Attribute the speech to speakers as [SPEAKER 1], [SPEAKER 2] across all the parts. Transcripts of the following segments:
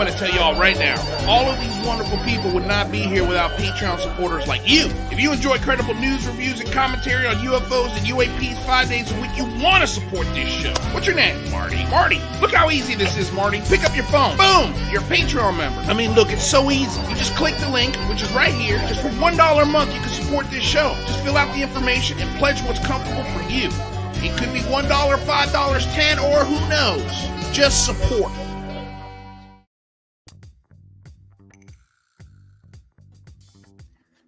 [SPEAKER 1] going to tell y'all right now, all of these wonderful people would not be here without Patreon supporters like you. If you enjoy credible news, reviews, and commentary on UFOs and UAPs 5 days a week, you want to support this show. What's your name? Marty. Marty, look how easy this is, Marty. Pick up your phone. Boom! You're a Patreon member. I mean, look, it's so easy. You just click the link, which is right here. Just for $1 a month, you can support this show. Just fill out the information and pledge what's comfortable for you. It could be $1, $5, $10, or who knows. Just support.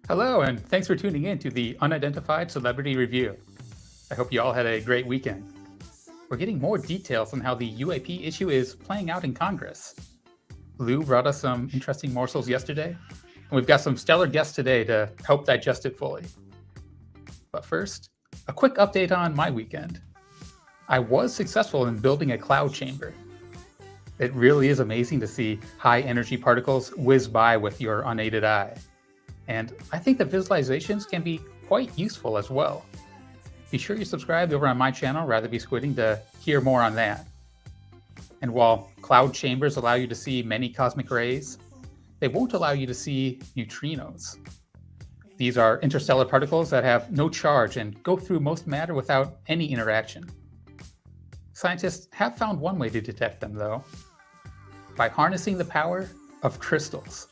[SPEAKER 2] Hello, and thanks for tuning in to the Unidentified Celebrity Review. I hope you all had a great weekend. We're getting more details on how the UAP issue is playing out in Congress. Lou brought us some interesting morsels yesterday, and we've got some stellar guests today to help digest it fully. But first, a quick update on my weekend. I was successful in building a cloud chamber. It really is amazing to see high energy particles whiz by with your unaided eye. And I think the visualizations can be quite useful as well. Be sure you subscribe over on my channel, Rather Be Squidding, to hear more on that. And while cloud chambers allow you to see many cosmic rays, they won't allow you to see neutrinos. These are interstellar particles that have no charge and go through most matter without any interaction. Scientists have found one way to detect them, though, by harnessing the power of crystals.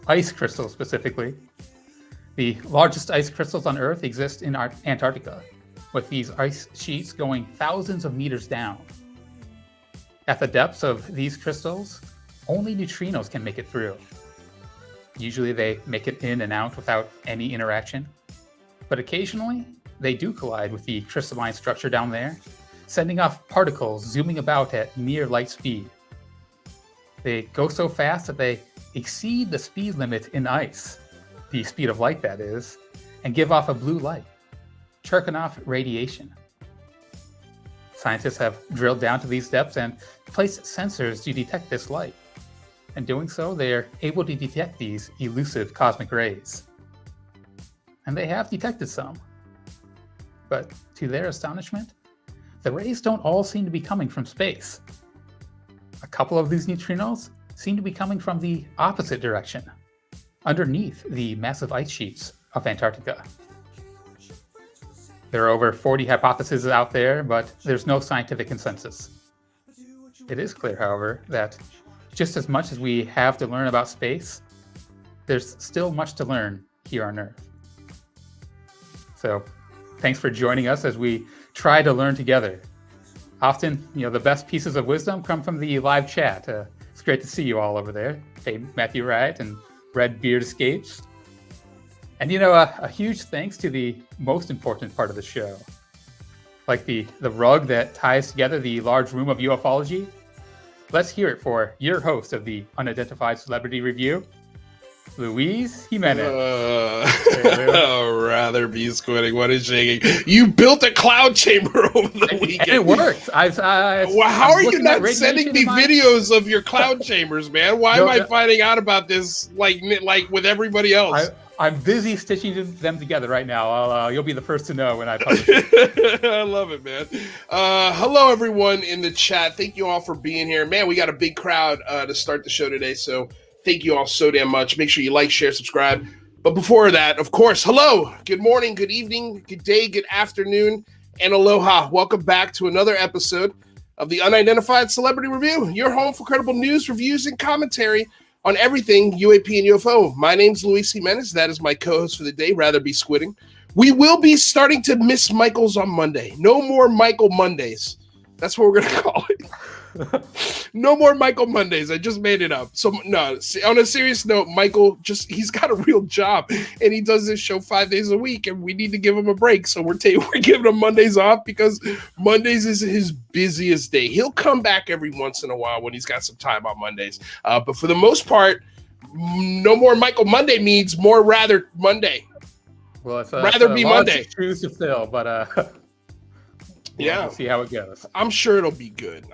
[SPEAKER 2] Ice crystals, specifically. The largest ice crystals on Earth exist in Antarctica, with these ice sheets going thousands of meters down. At the depths of these crystals, only neutrinos can make it through. Usually they make it in and out without any interaction, but occasionally they do collide with the crystalline structure down there, sending off particles zooming about at near light speed. They go so fast that they exceed the speed limit in ice, the speed of light that is, and give off a blue light, Cherkanov radiation. Scientists have drilled down to these depths and placed sensors to detect this light. In doing so, they are able to detect these elusive cosmic rays. And they have detected some. But to their astonishment, the rays don't all seem to be coming from space. A couple of these neutrinos seem to be coming from the opposite direction, underneath the massive ice sheets of Antarctica. There are over 40 hypotheses out there, but there's no scientific consensus. It is clear, however, that just as much as we have to learn about space, there's still much to learn here on Earth. So, thanks for joining us as we try to learn together. Often, the best pieces of wisdom come from the live chat. It's great to see you all over there. Hey, Matthew Wright and Red Beard Escapes. And a huge thanks to the most important part of the show. Like the rug that ties together the large room of ufology. Let's hear it for your host of the Unidentified Celebrity Review, Luis Jimenez.
[SPEAKER 1] Rather be squinting. What is shaking? You built a cloud chamber over the weekend.
[SPEAKER 2] And it worked.
[SPEAKER 1] How are you not sending me videos of your cloud chambers, man? Why am I finding out about this like with everybody else?
[SPEAKER 2] I'm busy stitching them together right now. You'll be the first to know when I publish it.
[SPEAKER 1] I love it, man. Hello, everyone in the chat. Thank you all for being here. Man, we got a big crowd to start the show today, so thank you all so damn much. Make sure you like, share, subscribe. But before that, of course, hello, good morning, good evening, good day, good afternoon, and aloha. Welcome back to another episode of the Unidentified Celebrity Review, your home for credible news, reviews, and commentary on everything UAP and UFO. My name's Luis Jimenez. That is my co-host for the day, Rather Be Squidding. We will be starting to miss Michaels on Monday. No more Michael Mondays. That's what we're going to call it. No more Michael Mondays. I just made it up. So no, on a serious note, Michael he's got a real job and he does this show 5 days a week and we need to give him a break. So we're giving him Mondays off because Mondays is his busiest day. He'll come back every once in a while when he's got some time on Mondays. But for the most part, no more Michael Monday means more Rather Monday.
[SPEAKER 2] Well, it's
[SPEAKER 1] Rather be Monday.
[SPEAKER 2] Shoes to fill, but We'll see how it goes.
[SPEAKER 1] I'm sure it'll be good.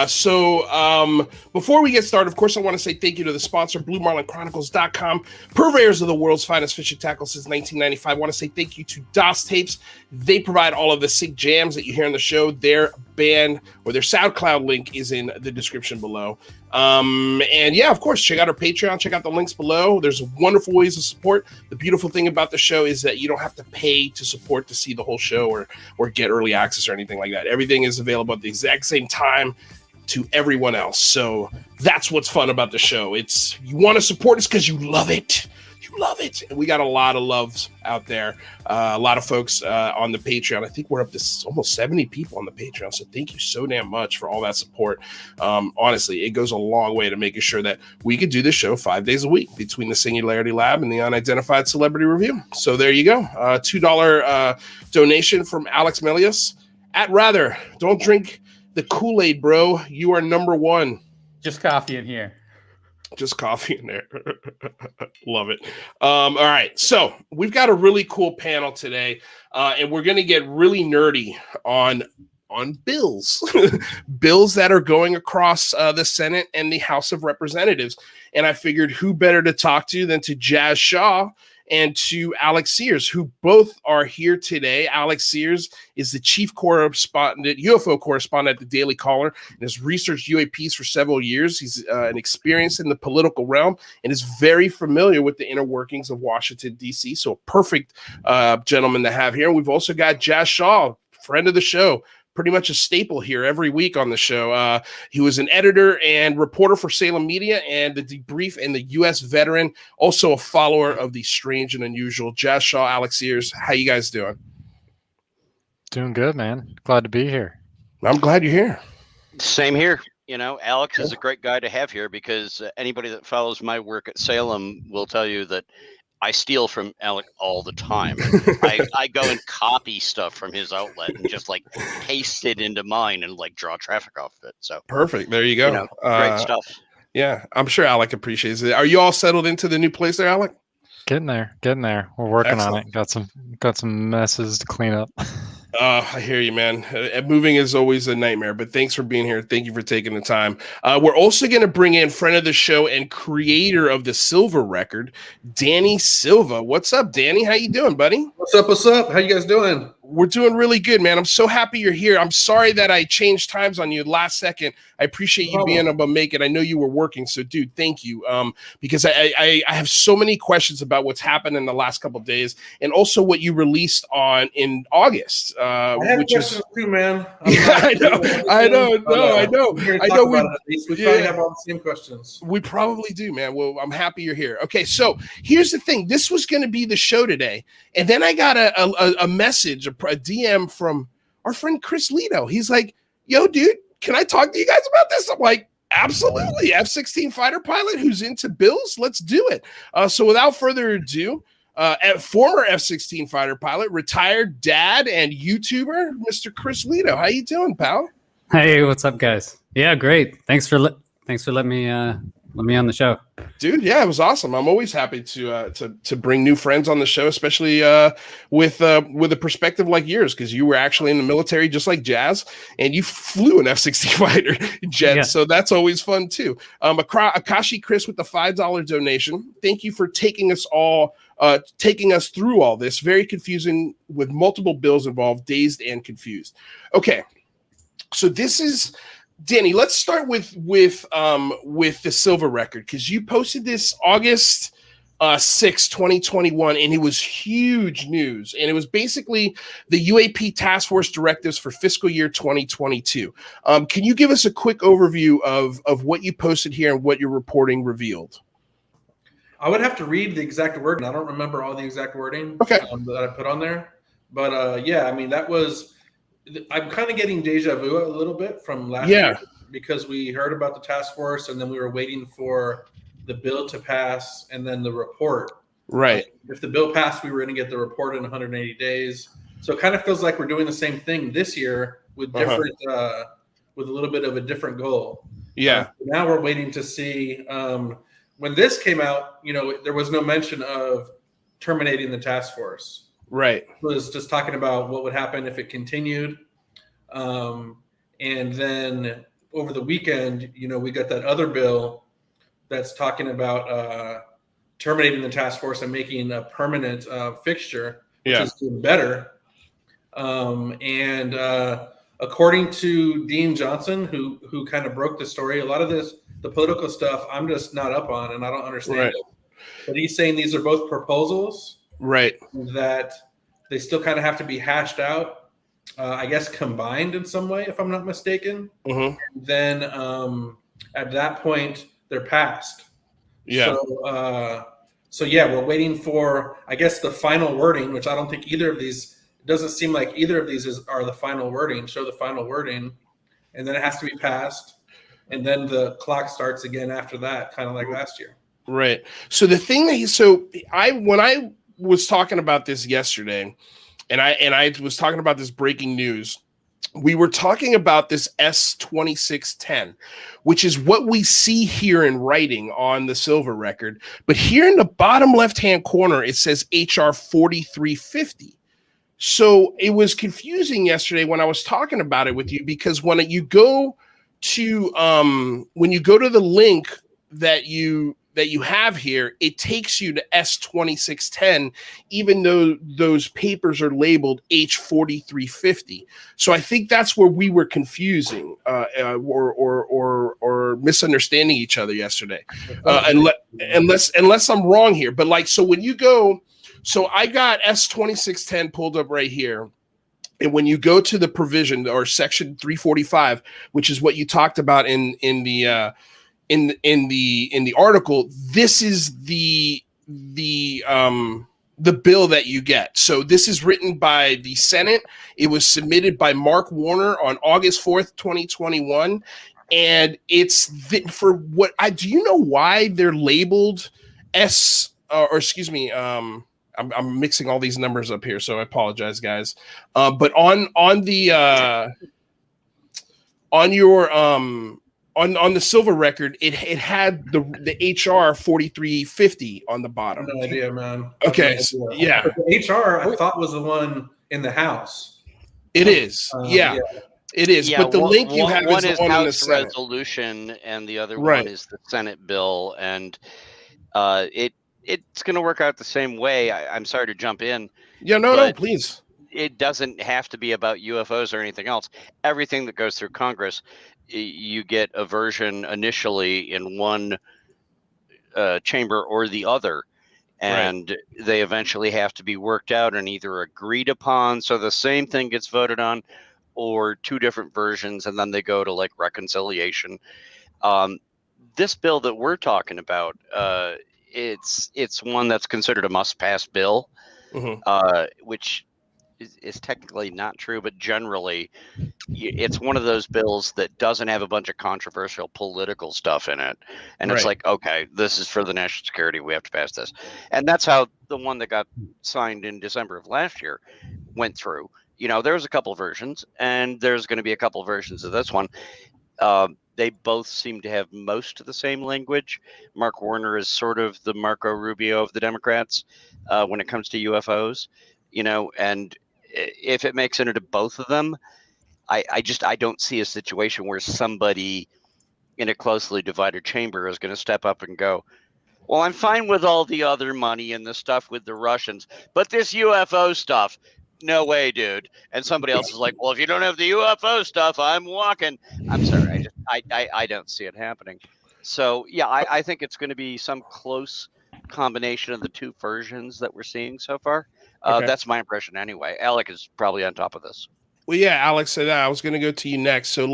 [SPEAKER 1] So before we get started, of course, I want to say thank you to the sponsor, BlueMarlinChronicles.com, purveyors of the world's finest fishing tackle since 1995. I want to say thank you to DOS Tapes. They provide all of the sick jams that you hear on the show. Their band or their SoundCloud link is in the description below. And yeah, of course, check out our Patreon. Check out the links below. There's wonderful ways to support. The beautiful thing about the show is that you don't have to pay to support to see the whole show or get early access or anything like that. Everything is available at the exact same time to everyone else. So that's what's fun about the show. It's you want to support us because you love it. Love it. And we got a lot of loves out there. A lot of folks on the Patreon. I think we're up to almost 70 people on the Patreon. So thank you so damn much for all that support. Honestly, it goes a long way to making sure that we could do this show 5 days a week between the Singularity Lab and the Unidentified Celebrity Review. So there you go. $2 donation from Alex Melius. Rather, don't drink the Kool-Aid, bro. You are number one.
[SPEAKER 2] Just coffee in here.
[SPEAKER 1] Just coffee in there. Love it. All right. So we've got a really cool panel today, and we're going to get really nerdy on bills, bills that are going across the Senate and the House of Representatives. And I figured who better to talk to than to Jazz Shaw and to Alec Sears, who both are here today. Alec Sears is the chief correspondent, UFO correspondent at the Daily Caller, and has researched UAPs for several years. He's an experienced in the political realm and is very familiar with the inner workings of Washington, D.C. So a perfect gentleman to have here. And we've also got Jazz Shaw, friend of the show, pretty much a staple here every week on the show. He was an editor and reporter for Salem Media and The Debrief and the U.S. veteran, also a follower of the strange and unusual. Jazz Shaw, Alec Sears, how you guys doing?
[SPEAKER 3] Doing good, man. Glad to be here.
[SPEAKER 1] I'm glad you're here.
[SPEAKER 4] Same here. You know, Alex is a great guy to have here because anybody that follows my work at Salem will tell you that I steal from Alec all the time. I go and copy stuff from his outlet and just like paste it into mine and like draw traffic off of it. So
[SPEAKER 1] perfect. There you go.
[SPEAKER 4] You know, great stuff.
[SPEAKER 1] Yeah, I'm sure Alec appreciates it. Are you all settled into the new place there, Alec?
[SPEAKER 3] Getting there. We're working on it. Got some messes to clean up.
[SPEAKER 1] I hear you, man. Moving is always a nightmare, but thanks for being here. Thank you for taking the time. We're also going to bring in friend of the show and creator of the Silva record, Danny Silva. What's up, Danny? How you doing, buddy?
[SPEAKER 5] What's up? How you guys doing?
[SPEAKER 1] We're doing really good, man. I'm so happy you're here. I'm sorry that I changed times on you last second. I appreciate you being able to make it. I know you were working, so dude, thank you. Because I have so many questions about what's happened in the last couple of days, and also what you released in August.
[SPEAKER 5] I have questions too, man.
[SPEAKER 1] Yeah, I know. We
[SPEAKER 5] probably have all the same questions.
[SPEAKER 1] We probably do, man. Well, I'm happy you're here. Okay, so here's the thing. This was going to be the show today, and then I got a message, a DM from our friend Chris Lehto. He's like, yo, dude, can I talk to you guys about this? I'm like, absolutely. F-16 fighter pilot who's into bills. Let's do it. So without further ado, former F-16 fighter pilot, retired dad, and YouTuber, Mr. Chris Lehto. How you doing, pal?
[SPEAKER 6] Hey, what's up, guys? Yeah, great. Thanks for letting me on the show.
[SPEAKER 1] Dude, yeah, it was awesome. I'm always happy to bring new friends on the show, especially with a perspective like yours, because you were actually in the military just like Jazz, and you flew an F-16 fighter jet, yeah. So that's always fun too. Akashi Chris with the $5 donation. Thank you for taking us through all this. Very confusing with multiple bills involved, dazed and confused. Okay, so this is. Danny, let's start with the Silva record, because you posted this August 6, 2021, and it was huge news. And it was basically the UAP task force directives for fiscal year 2022. Can you give us a quick overview of what you posted here and what your reporting revealed?
[SPEAKER 5] I would have to read the exact wording. I don't remember all the exact wording that I put on there. But yeah, I mean, that was... I'm kind of getting deja vu a little bit from last year, because we heard about the task force and then we were waiting for the bill to pass and then the report.
[SPEAKER 1] Right.
[SPEAKER 5] If the bill passed, we were going to get the report in 180 days. So it kind of feels like we're doing the same thing this year with different, with a little bit of a different goal.
[SPEAKER 1] Yeah.
[SPEAKER 5] Now we're waiting to see. When this came out, there was no mention of terminating the task force.
[SPEAKER 1] Right.
[SPEAKER 5] Was just talking about what would happen if it continued. And then over the weekend, we got that other bill that's talking about terminating the task force and making a permanent fixture, which is doing better. And according to Dean Johnson, who kind of broke the story, a lot of the political stuff, I'm just not up on, and I don't understand it. But he's saying these are both proposals,
[SPEAKER 1] right?
[SPEAKER 5] That they still kind of have to be hashed out, I guess combined in some way, if I'm not mistaken. Then at that point, they're passed.
[SPEAKER 1] Yeah.
[SPEAKER 5] So yeah, we're waiting for, I guess, the final wording, which I don't think either of these. It doesn't seem like either of these are the final wording. Show the final wording, and then it has to be passed, and then the clock starts again after that, kind of like last year.
[SPEAKER 1] Right. So the thing when I was talking about this yesterday, and I was talking about this breaking news, we were talking about this S.2610, which is what we see here in writing on the Silva record. But here in the bottom left-hand corner, it says H.R.4350. So it was confusing yesterday when I was talking about it with you, because when you go to the link that you have here, it takes you to S.2610, even though those papers are labeled H.4350. So I think that's where we were confusing or misunderstanding each other yesterday, unless I'm wrong here. But so when you go. So I got S.2610 pulled up right here. And when you go to the provision or section 345, which is what you talked about in the article, this is the bill that you get. So this is written by the Senate. It was submitted by Mark Warner on August 4th, 2021. And it's do you know why they're labeled I'm mixing all these numbers up here, so I apologize, guys. But on the Silva record, it had the HR 4350 on the bottom.
[SPEAKER 5] No idea, man.
[SPEAKER 1] Okay, yeah.
[SPEAKER 5] But the HR I thought was the one in the House.
[SPEAKER 1] It is, yeah. It is,
[SPEAKER 4] yeah,
[SPEAKER 1] but the link you have
[SPEAKER 4] one
[SPEAKER 1] is the one in the
[SPEAKER 4] House
[SPEAKER 1] Senate.
[SPEAKER 4] resolution, and the other one is the Senate bill, and it's going to work out the same way. I'm sorry to jump in.
[SPEAKER 1] Yeah, no, please.
[SPEAKER 4] It doesn't have to be about UFOs or anything else. Everything that goes through Congress, you get a version initially in one chamber or the other, and they eventually have to be worked out and either agreed upon. So the same thing gets voted on, or two different versions, and then they go to reconciliation. This bill that we're talking about, it's one that's considered a must-pass bill, which is technically not true, but generally it's one of those bills that doesn't have a bunch of controversial political stuff in it. And it's like, okay, this is for the national security. We have to pass this. And that's how the one that got signed in December of last year went through. There's a couple versions, and there's going to be a couple versions of this one. They both seem to have most of the same language. Mark Warner is sort of the Marco Rubio of the Democrats when it comes to UFOs, and if it makes it into both of them, I don't see a situation where somebody in a closely divided chamber is going to step up and go, well, I'm fine with all the other money and the stuff with the Russians, but this UFO stuff, no way, dude. And somebody else is like, well, if you don't have the UFO stuff, I'm walking. I'm sorry. I don't see it happening. So, yeah, I think it's going to be some close combination of the two versions that we're seeing so far. That's my impression anyway. Alec is probably on top of this.
[SPEAKER 1] Well, yeah, Alex said that. I was going to go to you next. So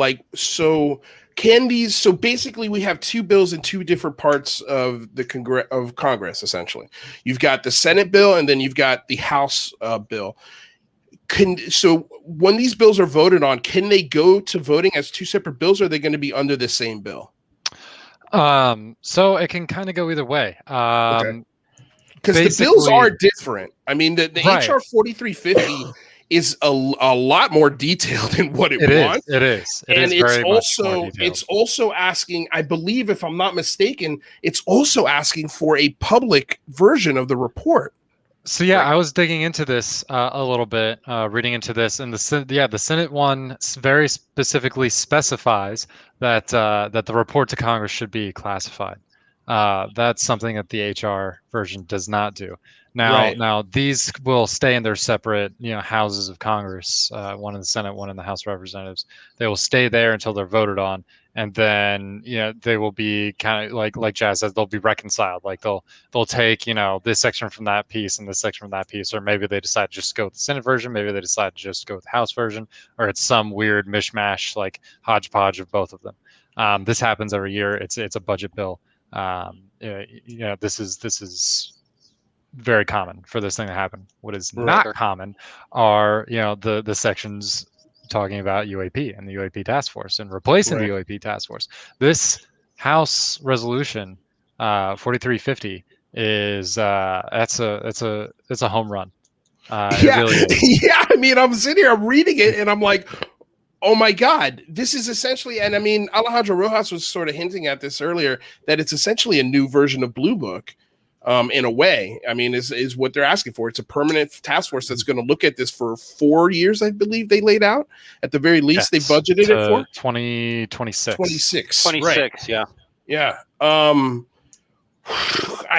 [SPEAKER 1] basically we have two bills in two different parts of the Congress, essentially. You've got the Senate bill, and then you've got the House bill. So when these bills are voted on, can they go to voting as two separate bills, or are they going to be under the same bill?
[SPEAKER 3] So it can kind of go either way.
[SPEAKER 1] Because the bills are different. I mean, the HR 4350 is a lot more detailed than what it wants.
[SPEAKER 3] It is.
[SPEAKER 1] It's also asking, I believe, if I'm not mistaken, it's also asking for a public version of the report.
[SPEAKER 3] So yeah, I was digging into this a little bit, reading into this, and the Senate one very specifically specifies that that the report to Congress should be classified. That's something that the HR version does not do. Now these will stay in their separate, houses of Congress, one in the Senate, one in the House of Representatives. They will stay there until they're voted on, and then they will be kind of like Jazz says, they'll be reconciled. Like they'll take this section from that piece and this section from that piece, or maybe they decide to just go with the Senate version, maybe they decide to just go with the House version, or it's some weird mishmash like hodgepodge of both of them. This happens every year. It's a budget bill. This is very common for this thing to happen. What is not common are the sections talking about UAP and the UAP task force and replacing the UAP task force. This House resolution 4350 is it's a home run. It really is.
[SPEAKER 1] Yeah, I mean, I'm sitting here, I'm reading it, and I'm like, oh my God, this is essentially, and I mean, Alejandro Rojas was sort of hinting at this earlier, that it's essentially a new version of Blue Book. In a way, I mean, is what they're asking for. It's a permanent task force that's going to look at this for 4 years, I believe they laid out. At the very least, they budgeted it for
[SPEAKER 3] 2026.
[SPEAKER 1] 26,
[SPEAKER 4] right.
[SPEAKER 1] Yeah. I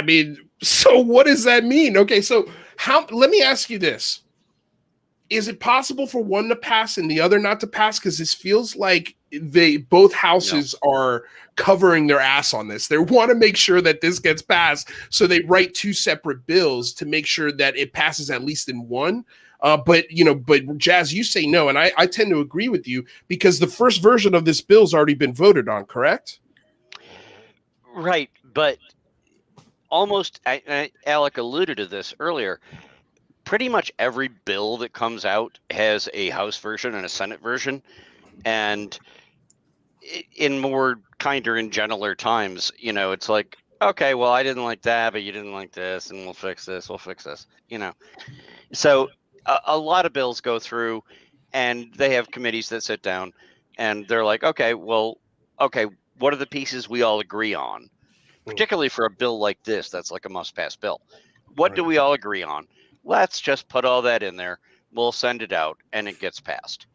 [SPEAKER 1] mean, so what does that mean? Okay, so let me ask you this. Is it possible for one to pass and the other not to pass? Because this feels like both houses are covering their ass on this. They want to make sure that this gets passed, so they write two separate bills to make sure that it passes at least in one. But Jazz, you say no, and I tend to agree with you because the first version of this bill's already been voted on, correct?
[SPEAKER 4] Right, but almost Alec alluded to this earlier. Pretty much every bill that comes out has a House version and a Senate version, and in more kinder and gentler times, it's like, okay, well, I didn't like that, but you didn't like this, and we'll fix this. So a lot of bills go through, and they have committees that sit down, and they're like, okay, what are the pieces we all agree on? Particularly for a bill like this, that's like a must-pass bill. What do we all agree on? Let's just put all that in there. We'll send it out and it gets passed,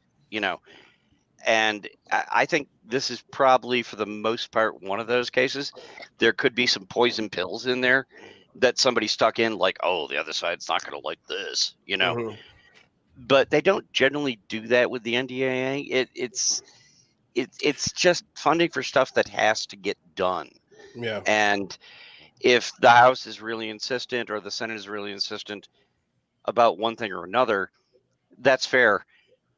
[SPEAKER 4] And I think this is probably, for the most part, one of those cases. There could be some poison pills in there that somebody stuck in, like, oh, the other side's not going to like this, But they don't generally do that with the NDAA. It's just funding for stuff that has to get done.
[SPEAKER 1] Yeah.
[SPEAKER 4] And if the House is really insistent or the Senate is really insistent about one thing or another, that's fair.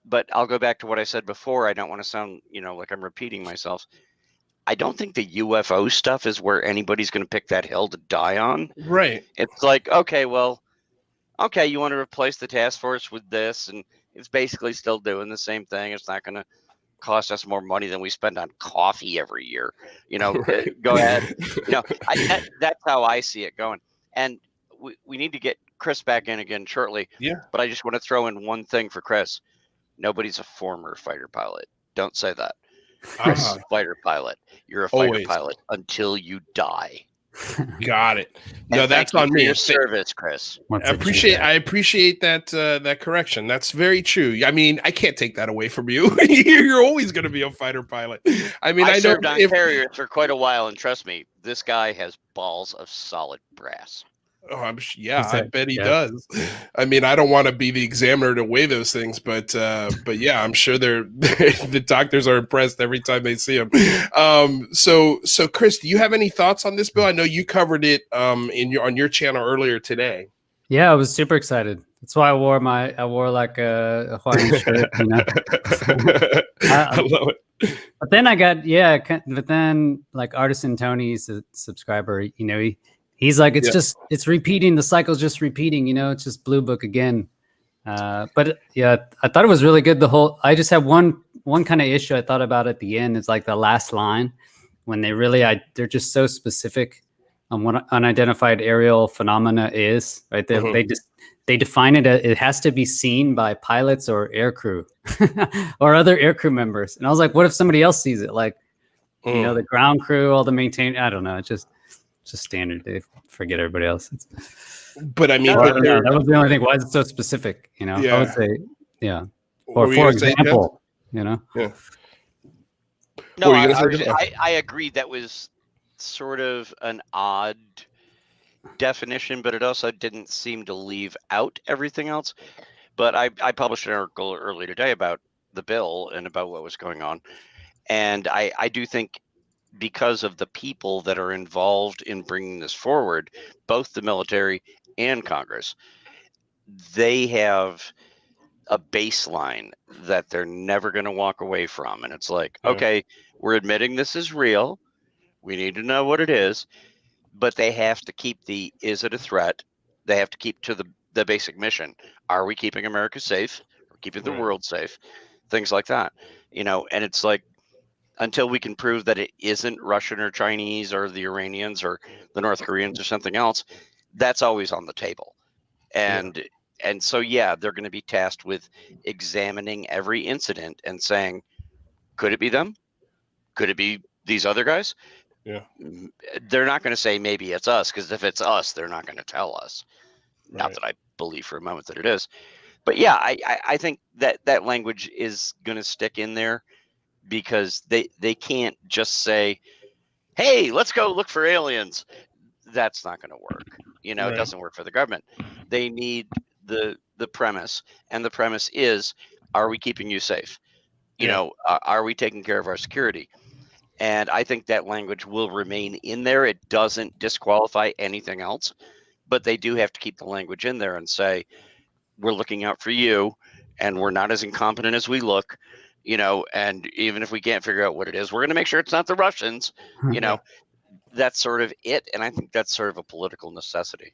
[SPEAKER 4] But I'll go back to what I said before. I don't want to sound, like I'm repeating myself. I don't think the UFO stuff is where anybody's going to pick that hill to die on.
[SPEAKER 1] Right.
[SPEAKER 4] It's like, okay, you want to replace the task force with this, and it's basically still doing the same thing. It's not going to cost us more money than we spend on coffee every year. Go ahead. That's how I see it going. And we need to get Chris back in again shortly.
[SPEAKER 1] Yeah.
[SPEAKER 4] But I just want to throw in one thing for Chris. Nobody's a former fighter pilot. Don't say that. Chris is a fighter pilot. You're a fighter pilot until you die.
[SPEAKER 1] Got it. No,
[SPEAKER 4] and
[SPEAKER 1] that's on me.
[SPEAKER 4] Your service, Chris.
[SPEAKER 1] I appreciate that correction. That's very true. I mean, I can't take that away from you. You're always going to be a fighter pilot. I mean, I
[SPEAKER 4] served on carriers for quite a while, and trust me, this guy has balls of solid brass.
[SPEAKER 1] Oh, I bet he does. I mean, I don't want to be the examiner to weigh those things, but yeah, I'm sure the doctors are impressed every time they see him. So Chris, do you have any thoughts on this bill? I know you covered it on your channel earlier today.
[SPEAKER 6] Yeah, I was super excited. That's why I wore like a Hawaiian shirt.
[SPEAKER 1] I love it.
[SPEAKER 6] But then like Artisan Tony's a subscriber. He's like, it's repeating. The cycle's just repeating, it's just Blue Book again. But yeah, I thought it was really good. I just have one kind of issue I thought about at the end. It's like the last line when they're just so specific on what unidentified aerial phenomena is, right? They define it as it has to be seen by pilots or air crew or other air crew members. And I was like, what if somebody else sees it? Like, the ground crew, all the maintain. I don't know. It's just standard. They forget everybody else.
[SPEAKER 1] But I mean,
[SPEAKER 6] Well, I don't know. That was the only thing. Why is it so specific? You know, I would say, Or for example, you know.
[SPEAKER 1] Yeah.
[SPEAKER 4] No, I agree. That was sort of an odd definition, but it also didn't seem to leave out everything else. But I published an article earlier today about the bill and about what was going on. And I do think because of the people that are involved in bringing this forward, both the military and Congress, they have a baseline that they're never going to walk away from. And it's like, okay, we're admitting this is real. We need to know what it is, but they have to keep is it a threat? They have to keep to the basic mission. Are we keeping America safe? Or keeping the world safe? Things like that, you know, and it's like, until we can prove that it isn't Russian or Chinese or the Iranians or the North Koreans or something else, that's always on the table. And so, they're going to be tasked with examining every incident and saying, could it be them? Could it be these other guys?
[SPEAKER 1] Yeah.
[SPEAKER 4] They're not going to say maybe it's us, because if it's us, they're not going to tell us. Right. Not that I believe for a moment that it is. But I think that language is going to stick in there, because they can't just say, hey, let's go look for aliens. That's not going to work. You know, It doesn't work for the government. They need the premise, and the premise is, are we keeping you safe? You know, are we taking care of our security? And I think that language will remain in there. It doesn't disqualify anything else, but they do have to keep the language in there and say, we're looking out for you, and we're not as incompetent as we look, you know, and even if we can't figure out what it is, we're going to make sure it's not the Russians, you know. That's sort of it. And I think that's sort of a political necessity.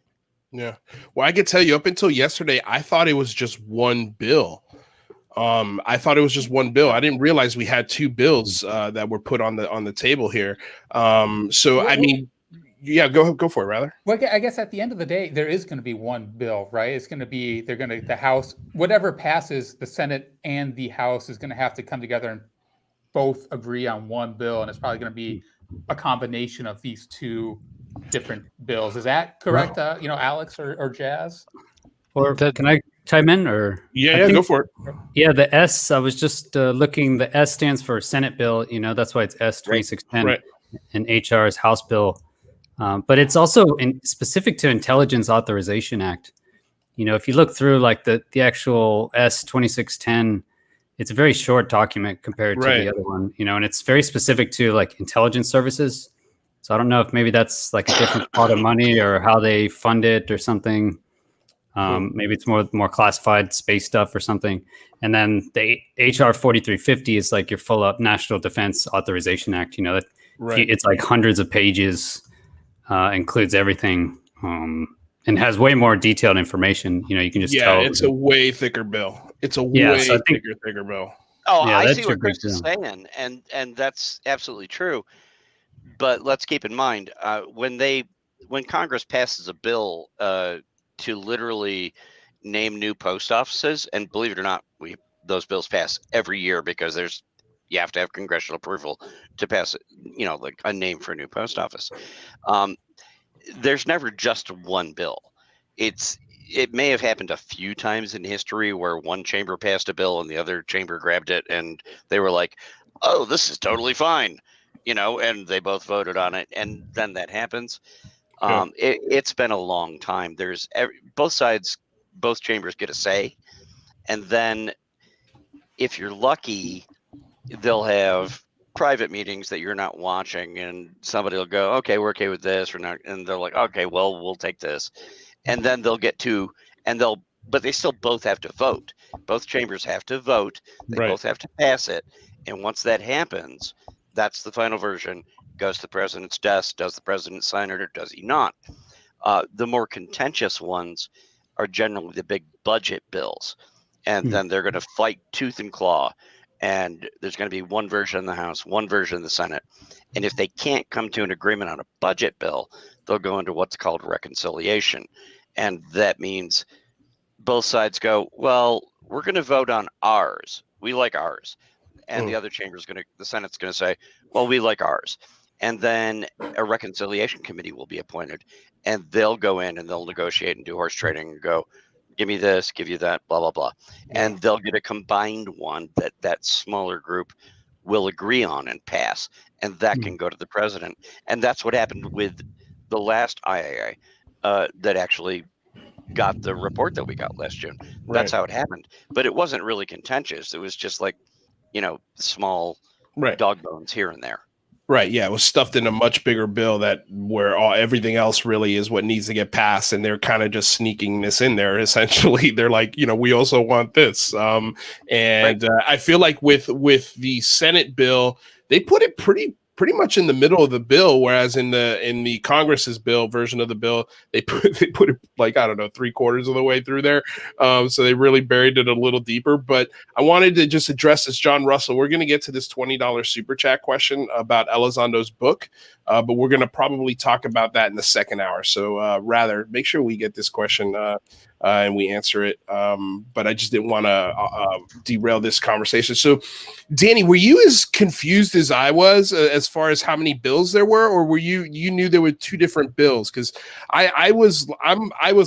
[SPEAKER 1] Yeah. Well, I could tell you, up until yesterday, I thought it was just one bill. I thought it was just one bill. I didn't realize we had two bills that were put on the table here. So I mean, go for it, rather.
[SPEAKER 2] Well, I guess at the end of the day, there is going to be one bill, right? It's going to be the House, whatever passes, the Senate and the House is going to have to come together and both agree on one bill, and it's probably going to be a combination of these two different bills. Is that correct? You know, Alex or Jazz?
[SPEAKER 6] Or can I chime in? Or
[SPEAKER 1] go for it.
[SPEAKER 6] Yeah, the S. I was just looking. The S stands for Senate bill. You know, that's why it's S.2610, and HR is House bill. But it's also specific to Intelligence Authorization Act. You know, if you look through like the actual S.2610, it's a very short document compared to the other one. You know, and it's very specific to like intelligence services. So I don't know if maybe that's like a different pot of money or how they fund it or something. Maybe it's more classified space stuff or something. And then the H.R.4350 is like your full up National Defense Authorization Act. You know, it's like hundreds of pages, includes everything, and has way more detailed information. You know, you can just tell.
[SPEAKER 1] It's a way thicker bill. It's a way thicker bill.
[SPEAKER 4] Oh, I see what Chris is saying, and that's absolutely true. But let's keep in mind when Congress passes a bill to literally name new post offices, and believe it or not, those bills pass every year because you have to have congressional approval to pass it, you know, like a name for a new post office. There's never just one bill. It may have happened a few times in history where one chamber passed a bill and the other chamber grabbed it and they were like, oh, this is totally fine, you know, and they both voted on it, and then that happens. It's been a long time. There's both chambers get a say, and then if you're lucky, they'll have private meetings that you're not watching, and somebody will go, okay, we're okay with this or not, and they're like, okay, well, we'll take this, and then they'll get to, but they still both have to vote. Both chambers have to vote. They both have to pass it, and once that happens, that's the final version. Goes to the president's desk. Does the president sign it or does he not? The more contentious ones are generally the big budget bills. And then they're going to fight tooth and claw. And there's going to be one version in the House, one version in the Senate. And if they can't come to an agreement on a budget bill, they'll go into what's called reconciliation. And that means both sides go, well, we're going to vote on ours. We like ours. And the other chamber the Senate's going to say, well, we like ours. and then a reconciliation committee will be appointed, and they'll go in and they'll negotiate and do horse trading and go, give me this, give you that, blah, blah, blah. And they'll get a combined one that smaller group will agree on and pass, and that can go to the president. And that's what happened with the last IAA that actually got the report that we got last June. That's how it happened. But it wasn't really contentious. It was just like, small dog bones here and there.
[SPEAKER 1] Right. Yeah. It was stuffed in a much bigger bill where everything else really is what needs to get passed. And they're kind of just sneaking this in there. Essentially, they're like, we also want this. I feel like with the Senate bill, they put it pretty much in the middle of the bill, whereas in the Congress's bill version of the bill, they put it like, I don't know, 3/4 of the way through there. So they really buried it a little deeper. But I wanted to just address this, John Russell. We're going to get to this $20 super chat question about Elizondo's book, but we're going to probably talk about that in the second hour. So rather make sure we get this question and we answer it. But I just didn't want to derail this conversation. So, Danny, were you as confused as I was as far as how many bills there were, or were you knew there were two different bills? Because I was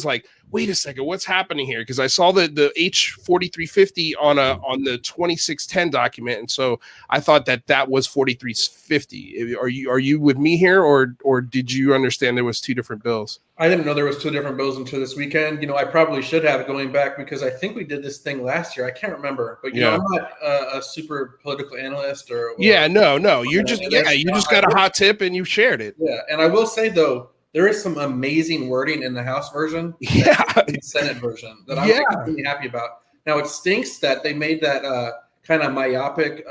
[SPEAKER 1] like, wait a second, what's happening here? Because I saw the H.4350 on the 2610 document, and so I thought that was 4350. Are you with me here, or did you understand there was two different bills?
[SPEAKER 5] I didn't know there was two different bills until this weekend. I probably should have, going back, because I think we did this thing last year. I can't remember, but I'm not a super political analyst or
[SPEAKER 1] no. You're just you just got a hot tip and you shared it.
[SPEAKER 5] Yeah, and I will say though, there is some amazing wording in the House version, in the Senate version that I'm really happy about. Now it stinks that they made that kind of myopic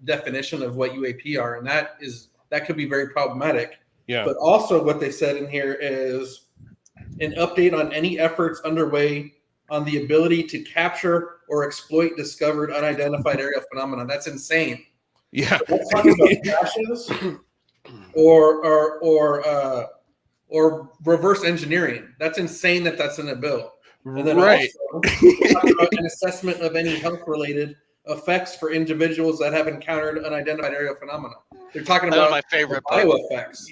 [SPEAKER 5] definition of what UAP are, and that could be very problematic.
[SPEAKER 1] Yeah.
[SPEAKER 5] But also what they said in here is an update on any efforts underway on the ability to capture or exploit discovered unidentified aerial phenomena. That's insane.
[SPEAKER 1] Yeah.
[SPEAKER 5] So let's talk about crashes or reverse engineering. That's insane that's in a bill. And then also talk about an assessment of any health-related effects for individuals that have encountered unidentified aerial phenomena. They're talking about
[SPEAKER 4] my favorite
[SPEAKER 5] bioeffects.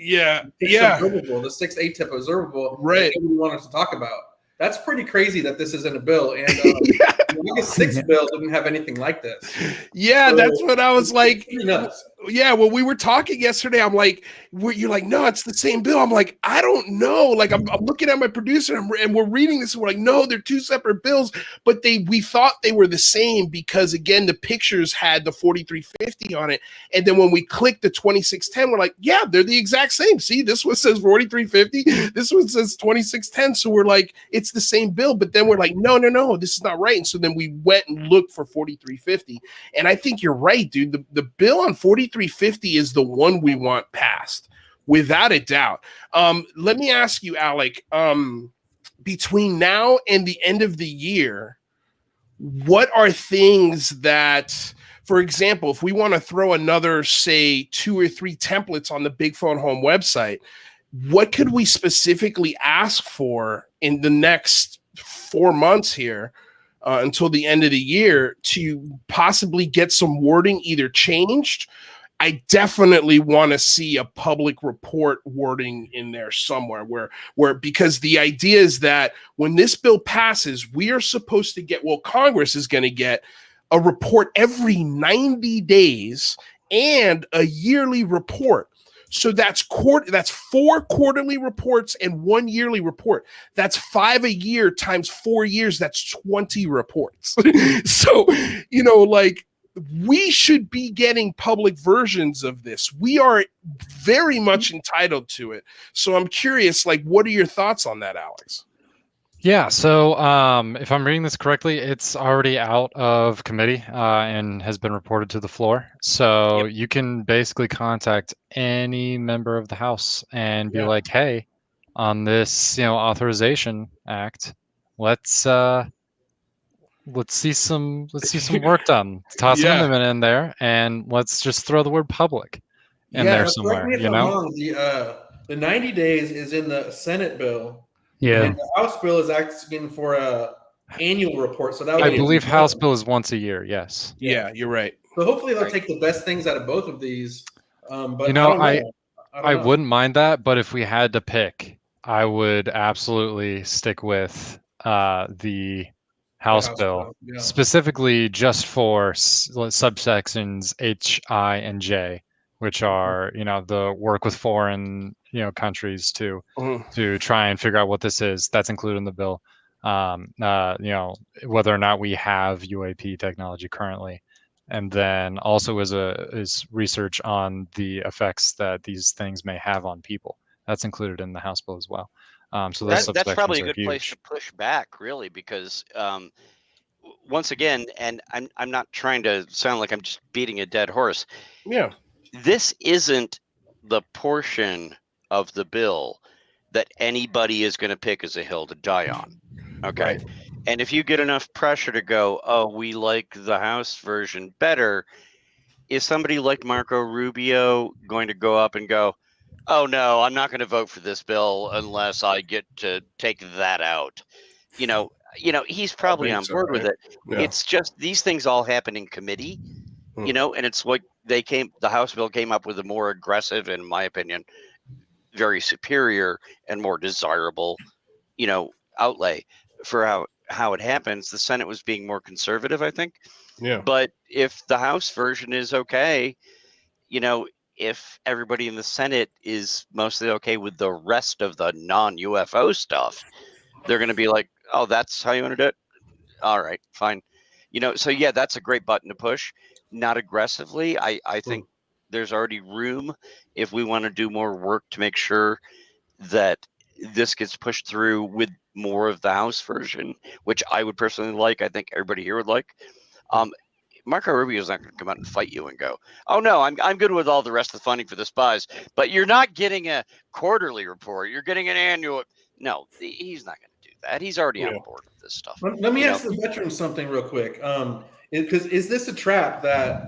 [SPEAKER 1] Observable,
[SPEAKER 5] the 6 ATIP observable.
[SPEAKER 1] Right.
[SPEAKER 5] That we wanted to talk about. That's pretty crazy that this is in a bill. And the August 6th bill didn't have anything like this.
[SPEAKER 1] Yeah, so that's what I was like.
[SPEAKER 5] Nuts.
[SPEAKER 1] Yeah, when we were talking yesterday, I'm like, you're like, no, it's the same bill. I'm like, I don't know. Like, I'm looking at my producer and we're reading this and we're like, no, they're two separate bills. But we thought they were the same because, again, the pictures had the 4350 on it. And then when we clicked the 2610, we're like, yeah, they're the exact same. See, this one says 4350. This one says 2610. So we're like, it's the same bill. But then we're like, no, this is not right. And so then we went and looked for 4350. And I think you're right, dude. The bill on 4350 is the one we want passed, without a doubt. Let me ask you, Alec, between now and the end of the year, what are things that, for example, if we want to throw another, say, 2 or 3 templates on the Big Phone Home website, what could we specifically ask for in the next 4 months here until the end of the year to possibly get some wording either changed? I definitely want to see a public report wording in there somewhere where because the idea is that when this bill passes, we are supposed to get, Congress is going to get a report every 90 days and a yearly report. So that's 4 quarterly reports and 1 yearly report. That's 5 a year times 4 years. That's 20 reports. So, we should be getting public versions of this. We are very much entitled to it. So I'm curious, what are your thoughts on that, Alex?
[SPEAKER 3] Yeah, so if I'm reading this correctly, it's already out of committee and has been reported to the floor. So you can basically contact any member of the House and be like, hey, on this, authorization act, let's see some work done. Toss an amendment in there, and let's just throw the word public in there somewhere.
[SPEAKER 5] Correct me if I'm wrong. The 90 days is in the Senate bill.
[SPEAKER 6] Yeah.
[SPEAKER 5] And the House bill is asking for a annual report. So that
[SPEAKER 3] I believe House bill is once a year. Yes.
[SPEAKER 1] Yeah, you're right.
[SPEAKER 5] So hopefully they'll take the best things out of both of these. But I
[SPEAKER 3] I wouldn't mind that, but if we had to pick, I would absolutely stick with the House bill,
[SPEAKER 5] yeah.
[SPEAKER 3] specifically just for subsections H, I, and J, which are the work with foreign countries to try and figure out what this is. That's included in the bill. Whether or not we have UAP technology currently. And then also is research on the effects that these things may have on people. That's included in the House bill as well. So those
[SPEAKER 4] That's probably a
[SPEAKER 3] subsections are
[SPEAKER 4] good place
[SPEAKER 3] huge.
[SPEAKER 4] to push back, really, because once again, and I'm not trying to sound like I'm just beating a dead horse.
[SPEAKER 1] Yeah.
[SPEAKER 4] This isn't the portion of the bill that anybody is going to pick as a hill to die on. Okay.
[SPEAKER 1] Right.
[SPEAKER 4] And if you get enough pressure to go, oh, we like the House version better, is somebody like Marco Rubio going to go up and go, oh, no, I'm not going to vote for this bill unless I get to take that out? He's probably on board with it.
[SPEAKER 1] Yeah.
[SPEAKER 4] It's just these things all happen in committee, and it's like the House bill came up with a more aggressive, in my opinion, very superior and more desirable, outlay for how it happens. The Senate was being more conservative, I think.
[SPEAKER 1] Yeah.
[SPEAKER 4] But if the House version is okay, if everybody in the Senate is mostly okay with the rest of the non-UFO stuff, they're going to be like, oh, that's how you want to do it? All right, fine. So yeah, that's a great button to push. Not aggressively. I think there's already room if we want to do more work to make sure that this gets pushed through with more of the House version, which I would personally like. I think everybody here would like. Marco Rubio is not going to come out and fight you and go, oh, no, I'm good with all the rest of the funding for the spies, but you're not getting a quarterly report. You're getting an annual. No, he's not going to do that. He's already on board with this stuff.
[SPEAKER 5] Let me ask the veterans something real quick. Because is this a trap that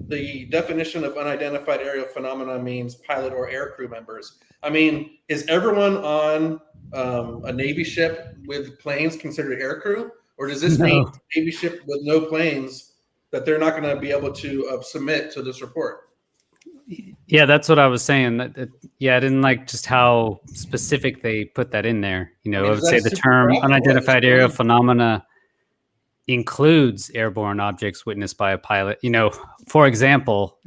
[SPEAKER 5] the definition of unidentified aerial phenomena means pilot or air crew members? I mean, is everyone on a Navy ship with planes considered air crew? Or does this mean Navy ship with no planes that they're not going to be able to submit to this report?
[SPEAKER 6] Yeah, that's what I was saying. I didn't like just how specific they put that in there. I would say the term unidentified aerial phenomena includes airborne objects witnessed by a pilot. For example,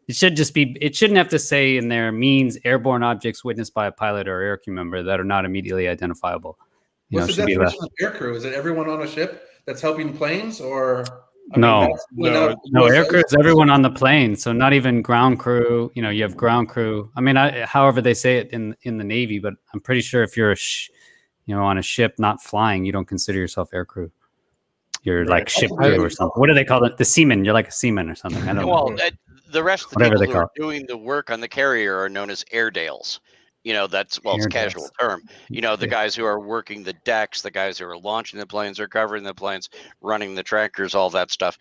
[SPEAKER 6] it shouldn't have to say in there means airborne objects witnessed by a pilot or air crew member that are not immediately identifiable.
[SPEAKER 5] What's the definition of air crew? Is it everyone on a ship that's helping planes, or?
[SPEAKER 6] No, air crew is everyone on the plane. So not even ground crew. You have ground crew. I mean, however they say it in the Navy, but I'm pretty sure if you're on a ship not flying, you don't consider yourself air crew. You're like ship crew or something. What do they call it? The seaman. You're like a seaman or something. I don't know.
[SPEAKER 4] The rest of the people who are doing the work on the carrier are known as airdales. It's a casual term. The guys who are working the decks, the guys who are launching the planes, or covering the planes, running the trackers, all that stuff.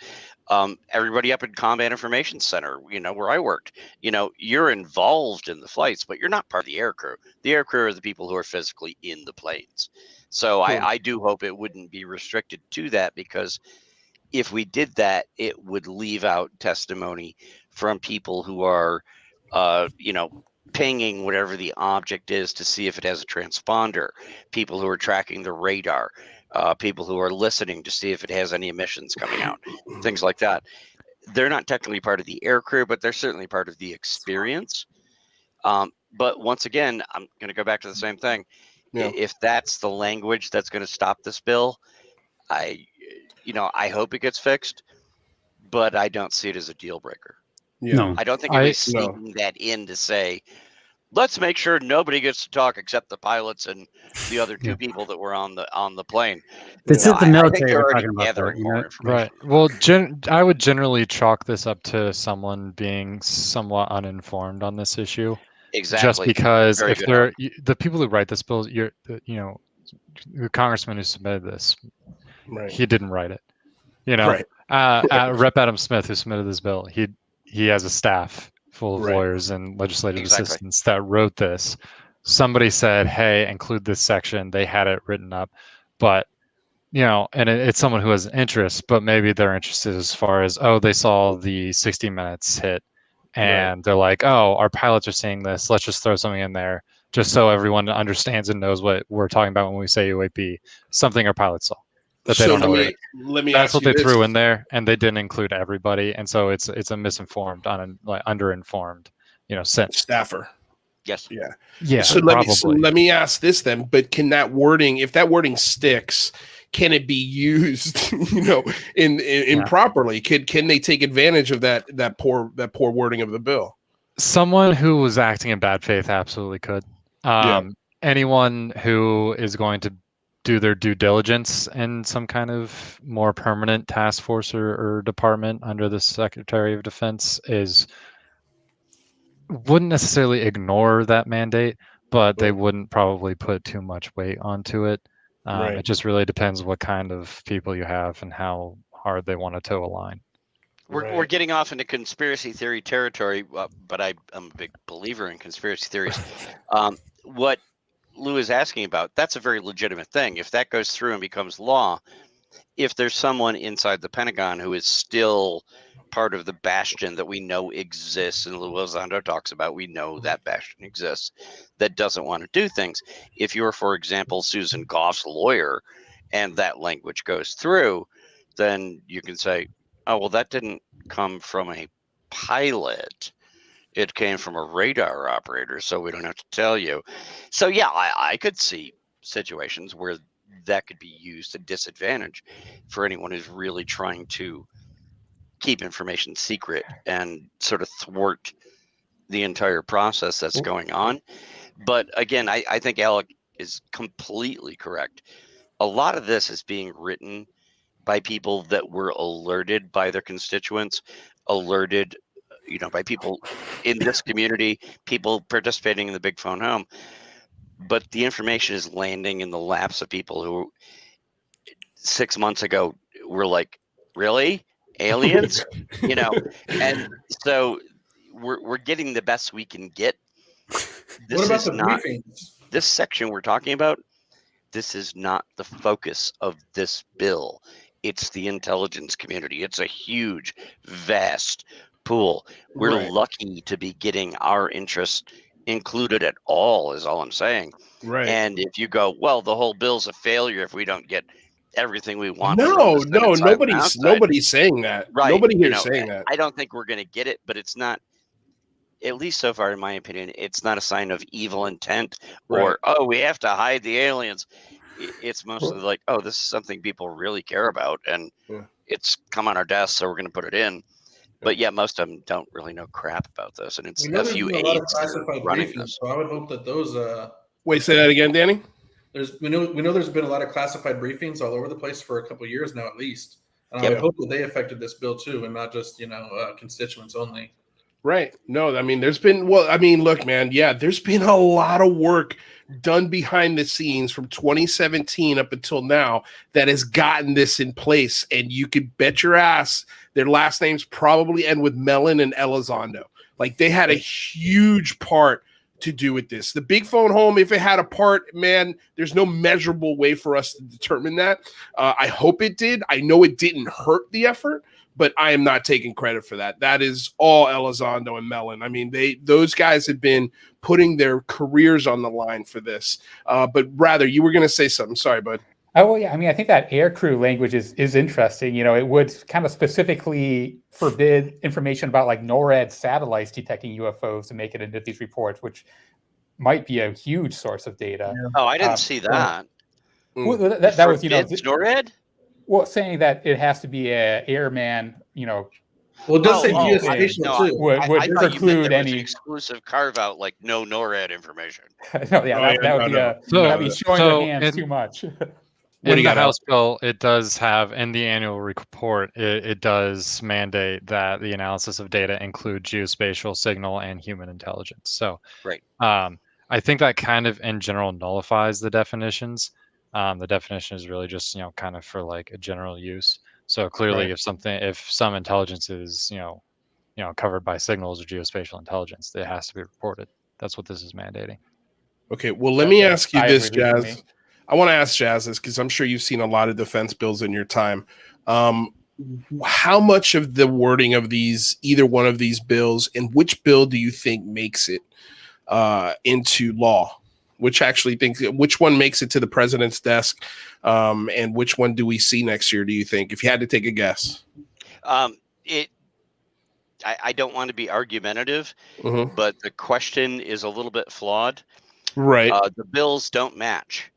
[SPEAKER 4] Everybody up in Combat Information Center, where I worked, you're involved in the flights, but you're not part of the air crew. The air crew are the people who are physically in the planes. So I do hope it wouldn't be restricted to that, because if we did that, it would leave out testimony from people who are, pinging whatever the object is to see if it has a transponder, people who are tracking the radar, people who are listening to see if it has any emissions coming out, things like that. They're not technically part of the air crew, but they're certainly part of the experience. But once again, I'm going to go back to the same thing. Yeah. If that's the language that's going to stop this bill, I hope it gets fixed, but I don't see it as a deal breaker.
[SPEAKER 1] Yeah.
[SPEAKER 6] No.
[SPEAKER 4] I don't think anybody's sneaking that in to say, let's make sure nobody gets to talk except the pilots and the other two people that were on the plane.
[SPEAKER 6] This is the military we're talking about,
[SPEAKER 3] right? Well, I would generally chalk this up to someone being somewhat uninformed on this issue.
[SPEAKER 4] Exactly.
[SPEAKER 3] Just because if they're the people who write this bill, the congressman who submitted this, he didn't write it. Rep. Adam Smith, who submitted this bill, he has a staff full of lawyers and legislative assistants that wrote this. Somebody said, hey, include this section. They had it written up, but and it's someone who has an interest, but maybe they're interested as far as, they saw the 60 Minutes hit and they're like, oh, our pilots are seeing this. Let's just throw something in there just so everyone understands and knows what we're talking about when we say UAP. Something our pilots saw that they don't know.
[SPEAKER 1] Let me
[SPEAKER 3] That's
[SPEAKER 1] ask
[SPEAKER 3] what
[SPEAKER 1] you
[SPEAKER 3] they
[SPEAKER 1] this.
[SPEAKER 3] threw in there, and they didn't include everybody, and so it's a misinformed, underinformed, sense.
[SPEAKER 1] Staffer.
[SPEAKER 4] Yes.
[SPEAKER 3] Yeah.
[SPEAKER 1] So
[SPEAKER 3] probably.
[SPEAKER 1] let me ask this then. But can that wording, if that wording sticks, can it be used, improperly? Can they take advantage of that poor wording of the bill?
[SPEAKER 3] Someone who was acting in bad faith absolutely could. Anyone who is going to do their due diligence in some kind of more permanent task force or department under the Secretary of Defense wouldn't necessarily ignore that mandate, but they wouldn't probably put too much weight onto it. It just really depends what kind of people you have and how hard they want to toe a line.
[SPEAKER 4] We're getting off into conspiracy theory territory, but I'm a big believer in conspiracy theories. What Lou is asking about, that's a very legitimate thing. If that goes through and becomes law, if there's someone inside the Pentagon who is still part of the bastion that we know exists, and Lou Elizondo talks about, we know that bastion exists, that doesn't want to do things. If you're, for example, Susan Goff's lawyer, and that language goes through, then you can say, oh, well, that didn't come from a pilot. It came from a radar operator, so we don't have to tell you. So, yeah, I could see situations where that could be used to disadvantage for anyone who's really trying to keep information secret and sort of thwart the entire process that's going on. But again, I think Alec is completely correct. A lot of this is being written by people that were alerted by their constituents, alerted by people in this community, people participating in the Big Phone Home. But the information is landing in the laps of people who 6 months ago were like, really? Aliens? And so we're getting the best we can get.
[SPEAKER 5] What about the briefings?
[SPEAKER 4] This section we're talking about, this is not the focus of this bill. It's the intelligence community. It's a huge, vast pool. We're lucky to be getting our interest included at all, is all I'm saying.
[SPEAKER 1] Right.
[SPEAKER 4] And if you go, well, the whole bill's a failure if we don't get everything we want.
[SPEAKER 1] Nobody's saying that.
[SPEAKER 4] Right.
[SPEAKER 1] Nobody here is saying that.
[SPEAKER 4] I don't think we're going to get it, but it's not, at least so far, in my opinion, it's not a sign of evil intent or, oh, we have to hide the aliens. It's mostly like, oh, this is something people really care about, and it's come on our desk, so we're going to put it in. But yeah, most of them don't really know crap about this, and it's a few aides running this.
[SPEAKER 5] So I would hope that those.
[SPEAKER 1] Wait, say that again, Danny.
[SPEAKER 5] We know there's been a lot of classified briefings all over the place for a couple of years now, at least. And I would hope that they affected this bill too, and not just constituents only.
[SPEAKER 1] Right. No, I mean, look, man. Yeah, there's been a lot of work done behind the scenes from 2017 up until now that has gotten this in place. And you could bet your ass their last names probably end with Mellon and Elizondo. Like, they had a huge part to do with this. The Big Phone Home, if it had a part, man, there's no measurable way for us to determine that. I hope it did. I know it didn't hurt the effort, but I am not taking credit for that. That is all Elizondo and Mellon. I mean, those guys have been putting their careers on the line for this. But rather, you were going to say something. Sorry, bud.
[SPEAKER 2] Oh, well, yeah. I mean, I think that aircrew language is interesting. It would kind of specifically forbid information about like NORAD satellites detecting UFOs to make it into these reports, which might be a huge source of data.
[SPEAKER 4] Yeah. Oh, I didn't see that.
[SPEAKER 2] Well, that was,
[SPEAKER 4] NORAD?
[SPEAKER 2] Well, saying that it has to be an airman,
[SPEAKER 5] Well, it does say geospatial too.
[SPEAKER 2] Would preclude any
[SPEAKER 4] exclusive carve out, like no NORAD information.
[SPEAKER 2] That would be showing their hands too much.
[SPEAKER 3] In the House bill, it does have, in the annual report, it does mandate that the analysis of data include geospatial, signal, and human intelligence. So, I think that kind of, in general, nullifies the definitions. The definition is really just, kind of for like a general use. So clearly, if some intelligence is, covered by signals or geospatial intelligence, it has to be reported. That's what this is mandating.
[SPEAKER 1] Okay. Well, let me ask you this, Jazz. I want to ask Jazz this because I'm sure you've seen a lot of defense bills in your time. how much of the wording of either one of these bills, and which bill do you think makes it into law? Which one makes it to the president's desk, and which one do we see next year? Do you think, if you had to take a guess?
[SPEAKER 4] I don't want to be argumentative,
[SPEAKER 1] Mm-hmm.
[SPEAKER 4] but the question is a little bit flawed.
[SPEAKER 1] Right.
[SPEAKER 4] The bills don't match.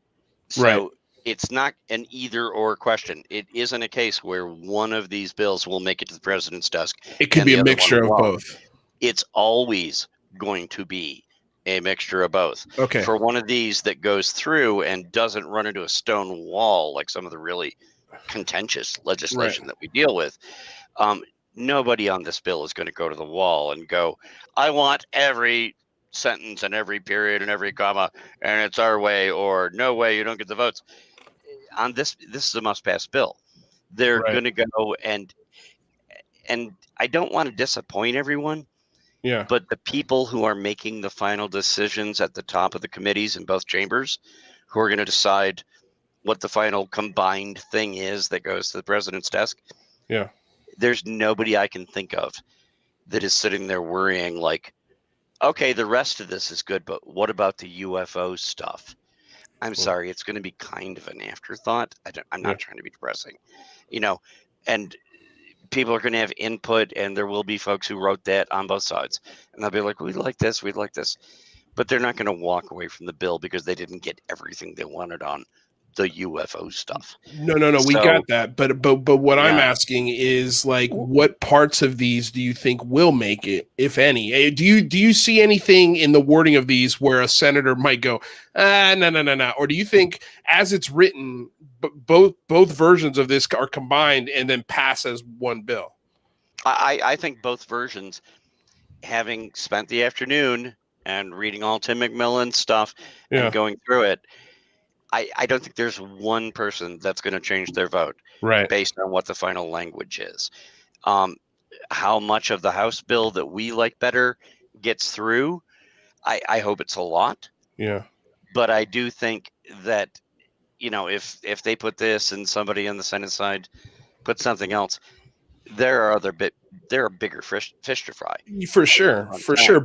[SPEAKER 4] So
[SPEAKER 1] right.
[SPEAKER 4] It's not an either or question. It isn't a case where one of these bills will make it to the president's desk.
[SPEAKER 1] It could be a mixture of both.
[SPEAKER 4] It's always going to be a mixture of both.
[SPEAKER 1] Okay.
[SPEAKER 4] For one of these that goes through and doesn't run into a stone wall like some of the really contentious legislation that we deal with, nobody on this bill is going to go to the wall and go, I want every sentence and every period and every comma, and it's our way, or no way, you don't get the votes. On this is a must-pass bill. They're going to go and I don't want to disappoint everyone.
[SPEAKER 1] Yeah.
[SPEAKER 4] But the people who are making the final decisions at the top of the committees in both chambers, who are going to decide what the final combined thing is that goes to the president's desk.
[SPEAKER 1] Yeah.
[SPEAKER 4] There's nobody I can think of that is sitting there worrying like, okay, the rest of this is good, but what about the UFO stuff? I'm sorry, it's going to be kind of an afterthought. I'm not trying to be depressing, and people are going to have input, and there will be folks who wrote that on both sides, and they'll be like, we'd like this, but they're not going to walk away from the bill because they didn't get everything they wanted on the UFO stuff.
[SPEAKER 1] No, we got that. But what I'm asking is, like, what parts of these do you think will make it, if any? Do you see anything in the wording of these where a senator might go, no, or do you think, as it's written, both versions of this are combined and then pass as one bill?
[SPEAKER 4] I think both versions, having spent the afternoon and reading all Tim McMillan's stuff and going through it, I don't think there's one person that's going to change their vote based on what the final language is. How much of the House bill that we like better gets through, I hope it's a lot.
[SPEAKER 1] Yeah.
[SPEAKER 4] But I do think that, if they put this and somebody on the Senate side put something else, there are bigger fish to fry.
[SPEAKER 1] For sure.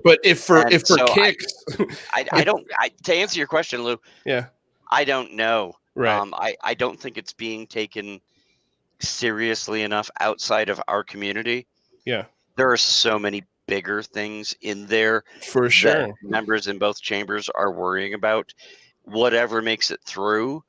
[SPEAKER 1] But if for kicks,
[SPEAKER 4] to answer your question, Lou.
[SPEAKER 1] Yeah.
[SPEAKER 4] I don't know.
[SPEAKER 1] Right.
[SPEAKER 4] I don't think it's being taken seriously enough outside of our community.
[SPEAKER 1] Yeah.
[SPEAKER 4] There are so many bigger things in there
[SPEAKER 1] for sure
[SPEAKER 4] that members in both chambers are worrying about. Whatever makes it through,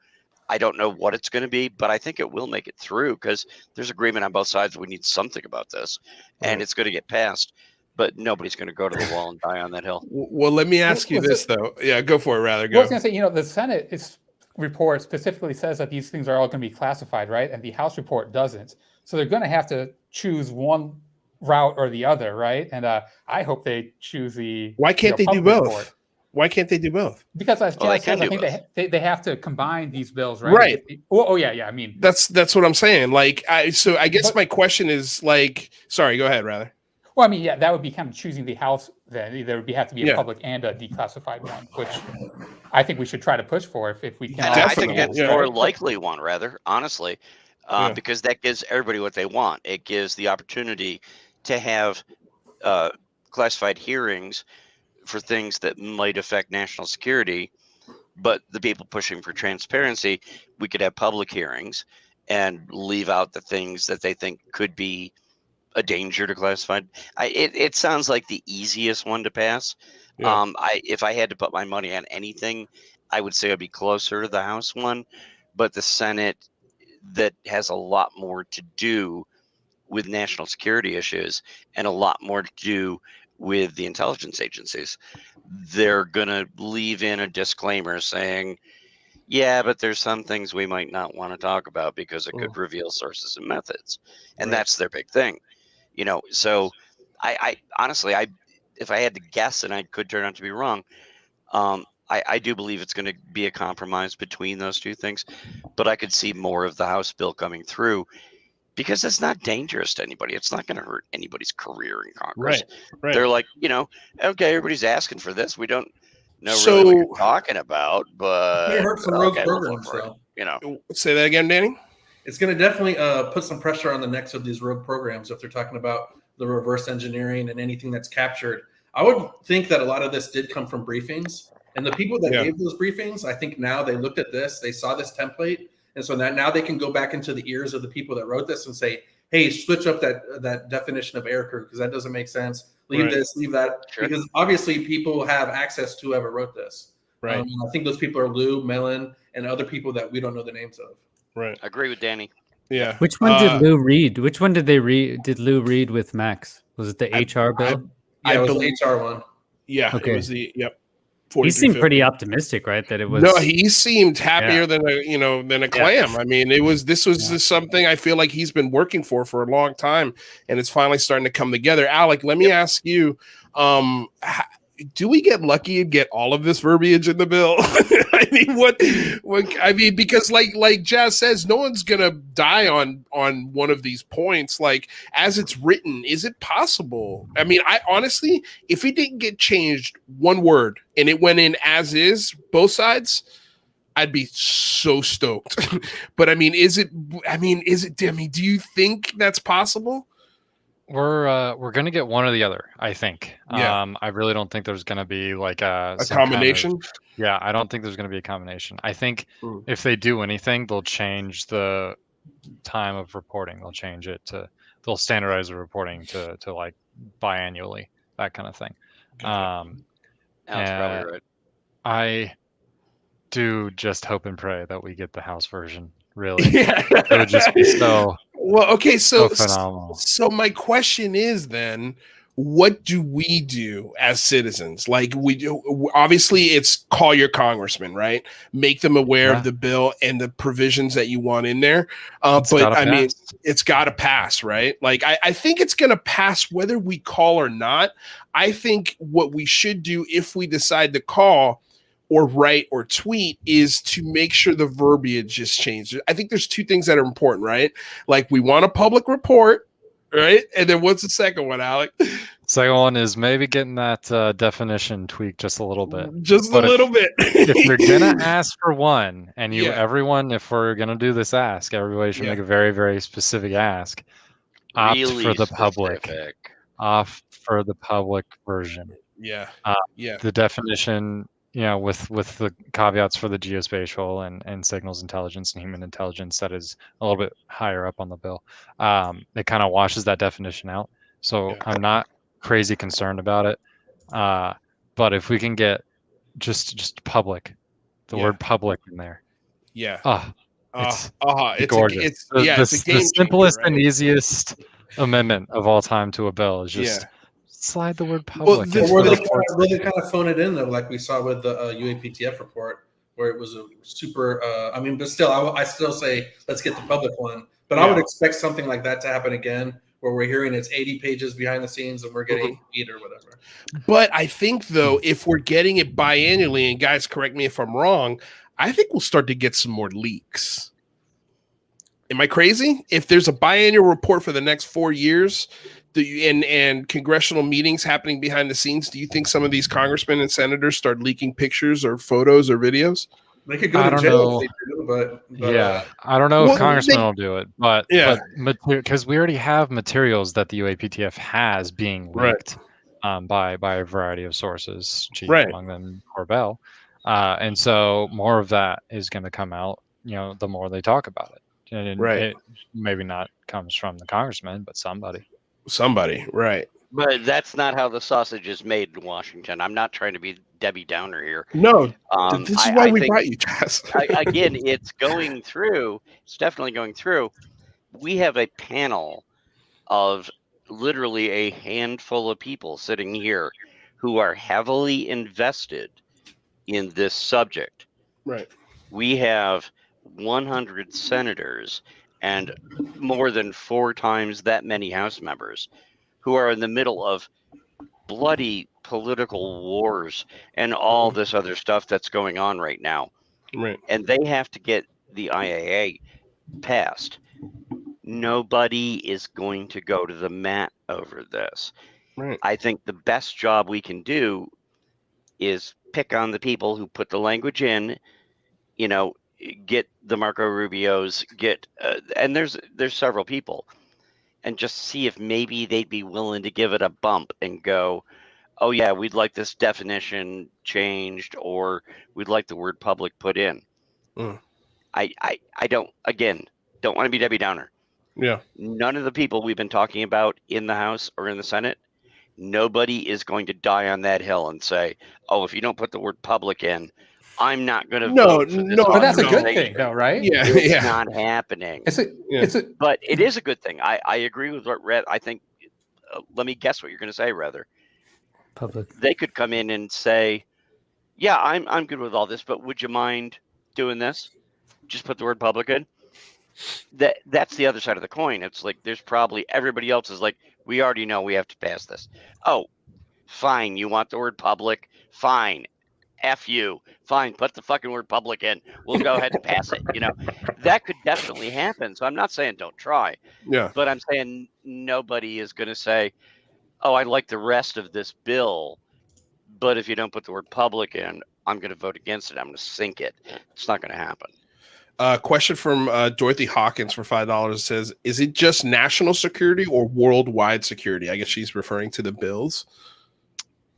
[SPEAKER 4] I don't know what it's going to be, but I think it will make it through because there's agreement on both sides. We need something about this, and it's going to get passed. But nobody's going to go to the wall and die on that hill.
[SPEAKER 1] Well, let me ask you this, though. Yeah, go for it, rather. Go.
[SPEAKER 2] I was going to say, the Senate report specifically says that these things are all going to be classified, right? And the House report doesn't. So they're going to have to choose one route or the other, right? And I hope they choose the.
[SPEAKER 1] Why can't they do both?
[SPEAKER 2] Report.
[SPEAKER 1] Why can't they do both?
[SPEAKER 2] Because as Jazz says, I think they have to combine these bills, right?
[SPEAKER 1] Right.
[SPEAKER 2] I mean,
[SPEAKER 1] that's what I'm saying. Like, I guess my question is, like, sorry, go ahead, rather.
[SPEAKER 2] Well, I mean, yeah, that would be kind of choosing the House. Then there would have to be a public and a declassified one, which I think we should try to push for if we can.
[SPEAKER 4] I think that's the more likely one, rather, honestly, because that gives everybody what they want. It gives the opportunity to have classified hearings for things that might affect national security, but the people pushing for transparency, we could have public hearings and leave out the things that they think could be a danger to classified. It sounds like the easiest one to pass.
[SPEAKER 1] Yeah.
[SPEAKER 4] If I had to put my money on anything, I would say I'd be closer to the House one, but the Senate that has a lot more to do with national security issues and a lot more to do with the intelligence agencies, they're going to leave in a disclaimer saying, yeah, but there's some things we might not want to talk about because it could reveal sources and methods. And that's their big thing. So I honestly, if I had to guess, and I could turn out to be wrong, I do believe it's going to be a compromise between those two things, but I could see more of the House bill coming through because it's not dangerous to anybody. It's not going to hurt anybody's career in Congress.
[SPEAKER 1] Right.
[SPEAKER 4] They're like, okay, everybody's asking for this. We don't know really what you're talking about, but
[SPEAKER 5] it hurts some roast burgers,
[SPEAKER 1] Say that again, Danny.
[SPEAKER 5] it's going to definitely put some pressure on the necks of these rogue programs if they're talking about the reverse engineering and anything that's captured. I would think that a lot of this did come from briefings, and the people that gave those briefings, I think now they looked at this, they saw this template, and so now they can go back into the ears of the people that wrote this and say, hey, switch up that definition of air crew because that doesn't make sense. Leave this, leave that, because obviously people have access to whoever wrote this. Right. I think those people are Lou, Mellon, and other people that we don't know the names of.
[SPEAKER 1] Right.
[SPEAKER 4] I agree with Danny.
[SPEAKER 1] Yeah.
[SPEAKER 6] Which one did Lou read? Which one did they read? Did Lou read with Max? Was it the HR bill?
[SPEAKER 5] Yeah, it was the HR one.
[SPEAKER 1] Yeah.
[SPEAKER 6] Okay.
[SPEAKER 1] It was the
[SPEAKER 6] He seemed pretty optimistic, right? That it was.
[SPEAKER 1] No, he seemed happier than a clam. I mean, this was something I feel like he's been working for a long time, and it's finally starting to come together. Alec, let me ask you, do we get lucky and get all of this verbiage in the bill? I mean, what I mean, because like Jazz says, no one's gonna die on one of these points. Like, as it's written, is it possible? I mean, I honestly, if it didn't get changed one word and it went in as is, both sides, I'd be so stoked. But I mean, do you think that's possible?
[SPEAKER 3] We're gonna get one or the other, I think.
[SPEAKER 1] Yeah.
[SPEAKER 3] I really don't think there's gonna be like a
[SPEAKER 1] combination.
[SPEAKER 3] I don't think there's gonna be a combination. I think if they do anything, they'll change the time of reporting. They'll standardize the reporting to like biannually, that kind of thing.
[SPEAKER 4] That's probably right.
[SPEAKER 3] I do just hope and pray that we get the House version. Really,
[SPEAKER 1] Yeah.
[SPEAKER 3] It would just be so.
[SPEAKER 1] Well, okay, so
[SPEAKER 3] phenomenal.
[SPEAKER 1] So my question is then, what do we do as citizens? Like, obviously it's call your congressman, right? Make them aware of the bill and the provisions that you want in there. But I mean, it's got to pass, right? Like, I think it's going to pass whether we call or not. I think what we should do if we decide to call or write or tweet is to make sure the verbiage is changed. I think there's two things that are important, right? Like, we want a public report, right? And then what's the second one, Alec?
[SPEAKER 3] Second one is maybe getting that definition tweaked just a little bit.
[SPEAKER 1] Just a little bit.
[SPEAKER 3] If you're gonna ask for one, and everyone, if we're gonna do this ask, everybody should make a very, very specific ask. Opt for the public. Opt for the public version.
[SPEAKER 1] Yeah.
[SPEAKER 3] The definition, with the caveats for the geospatial and signals intelligence and human intelligence that is a little bit higher up on the bill. It kind of washes that definition out. So I'm not crazy concerned about it. But if we can get just public, the word public in there.
[SPEAKER 1] Yeah.
[SPEAKER 3] It's
[SPEAKER 1] gorgeous.
[SPEAKER 3] It's the simplest and easiest amendment of all time to a bill is just slide the word public.
[SPEAKER 5] Well, they kind of phone it in though, like we saw with the UAPTF report, where it was a super. But still, I still say let's get the public one. But I would expect something like that to happen again, where we're hearing it's 80 pages behind the scenes and we're getting 8 or whatever.
[SPEAKER 1] But I think though, if we're getting it biannually, and guys, correct me if I'm wrong, I think we'll start to get some more leaks. Am I crazy? If there's a biannual report for the next 4 years, and congressional meetings happening behind the scenes, do you think some of these congressmen and senators start leaking pictures or photos or videos?
[SPEAKER 5] They could go to jail if they do, but
[SPEAKER 3] I don't know if congressmen will do it, but because we already have materials that the UAPTF has being leaked by a variety of sources, chief among them Corbell, and so more of that is going to come out. The more they talk about it. And it maybe not comes from the congressman, but somebody,
[SPEAKER 1] right?
[SPEAKER 4] But that's not how the sausage is made in Washington. I'm not trying to be Debbie Downer here.
[SPEAKER 1] No, this is why we brought you, Jazz.
[SPEAKER 4] Again, it's going through. It's definitely going through. We have a panel of literally a handful of people sitting here who are heavily invested in this subject.
[SPEAKER 1] Right.
[SPEAKER 4] We have 100 senators and more than 4 times that many House members who are in the middle of bloody political wars and all this other stuff that's going on right now.
[SPEAKER 1] Right.
[SPEAKER 4] And they have to get the IAA passed. Nobody is going to go to the mat over this.
[SPEAKER 1] Right.
[SPEAKER 4] I think the best job we can do is pick on the people who put the language in, get the Marco Rubios, and there's several people, and just see if maybe they'd be willing to give it a bump and go, oh yeah, we'd like this definition changed, or we'd like the word public put in. I don't want to be Debbie Downer.
[SPEAKER 1] Yeah.
[SPEAKER 4] None of the people we've been talking about in the House or in the Senate, nobody is going to die on that hill and say, oh, if you don't put the word public in, I'm not going to vote for this.
[SPEAKER 2] But that's a good thing, though, right?
[SPEAKER 1] Yeah,
[SPEAKER 4] it's not happening.
[SPEAKER 2] But
[SPEAKER 4] it is a good thing. I agree with what Red. I think. Let me guess what you're going to say. Rather,
[SPEAKER 6] public.
[SPEAKER 4] They could come in and say, "Yeah, I'm good with all this, but would you mind doing this? Just put the word public in." That's the other side of the coin. It's like there's probably everybody else is like, we already know we have to pass this. Oh, fine. You want the word public? Fine. F you. Fine. Put the fucking word public in. We'll go ahead and pass it. That could definitely happen. So I'm not saying don't try.
[SPEAKER 1] Yeah.
[SPEAKER 4] But I'm saying nobody is going to say, oh, I like the rest of this bill, but if you don't put the word public in, I'm going to vote against it. I'm going to sink it. It's not going to happen.
[SPEAKER 1] Question from Dorothy Hawkins for $5 says, is it just national security or worldwide security? I guess she's referring to the bills.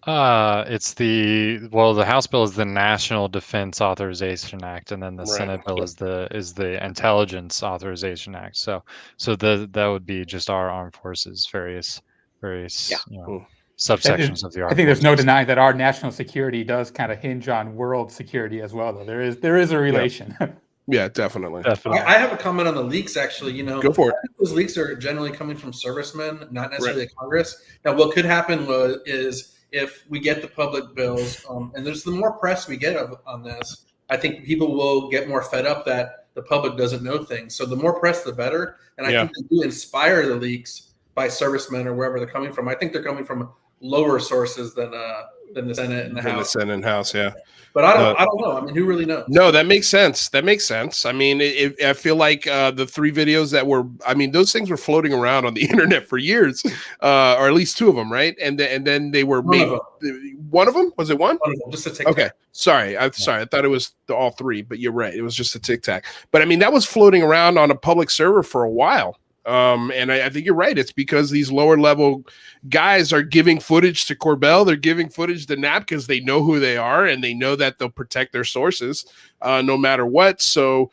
[SPEAKER 3] It's the House bill is the National Defense Authorization Act, and then the Senate bill is the Intelligence Authorization Act. So that would be just our armed forces, various subsections of the armed.
[SPEAKER 2] I think there's no denying that our national security does kind of hinge on world security as well, though. There is a relation.
[SPEAKER 1] Yeah, definitely.
[SPEAKER 5] I have a comment on the leaks, actually.
[SPEAKER 1] Go for it.
[SPEAKER 5] Those leaks are generally coming from servicemen, not necessarily Congress. Now, what could happen is if we get the public bills, and there's the more press we get on this, I think people will get more fed up that the public doesn't know things. So the more press, the better. And I think they do inspire the leaks by servicemen or wherever they're coming from. I think they're coming from lower sources than the Senate and the House.
[SPEAKER 1] The Senate and House, yeah.
[SPEAKER 5] But I don't know. I mean, who really knows?
[SPEAKER 1] No, that makes sense. I mean, I feel like the 3 videos those things were floating around on the internet for years, or at least 2 of them, right? And then they were made. One of them? Was it one?
[SPEAKER 5] One of them, just a tic-tac.
[SPEAKER 1] Okay, sorry. I thought it was all 3, but you're right. It was just a tic-tac. But I mean, that was floating around on a public server for a while. And I think you're right. It's because these lower level guys are giving footage to Corbell. They're giving footage to Knapp because they know who they are and they know that they'll protect their sources no matter what. So,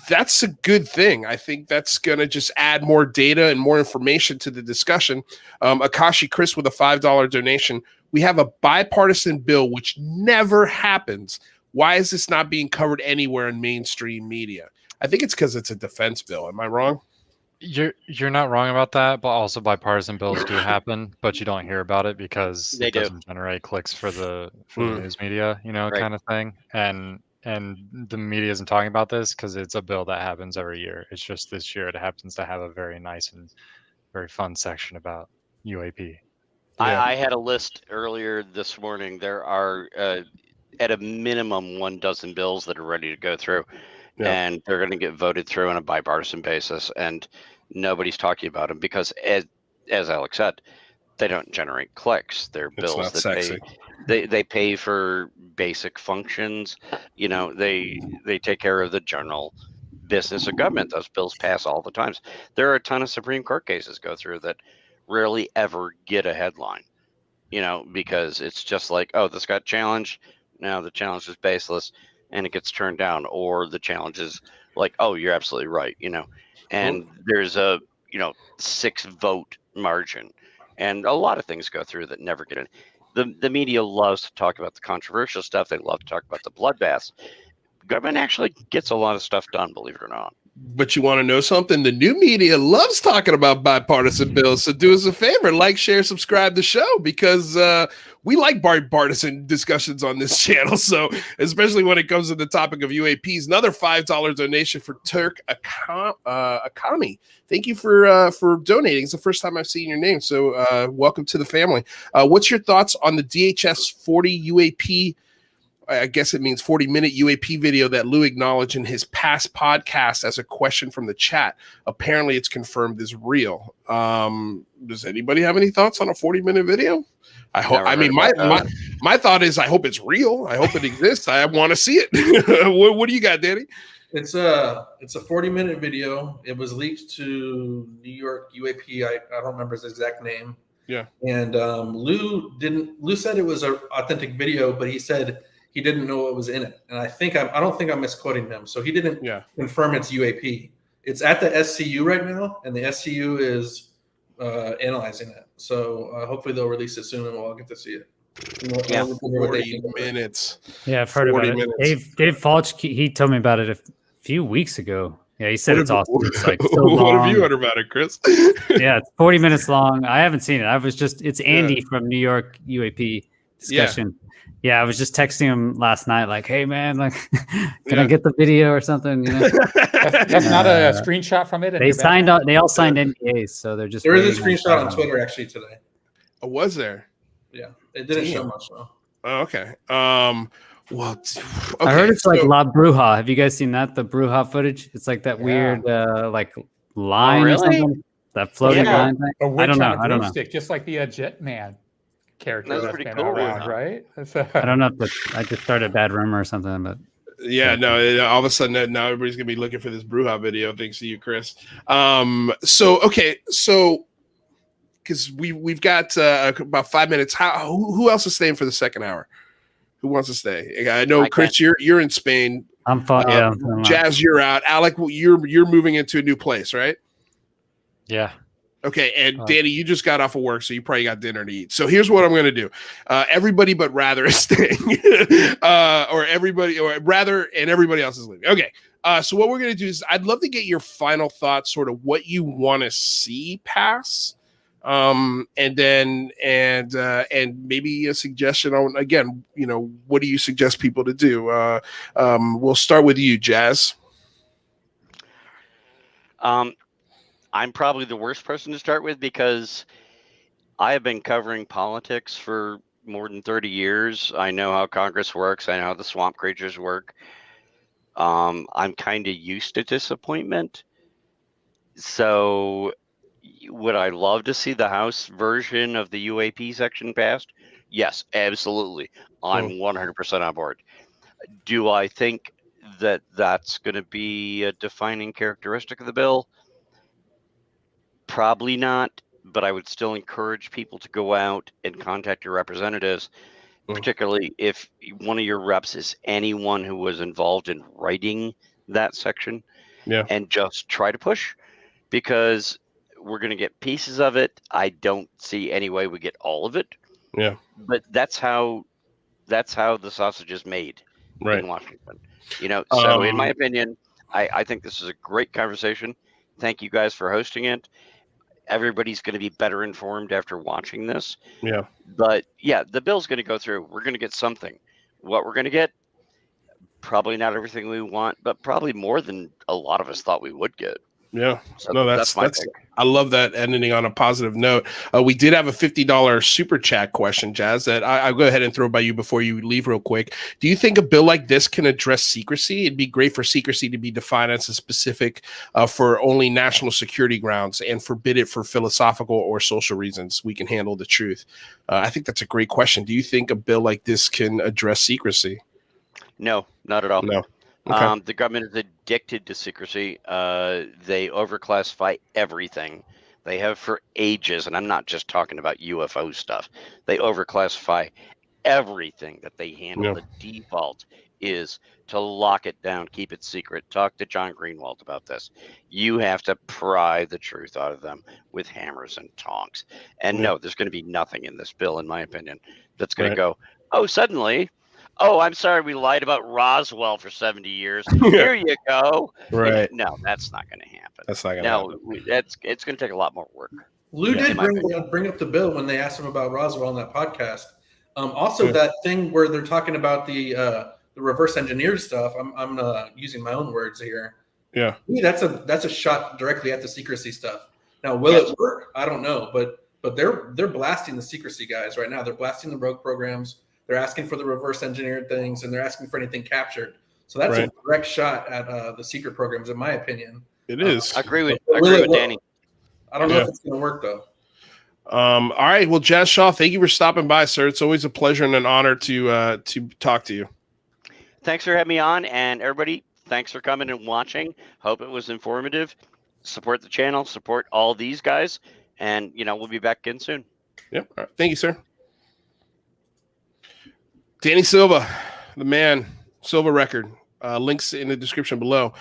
[SPEAKER 1] that's a good thing. I think that's going to just add more data and more information to the discussion. Akashi Chris with a $5 donation. We have a bipartisan bill, which never happens. Why is this not being covered anywhere in mainstream media? I think it's because it's a defense bill. Am I wrong?
[SPEAKER 3] You're not wrong about that, but also bipartisan bills do happen, but you don't hear about it because it doesn't generate clicks for the news media, kind of thing. And the media isn't talking about this because it's a bill that happens every year. It's just this year it happens to have a very nice and very fun section about UAP.
[SPEAKER 4] Yeah. I had a list earlier this morning. There are at a minimum 1 dozen bills that are ready to go through. Yeah. And they're going to get voted through on a bipartisan basis, and nobody's talking about them because, as Alec said, they don't generate clicks. They're bills that they pay for basic functions. They take care of the general business of government. Those bills pass all the times. There are a ton of Supreme Court cases go through that rarely ever get a headline. Because it's just like, oh, this got challenged. Now the challenge is baseless. And it gets turned down, or the challenge is like, oh, you're absolutely right, and there's a 6 vote margin, and a lot of things go through that never get in. The media loves to talk about the controversial stuff. They love to talk about the bloodbaths. Government actually gets a lot of stuff done, believe it or not.
[SPEAKER 1] But you want to know something? The new media loves talking about bipartisan bills. So do us a favor, like, share, subscribe to the show, because we like bipartisan discussions on this channel. So especially when it comes to the topic of UAPs, another $5 donation for Turk Economy. Thank you for donating. It's the first time I've seen your name. So welcome to the family. What's your thoughts on the DHS 40 UAP I guess it means 40-minute UAP video that Lou acknowledged in his past podcast as a question from the chat. Apparently, it's confirmed is real. Does anybody have any thoughts on a 40-minute video? I hope. I mean, my thought is I hope it's real. I hope it exists. I want to see it. What do you got, Danny?
[SPEAKER 5] It's a 40-minute video. It was leaked to New York UAP. I don't remember his exact name.
[SPEAKER 1] Yeah.
[SPEAKER 5] And Lou said it was an authentic video, but he said he didn't know what was in it. And I don't think I'm misquoting him. So he didn't confirm it's UAP. It's at the SCU right now, and the SCU is analyzing it. So hopefully they'll release it soon, and we'll all get to see it.
[SPEAKER 1] 40 minutes.
[SPEAKER 6] Yeah, I've heard about it. Dave Falch, he told me about it a few weeks ago. Yeah, he said it's awesome. It's like so long.
[SPEAKER 1] What have you heard about it, Chris?
[SPEAKER 6] Yeah, it's 40 minutes long. I haven't seen it. It's Andy from New York UAP discussion. Yeah, I was just texting him last night, like, hey man, like, can I get the video or something? You know?
[SPEAKER 2] That's not a screenshot from it.
[SPEAKER 6] They all signed NDAs, so they're just.
[SPEAKER 5] There is a screenshot on Twitter actually today.
[SPEAKER 1] Oh, was there?
[SPEAKER 5] Yeah, it didn't show much though.
[SPEAKER 1] Oh, okay. Well, okay,
[SPEAKER 6] I heard it's like La Bruja. Have you guys seen that? The Bruja footage? It's like that weird, like line or something. That floating line thing. I don't know.
[SPEAKER 2] Stick, just like the Jetman character
[SPEAKER 4] that's pretty
[SPEAKER 2] been
[SPEAKER 4] cool,
[SPEAKER 2] around, right?
[SPEAKER 6] I don't know if I just started a bad rumor or something, but
[SPEAKER 1] yeah, no. All of a sudden, now everybody's gonna be looking for this Bruja video. Thanks to you, Chris. So because we've got about 5 minutes. Who else is staying for the second hour? Who wants to stay? I know, Chris, you're in Spain.
[SPEAKER 6] I'm fine. Yeah.
[SPEAKER 1] Jazz, you're out. Alec, you're moving into a new place, right?
[SPEAKER 3] Yeah.
[SPEAKER 1] Okay, and Danny, you just got off of work, so you probably got dinner to eat. So here's what I'm going to do. Everybody but Rather is staying, or everybody else is leaving. Okay, so what we're going to do is I'd love to get your final thoughts, sort of what you want to see pass, and maybe a suggestion on, again, what do you suggest people to do? We'll start with you, Jazz.
[SPEAKER 4] I'm probably the worst person to start with because I have been covering politics for more than 30 years. I know how Congress works. I know how the swamp creatures work. I'm kind of used to disappointment. So would I love to see the House version of the UAP section passed? Yes, absolutely. I'm 100% on board. Do I think that that's going to be a defining characteristic of the bill? Probably not, but I would still encourage people to go out and contact your representatives, particularly if one of your reps is anyone who was involved in writing that section, and just try to push, because we're going to get pieces of it. I don't see any way we get all of it.
[SPEAKER 1] Yeah,
[SPEAKER 4] but that's how the sausage is made in Washington. So in my opinion, I think this is a great conversation. Thank you guys for hosting it. Everybody's going to be better informed after watching this.
[SPEAKER 1] Yeah.
[SPEAKER 4] But yeah, the bill's going to go through. We're going to get something. What we're going to get, probably not everything we want, but probably more than a lot of us thought we would get.
[SPEAKER 1] Yeah.
[SPEAKER 4] So
[SPEAKER 1] no, that's I love that, ending on a positive note. We did have a $50 super chat question, Jazz, that I'll go ahead and throw by you before you leave real quick. Do you think a bill like this can address secrecy? It'd be great for secrecy to be defined as a specific for only national security grounds and forbid it for philosophical or social reasons. We can handle the truth. I think that's a great question. Do you think a bill like this can address secrecy?
[SPEAKER 4] No, not at all.
[SPEAKER 1] No. Okay.
[SPEAKER 4] The government is addicted to secrecy. They overclassify everything. They have for ages, and I'm not just talking about UFO stuff. They overclassify everything that they handle. The default is to lock it down, keep it secret. Talk to John Greenwald about this. You have to pry the truth out of them with hammers and tongs. And no, there's going to be nothing in this bill, in my opinion, that's going to go, suddenly, I'm sorry, we lied about Roswell for 70 years. Here you go.
[SPEAKER 1] Right.
[SPEAKER 4] No, that's not going to happen.
[SPEAKER 1] That's not going to happen.
[SPEAKER 4] It's going to take a lot more work.
[SPEAKER 5] Lou did bring up the bill when they asked him about Roswell on that podcast. Also, that thing where they're talking about the reverse engineered stuff. I'm using my own words here.
[SPEAKER 1] Yeah.
[SPEAKER 5] That's a shot directly at the secrecy stuff. Now, will it work? I don't know, but they're blasting the secrecy guys right now. They're blasting the rogue programs. They're asking for the reverse engineered things, and they're asking for anything captured. So that's a direct shot at the secret programs, in my opinion.
[SPEAKER 1] It is.
[SPEAKER 4] I agree with Danny.
[SPEAKER 5] I don't know if it's going to work though.
[SPEAKER 1] All right. Well, Jazz Shaw, thank you for stopping by, sir. It's always a pleasure and an honor to talk to you.
[SPEAKER 4] Thanks for having me on, and everybody, thanks for coming and watching. Hope it was informative. Support the channel, support all these guys, and we'll be back again soon.
[SPEAKER 1] Yep. All right. Thank you, sir. Danny Silva, the man, Silva record. Links in the description below.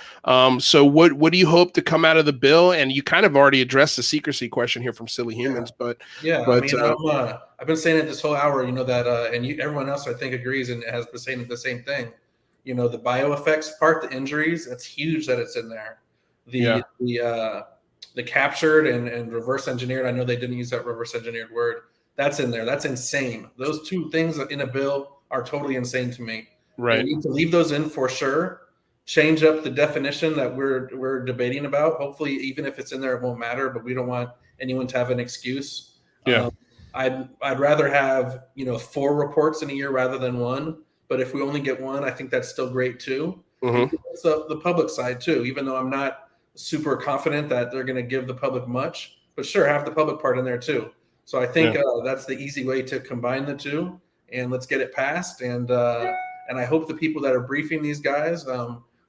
[SPEAKER 1] So what do you hope to come out of the bill? And you kind of already addressed the secrecy question here from Silly Humans, but
[SPEAKER 5] I mean, I've been saying it this whole hour, that and everyone else I think agrees and has been saying the same thing. The bioeffects part, the injuries, it's huge that it's in there. The captured and reverse engineered, I know they didn't use that reverse engineered word. That's in there. That's insane. Those two things in a bill are totally insane to me.
[SPEAKER 1] Right.
[SPEAKER 5] We need to leave those in for sure. Change up the definition that we're debating about. Hopefully, even if it's in there, it won't matter. But we don't want anyone to have an excuse.
[SPEAKER 1] Yeah.
[SPEAKER 5] I'd rather have 4 reports in a year rather than 1. But if we only get 1, I think that's still great too.
[SPEAKER 1] Mm-hmm.
[SPEAKER 5] It's the public side too. Even though I'm not super confident that they're going to give the public much, but sure, have the public part in there too. So I think that's the easy way to combine the two, and let's get it passed. And I hope the people that are briefing these guys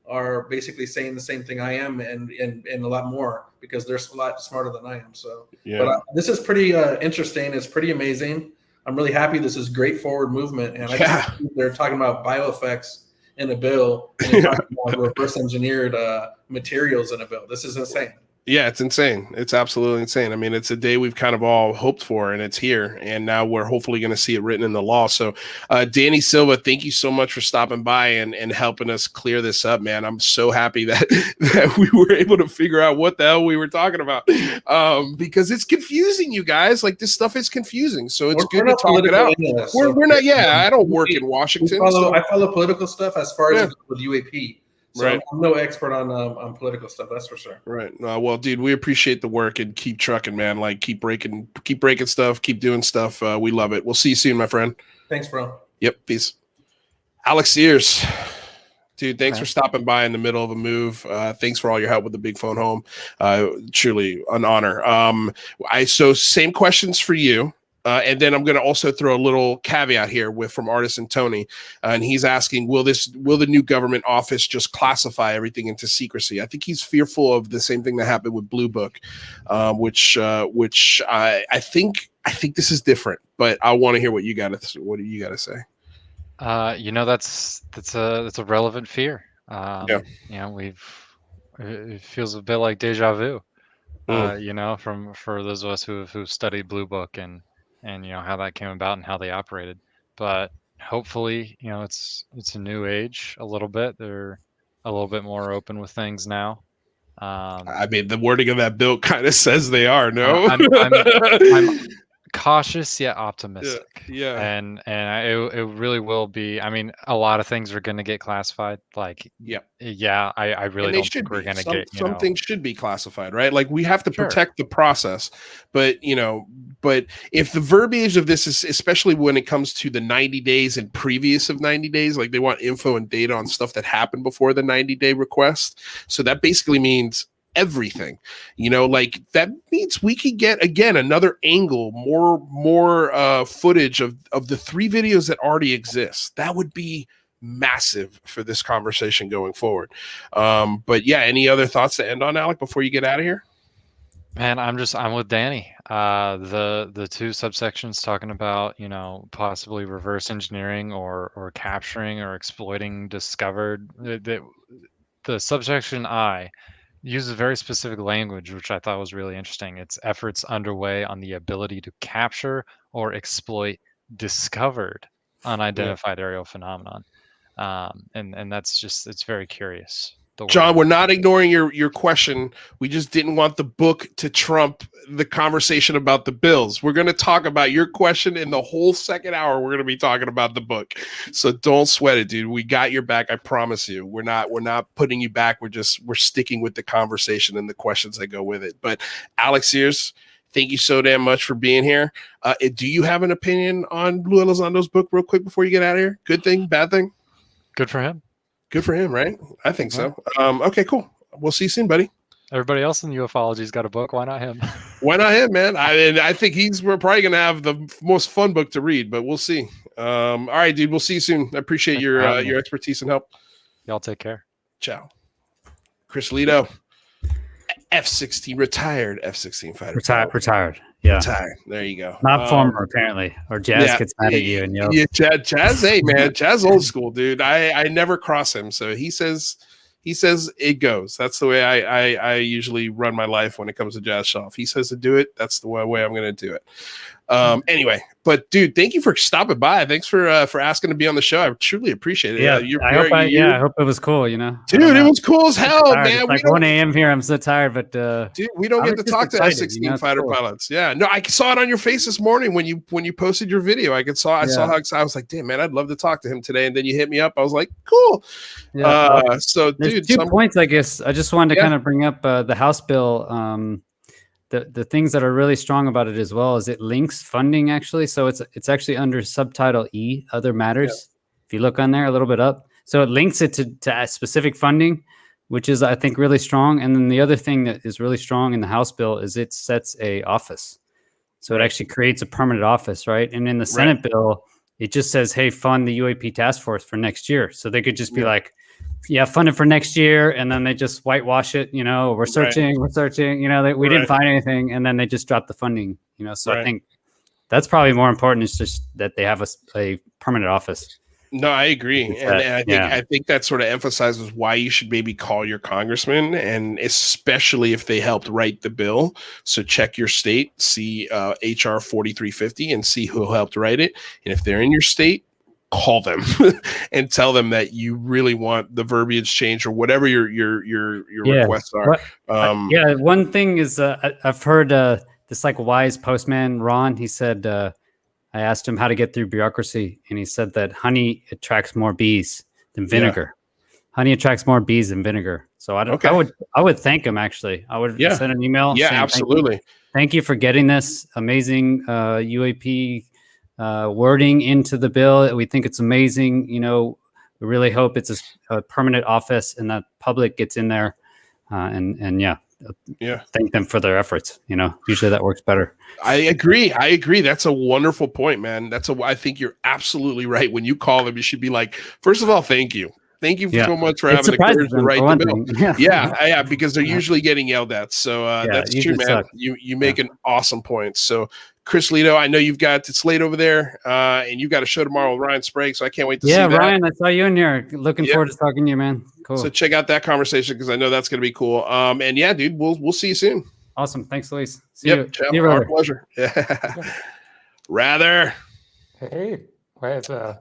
[SPEAKER 5] are basically saying the same thing I am and a lot more, because they're a lot smarter than I am. So, but this is pretty interesting. It's pretty amazing. I'm really happy. This is great forward movement. And they're talking about bioeffects in a bill, and they're talking about reverse engineered materials in a bill. This is insane.
[SPEAKER 1] Yeah, it's insane. It's absolutely insane. I mean, it's a day we've kind of all hoped for, and it's here. And now we're hopefully going to see it written in the law. So, Danny Silva, thank you so much for stopping by and helping us clear this up, man. I'm so happy that we were able to figure out what the hell we were talking about, because it's confusing, you guys. Like, this stuff is confusing. So it's good to talk it out. We're not. Yeah, I don't work in Washington.
[SPEAKER 5] I follow political stuff as far as with UAP. So
[SPEAKER 1] right.
[SPEAKER 5] I'm no expert on political stuff, that's for sure.
[SPEAKER 1] Right. Well, dude, we appreciate the work and keep trucking, man. Like, keep breaking stuff, keep doing stuff. We love it. We'll see you soon, my friend.
[SPEAKER 5] Thanks, bro.
[SPEAKER 1] Yep. Peace. Alec Sears, dude, thanks for stopping by in the middle of a move. Thanks for all your help with the big phone home. Truly an honor. So same questions for you. And then I'm going to also throw a little caveat here from Artisan Tony, and he's asking, will the new government office just classify everything into secrecy? I think he's fearful of the same thing that happened with Blue Book, which I think this is different. But I want to hear what do you got to say?
[SPEAKER 3] That's a relevant fear. It feels a bit like deja vu. For those of us who've studied Blue Book and how that came about and how they operated. But hopefully, it's a new age a little bit. They're a little bit more open with things now.
[SPEAKER 1] I mean, the wording of that bill kind of says they are. No,
[SPEAKER 3] I'm cautious yet optimistic.
[SPEAKER 1] Yeah.
[SPEAKER 3] And it really will be. I mean, a lot of things are going to get classified. Like, I really don't think we're going to get.
[SPEAKER 1] Some things should be classified, right? Like, we have to protect the process, but if the verbiage of this is, especially when it comes to the 90 days and previous of 90 days, like, they want info and data on stuff that happened before the 90-day request. So that basically means everything, like, that means we could get, again, another angle, more footage of the 3 videos that already exist. That would be massive for this conversation going forward. But yeah, any other thoughts to end on, Alec, before you get out of here?
[SPEAKER 3] Man, I'm with Danny. The 2 subsections talking about, possibly reverse engineering or capturing or exploiting discovered. The subsection I uses very specific language, which I thought was really interesting. It's efforts underway on the ability to capture or exploit discovered unidentified aerial phenomenon. And that's just, it's very curious.
[SPEAKER 1] John, we're not ignoring your question. We just didn't want the book to trump the conversation about the bills. We're going to talk about your question in the whole second hour. We're going to be talking about the book. So don't sweat it, dude. We got your back. I promise you. We're not putting you back. We're sticking with the conversation and the questions that go with it. But Alec Sears, Thank you so damn much for being here. Do you have an opinion on Lou Elizondo's book real quick before you get out of here? Good thing, bad thing?
[SPEAKER 3] Good for him.
[SPEAKER 1] Good for him, right? I think so. Okay, cool. We'll see you soon, buddy.
[SPEAKER 3] Everybody else in ufology's got a book. Why not him?
[SPEAKER 1] Why not him, man? I think we're probably going to have the most fun book to read, but we'll see. All right, dude. We'll see you soon. I appreciate your expertise and help.
[SPEAKER 3] Y'all take care.
[SPEAKER 1] Ciao. Chris Lehto, F-16, retired F-16 fighter.
[SPEAKER 6] Retired. Yeah.
[SPEAKER 1] Retired. There you go.
[SPEAKER 6] Not former, apparently. Or Jazz gets mad at you. And
[SPEAKER 1] Jazz, hey, man. Jazz old school, dude. I never cross him. So he says it goes. That's the way I usually run my life when it comes to Jazz Shaw. If he says to do it, that's the way I'm going to do it. Anyway, but dude, thank you for stopping by. Thanks for asking to be on the show. I truly appreciate it.
[SPEAKER 6] Yeah, I hope it was cool. Dude,
[SPEAKER 1] it was cool as hell, man.
[SPEAKER 6] It's like 1 a.m. here. I'm so tired, but
[SPEAKER 1] dude, we don't get to talk to F-16 fighter pilots. Yeah, no, I saw it on your face this morning when you posted your video. I saw how I was like, damn, man, I'd love to talk to him today. And then you hit me up. I was like, cool.
[SPEAKER 6] Yeah.
[SPEAKER 1] So,
[SPEAKER 6] there's two points, I guess. I just wanted to kind of bring up the House bill. The things that are really strong about it as well is it links funding actually. So it's actually under subtitle E, other matters. If you look on there a little bit up. So it links it to specific funding, which is, I think, really strong. And then the other thing that is really strong in the House bill is it sets a office. So it actually creates a permanent office, right? And in the Senate bill, it just says, hey, fund the UAP task force for next year. So they could just be like, funded for next year, and then they just whitewash it. We're searching. We didn't find anything, and then they just drop the funding. So I think that's probably more important. It's just that they have a permanent office.
[SPEAKER 1] No, I agree, and I think that sort of emphasizes why you should maybe call your congressman, and especially if they helped write the bill. So check your state, see H.R. 4350, and see who helped write it, and if they're in your state, call them and tell them that you really want the verbiage change or whatever your requests are.
[SPEAKER 6] One thing is I've heard this like wise postman Ron. He said I asked him how to get through bureaucracy, and he said that honey attracts more bees than vinegar. Honey attracts more bees than vinegar. So I would thank him actually. I would send an email.
[SPEAKER 1] Yeah, saying, absolutely.
[SPEAKER 6] Thank you for getting this amazing UAP wording into the bill. We think it's amazing. We really hope it's a permanent office and that public gets in there and thank them for their efforts. Usually that works better.
[SPEAKER 1] I agree. That's a wonderful point, man. I think you're absolutely right. When you call them, you should be like, first of all, thank you. Thank you so much for having the courage to write the bill. Yeah, because they're usually getting yelled at. So that's true, man. You make an awesome point. So Chris Lehto, I know it's late over there, and you've got a show tomorrow with Ryan Sprague, so I can't wait to see that. Yeah,
[SPEAKER 6] Ryan, I saw you in here. Looking forward to talking to you, man. Cool.
[SPEAKER 1] So check out that conversation because I know that's going to be cool. And yeah, dude, we'll see you soon.
[SPEAKER 6] Awesome. Thanks, Luis. See
[SPEAKER 1] you. Our pleasure. Yeah. Rather.
[SPEAKER 2] Hey, well, it's a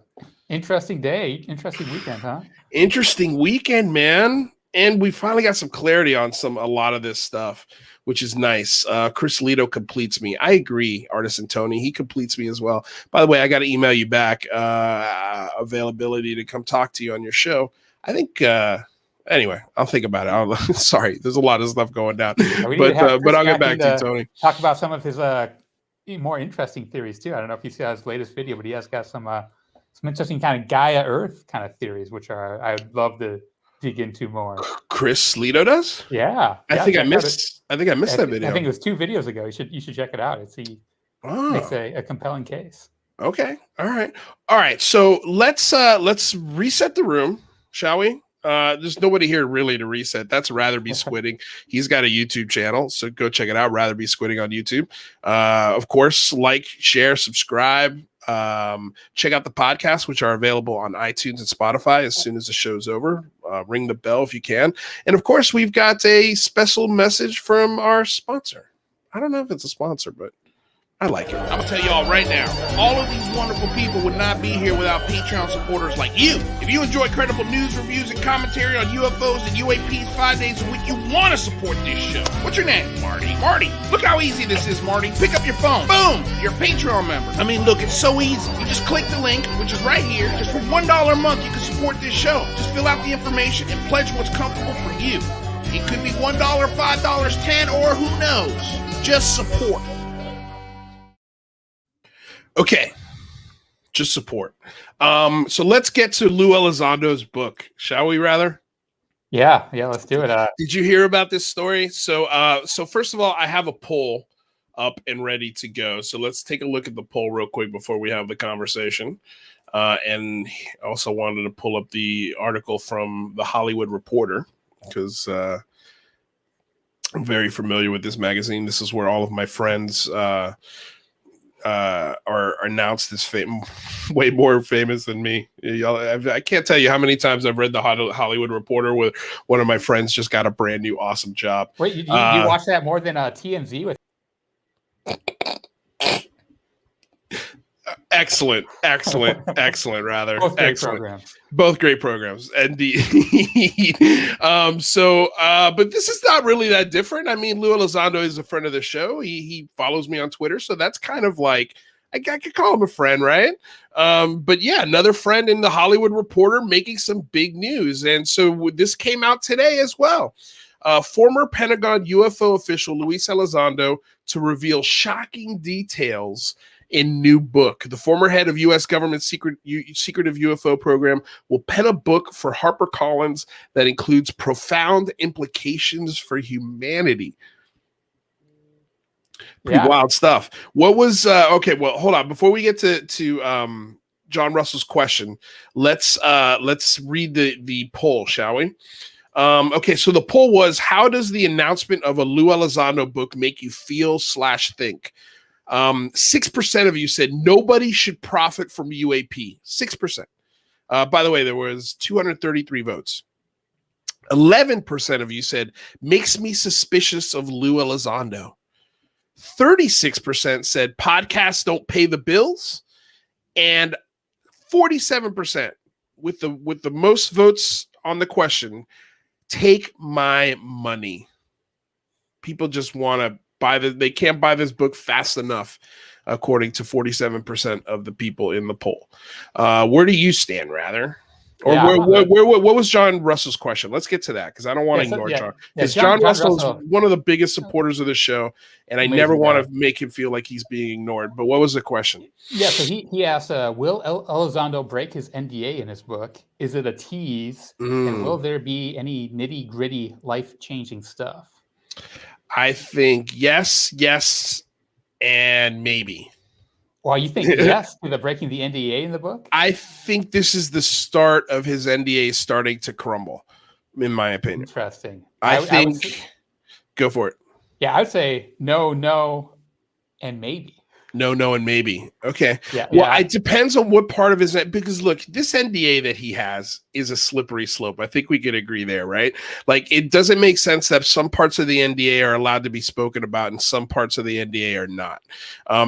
[SPEAKER 2] interesting day, interesting weekend, huh?
[SPEAKER 1] Interesting weekend, man. And we finally got some clarity on a lot of this stuff, which is nice. Chris Lehto completes me. I agree, Artisan Tony. He completes me as well. By the way, I got to email you back availability to come talk to you on your show. I think, anyway, I'll think about it. Sorry, there's a lot of stuff going down. But I'll get back to you, Tony.
[SPEAKER 2] Talk about some of his more interesting theories, too. I don't know if you saw his latest video, but he has got some interesting kind of Gaia Earth kind of theories, which I'd love to dig into more.
[SPEAKER 1] Chris Lehto does?
[SPEAKER 2] Yeah.
[SPEAKER 1] I think I missed that video.
[SPEAKER 2] I think it was 2 videos ago. You should check it out. Makes a compelling case.
[SPEAKER 1] Okay. All right. So let's reset the room, shall we? There's nobody here really to reset. That's Rather Be Squidding. He's got a YouTube channel, so go check it out. Rather Be Squidding on YouTube. Of course, like, share, subscribe. Check out the podcasts, which are available on iTunes and Spotify as soon as the show's over. Ring the bell if you can. And of course, we've got a special message from our sponsor. I don't know if it's a sponsor, but I like it. I'm going to tell you all right now, all of these wonderful people would not be here without Patreon supporters like you. If you enjoy credible news, reviews, and commentary on UFOs and UAPs 5 days a week, you want to support this show. What's your name? Marty. Marty, look how easy this is, Marty. Pick up your phone. Boom, you're a Patreon member. I mean, look, it's so easy. You just click the link, which is right here. Just for $1 a month, you can support this show. Just fill out the information and pledge what's comfortable for you. It could be $1, $5, $10, or who knows. Just support. Okay. Just support. So let's get to Lou Elizondo's book, shall we? Rather.
[SPEAKER 2] Yeah, let's do it.
[SPEAKER 1] Did you hear about this story? So first of all, I have a poll up and ready to go. So let's take a look at the poll real quick before we have the conversation. And also wanted to pull up the article from the Hollywood Reporter because I'm very familiar with this magazine. This is where all of my friends are announced as way more famous than me. I can't tell you how many times I've read the Hollywood Reporter where one of my friends just got a brand new awesome job.
[SPEAKER 2] Wait, you watch that more than TMZ with?
[SPEAKER 1] Excellent. Rather,
[SPEAKER 2] both great
[SPEAKER 1] excellent.
[SPEAKER 2] Programs.
[SPEAKER 1] Both great programs, indeed. But this is not really that different. I mean, Lou Elizondo is a friend of the show. He follows me on Twitter, so that's kind of like I could call him a friend, right? But yeah, another friend in the Hollywood Reporter making some big news, and so this came out today as well. Former Pentagon UFO official Luis Elizondo to reveal shocking details in new book. The former head of U.S. government secretive UFO program will pen a book for HarperCollins that includes profound implications for humanity. Pretty wild stuff. What was okay? Well, hold on. Before we get to John Russell's question, let's read the poll, shall we? Okay, so the poll was: how does the announcement of a Lou Elizondo book make you feel / think? 6% of you said nobody should profit from UAP. 6%. By the way, there was 233 votes. 11% of you said makes me suspicious of Lou Elizondo. 36% said podcasts don't pay the bills, and 47% with the most votes on the question, take my money. People just want to they can't buy this book fast enough, according to 47% of the people in the poll. Where do you stand, rather? Or what was John Russell's question? Let's get to that because I don't want to ignore John. Because John Russell is one of the biggest supporters of the show, and I never want to make him feel like he's being ignored. But what was the question?
[SPEAKER 2] Yeah, so he asked, will Elizondo break his NDA in his book? Is it a tease? And will there be any nitty-gritty, life-changing stuff?
[SPEAKER 1] I think yes, and maybe.
[SPEAKER 2] Well, you think yes to the breaking the NDA in the book?
[SPEAKER 1] I think this is the start of his NDA starting to crumble, in my opinion.
[SPEAKER 2] Interesting.
[SPEAKER 1] I think. Go for it.
[SPEAKER 2] Yeah, I would say no, and maybe.
[SPEAKER 1] No, and maybe. Okay.
[SPEAKER 2] Yeah.
[SPEAKER 1] Well, it depends on what part of his, because look, this NDA that he has is a slippery slope. I think we could agree there, right? Like, it doesn't make sense that some parts of the NDA are allowed to be spoken about and some parts of the NDA are not.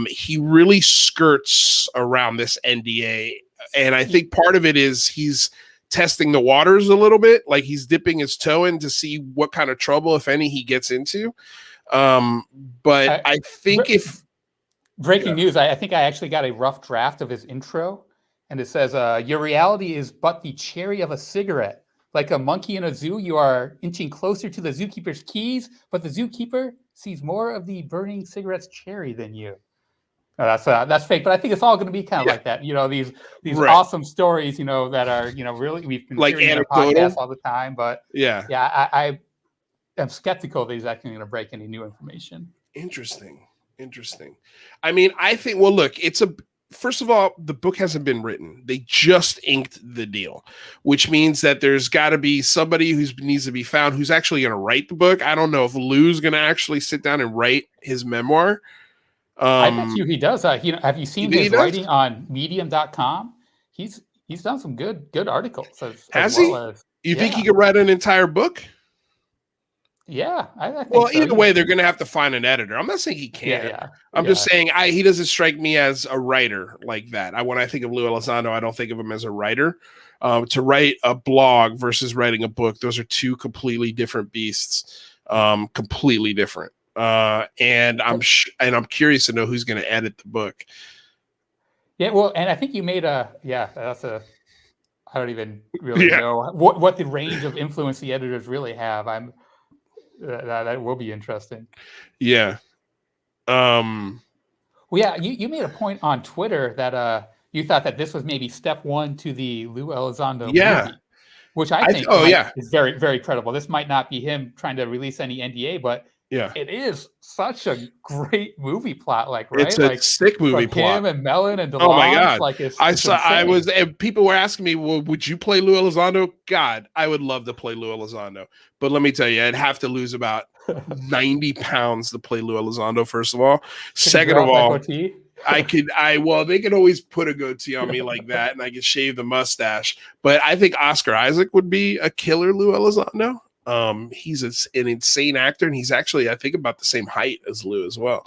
[SPEAKER 1] He really skirts around this NDA. And I think part of it is he's testing the waters a little bit. Like, he's dipping his toe in to see what kind of trouble, if any, he gets into. But I think
[SPEAKER 2] Breaking news, I think I actually got a rough draft of his intro, and it says, your reality is but the cherry of a cigarette. Like a monkey in a zoo, you are inching closer to the zookeeper's keys, but the zookeeper sees more of the burning cigarette's cherry than you. That's fake, but I think it's all going to be kind of like that. You know, these awesome stories, you know, that are, you know, really, we've been
[SPEAKER 1] like
[SPEAKER 2] hearing podcasts all the time, but
[SPEAKER 1] I
[SPEAKER 2] am skeptical that he's actually going to break any new information.
[SPEAKER 1] Interesting. I mean, I think, well, look, first of all, the book hasn't been written. They just inked the deal, which means that there's got to be somebody who needs to be found who's actually going to write the book. I don't know if Lou's going to actually sit down and write his memoir.
[SPEAKER 2] I bet you he does. Have you seen his writing on medium.com? He's done some good articles.
[SPEAKER 1] Has he? You think he could write an entire book?
[SPEAKER 2] Yeah, I think
[SPEAKER 1] well,
[SPEAKER 2] so.
[SPEAKER 1] Either way, they're going to have to find an editor. I'm not saying he can't. I'm just saying he doesn't strike me as a writer like that. When I think of Lou Elizondo, I don't think of him as a writer. To write a blog versus writing a book, those are two completely different beasts. Completely different. And I'm curious to know who's going to edit the book.
[SPEAKER 2] Yeah, well, and I think you made I don't even really know what the range of influence the editors really have. That will be interesting.
[SPEAKER 1] Yeah.
[SPEAKER 2] Well, Well, yeah, you made a point on Twitter that you thought that this was maybe step one to the Lou Elizondo movie, which I think is very, very credible. This might not be him trying to release any NDA, but it is such a great movie plot. Like, right?
[SPEAKER 1] It's a sick movie plot.
[SPEAKER 2] Him and Mellon and DeLonge.
[SPEAKER 1] Oh my God.
[SPEAKER 2] Like,
[SPEAKER 1] and people were asking me, well, would you play Lou Elizondo? God, I would love to play Lou Elizondo. But let me tell you, I'd have to lose about 90 pounds to play Lou Elizondo, first of all. Second of all, they could always put a goatee on me like that, and I could shave the mustache. But I think Oscar Isaac would be a killer Lou Elizondo. He's an insane actor, and he's actually, I think, about the same height as Lou as well.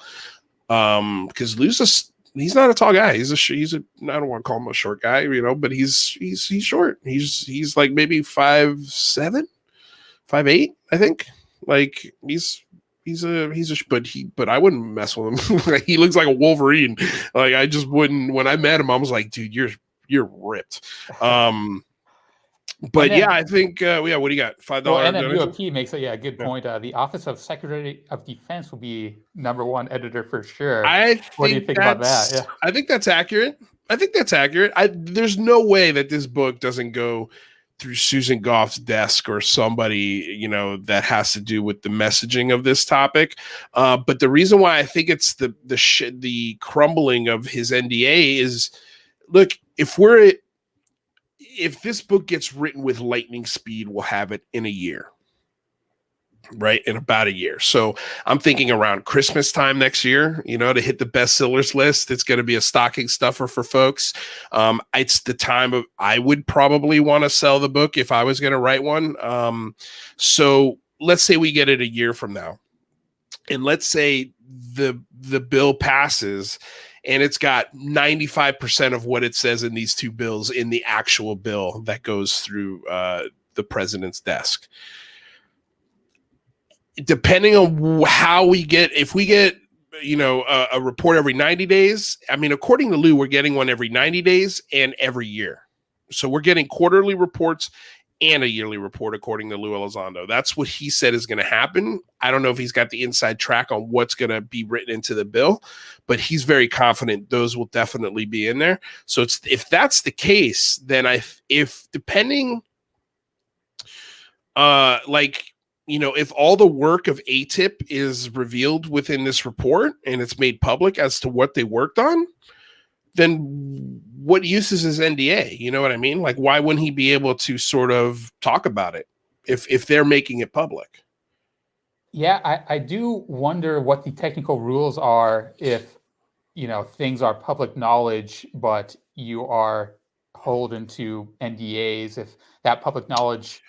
[SPEAKER 1] Because Lou's he's not a tall guy. He's a I don't want to call him a short guy, you know, but he's short. He's like maybe 5'7", 5'8", I think. Like but I wouldn't mess with him. He looks like a Wolverine. Like I just wouldn't. When I met him, I was like, dude, you're ripped. But then, I think what do you got? $5.
[SPEAKER 2] Well, and then UAP makes a good point. The Office of Secretary of Defense will be #1 editor for sure. What do you think about that? Yeah.
[SPEAKER 1] I think that's accurate. There's no way that this book doesn't go through Susan Goff's desk or somebody, you know, that has to do with the messaging of this topic. But the reason why I think it's the crumbling of his NDA is, look, if this book gets written with lightning speed, we'll have it in a year, right? In about a year. So I'm thinking around Christmas time next year, you know, to hit the bestsellers list. It's going to be a stocking stuffer for folks. It's the time I would probably want to sell the book if I was going to write one. So let's say we get it a year from now, and let's say the bill passes, and it's got 95% of what it says in these two bills in the actual bill that goes through the president's desk. Depending on how if we get, you know, a report every 90 days, I mean, according to Lou, we're getting one every 90 days and every year. So we're getting quarterly reports and a yearly report, according to Lou Elizondo. That's what he said is going to happen. I don't know if he's got the inside track on what's going to be written into the bill, but he's very confident those will definitely be in there. So if that's the case, then depending, you know, if all the work of ATIP is revealed within this report and it's made public as to what they worked on, then what use is his NDA? You know what I mean? Like, why wouldn't he be able to sort of talk about it if they're making it public?
[SPEAKER 2] Yeah, I do wonder what the technical rules are if, you know, things are public knowledge, but you are beholden to NDAs. If that public knowledge,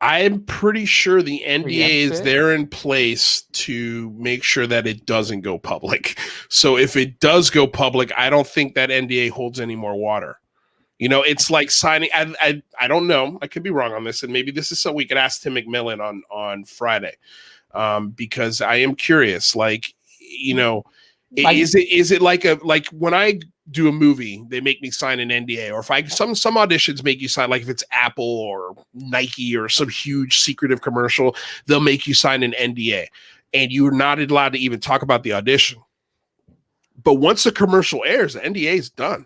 [SPEAKER 1] I'm pretty sure the NDA is there in place to make sure that it doesn't go public. So if it does go public, I don't think that NDA holds any more water. You know, it's like signing. I don't know. I could be wrong on this, and maybe this is something we could ask Tim McMillan on Friday, because I am curious. Like, you know, is it like when I do a movie, they make me sign an NDA, or if some auditions make you sign, like if it's Apple or Nike or some huge secretive commercial, they'll make you sign an NDA, and you're not allowed to even talk about the audition. But once the commercial airs, the NDA is done.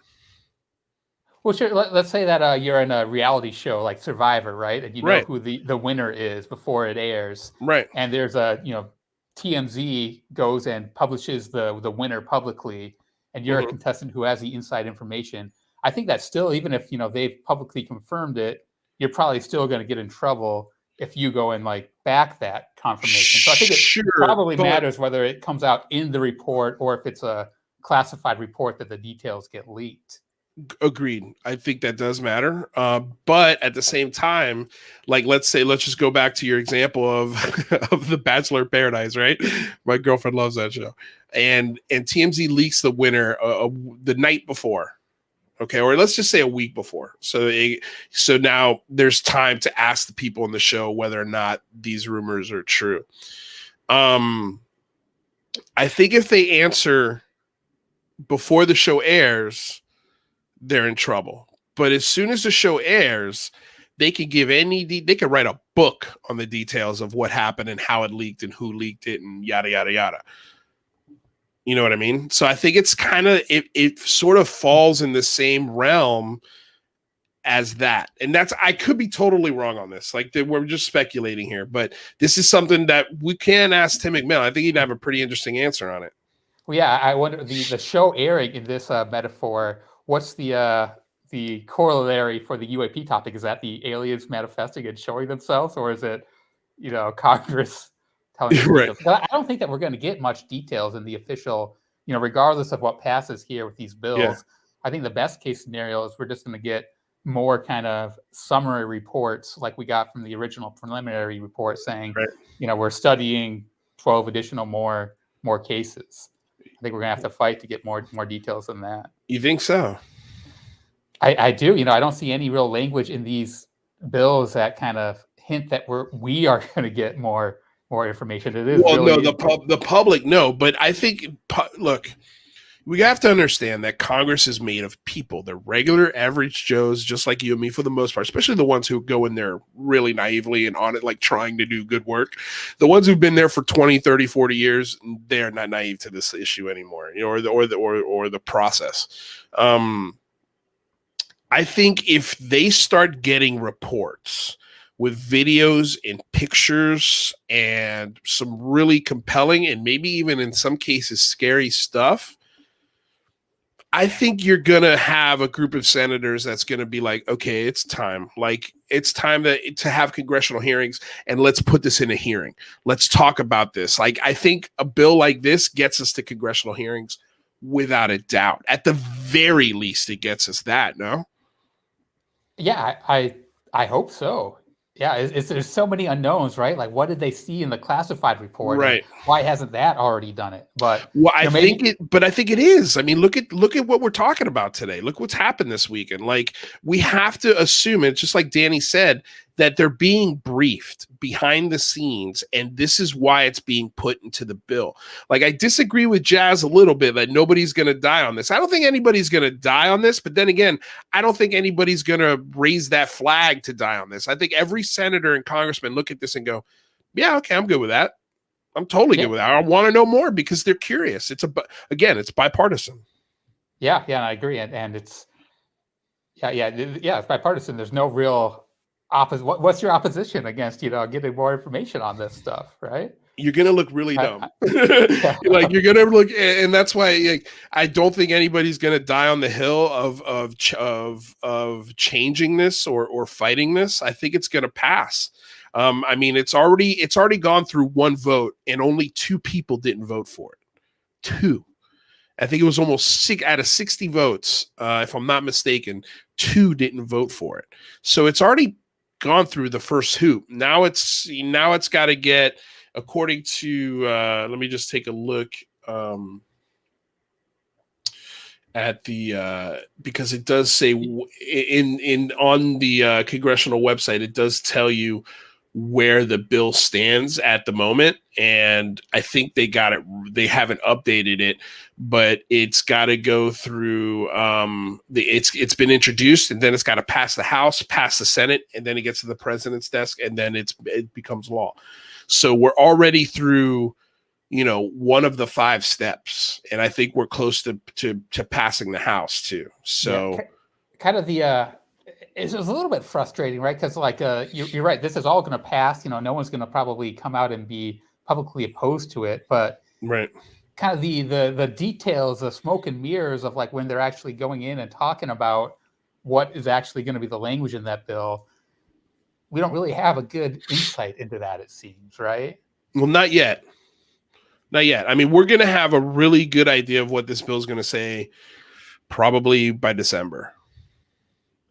[SPEAKER 2] Well, sure. Let's say that you're in a reality show like Survivor, right? And you know who the winner is before it airs,
[SPEAKER 1] right?
[SPEAKER 2] And there's TMZ goes and publishes the winner publicly, and you're a contestant who has the inside information. I think that still, even if, you know, they've publicly confirmed it, you're probably still going to get in trouble if you go and like back that confirmation. So I think it probably matters whether it comes out in the report or if it's a classified report that the details get leaked.
[SPEAKER 1] Agreed. I think that does matter. But at the same time, like, let's just go back to your example of The Bachelor in Paradise, right? My girlfriend loves that show. And TMZ leaks the winner the night before. Okay. Or let's just say a week before. So now there's time to ask the people in the show whether or not these rumors are true. I think if they answer before the show airs, they're in trouble. But as soon as the show airs, they can give they can write a book on the details of what happened and how it leaked and who leaked it and yada, yada, yada. You know what I mean? So I think it's kind of it sort of falls in the same realm as that. And that's, I could be totally wrong on this. Like we're just speculating here, but this is something that we can ask Tim McMillan. I think he'd have a pretty interesting answer on it.
[SPEAKER 2] Well, yeah, I wonder the show airing in this metaphor. What's the corollary for the UAP topic? Is that the aliens manifesting and showing themselves, or is it, Congress telling us?
[SPEAKER 1] Right.
[SPEAKER 2] I don't think that we're going to get much details in the official, regardless of what passes here with these bills.
[SPEAKER 1] Yeah.
[SPEAKER 2] I think the best case scenario is we're just going to get more kind of summary reports like we got from the original preliminary report saying,
[SPEAKER 1] right.
[SPEAKER 2] We're studying 12 additional more cases. I think we're gonna have to fight to get more details than that.
[SPEAKER 1] You think so?
[SPEAKER 2] I do. I don't see any real language in these bills that kind of hint that we are going to get more information. It is
[SPEAKER 1] the public, no, but I think look, we have to understand that Congress is made of people. They're regular, average Joes, just like you and me for the most part, especially the ones who go in there really naively and on it, like trying to do good work. The ones who've been there for 20, 30, 40 years, they're not naive to this issue anymore, or the process. I think if they start getting reports with videos and pictures and some really compelling and maybe even in some cases scary stuff, I think you're going to have a group of senators that's going to be like, okay, it's time. Like, it's time to have congressional hearings, and let's put this in a hearing. Let's talk about this. Like, I think a bill like this gets us to congressional hearings without a doubt. At the very least, it gets us that, no?
[SPEAKER 2] Yeah, I hope so. Yeah, there's so many unknowns, right? Like, what did they see in the classified report?
[SPEAKER 1] Right.
[SPEAKER 2] Why hasn't that already done it? But
[SPEAKER 1] I think it is. I mean, look at what we're talking about today. Look what's happened this weekend. Like, we have to assume it, just like Danny said, that they're being briefed behind the scenes, and this is why it's being put into the bill. Like, I disagree with Jazz a little bit that nobody's going to die on this. I don't think anybody's going to die on this, but then again, I don't think anybody's going to raise that flag to die on this. I think every senator and congressman look at this and go, yeah, okay, I'm good with that. I'm totally good with that. I want to know more because they're curious. It's bipartisan.
[SPEAKER 2] Yeah, I agree. And it's, it's bipartisan. There's no real what's your opposition against getting more information on this stuff, right?
[SPEAKER 1] You're gonna look really dumb. Like, you're gonna look, and that's why I don't think anybody's gonna die on the hill of changing this or fighting this. I think it's gonna pass. I mean, it's already gone through one vote, and only 2 people didn't vote for it. 2. I think it was almost 6 out of 60 votes, if I'm not mistaken. 2 didn't vote for it, so it's already gone through the first hoop. Now it's got to get, according to let me just take a look at the because it does say on the congressional website, it does tell you where the bill stands at the moment, and I think they haven't updated it, but it's got to go through it's been introduced, and then it's got to pass the House, pass the Senate, and then it gets to the president's desk, and then it becomes law. So we're already through one of the 5 steps, and I think we're close to passing the House too. So
[SPEAKER 2] kind of the it's a little bit frustrating, right? Because you're right, this is all going to pass. No one's going to probably come out and be publicly opposed to it, but
[SPEAKER 1] right,
[SPEAKER 2] kind of the details, the smoke and mirrors of like when they're actually going in and talking about what is actually going to be the language in that bill, we don't really have a good insight into that, it seems, right?
[SPEAKER 1] Well, not yet. I mean, we're going to have a really good idea of what this bill is going to say probably by December.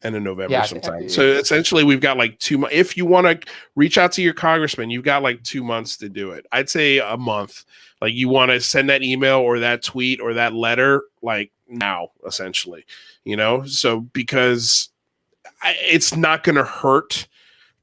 [SPEAKER 1] And in November sometime. So essentially, we've got like 2 months. If you want to reach out to your congressman, you've got like 2 months to do it. I'd say a month. Like, you want to send that email or that tweet or that letter like now, essentially. So because it's not going to hurt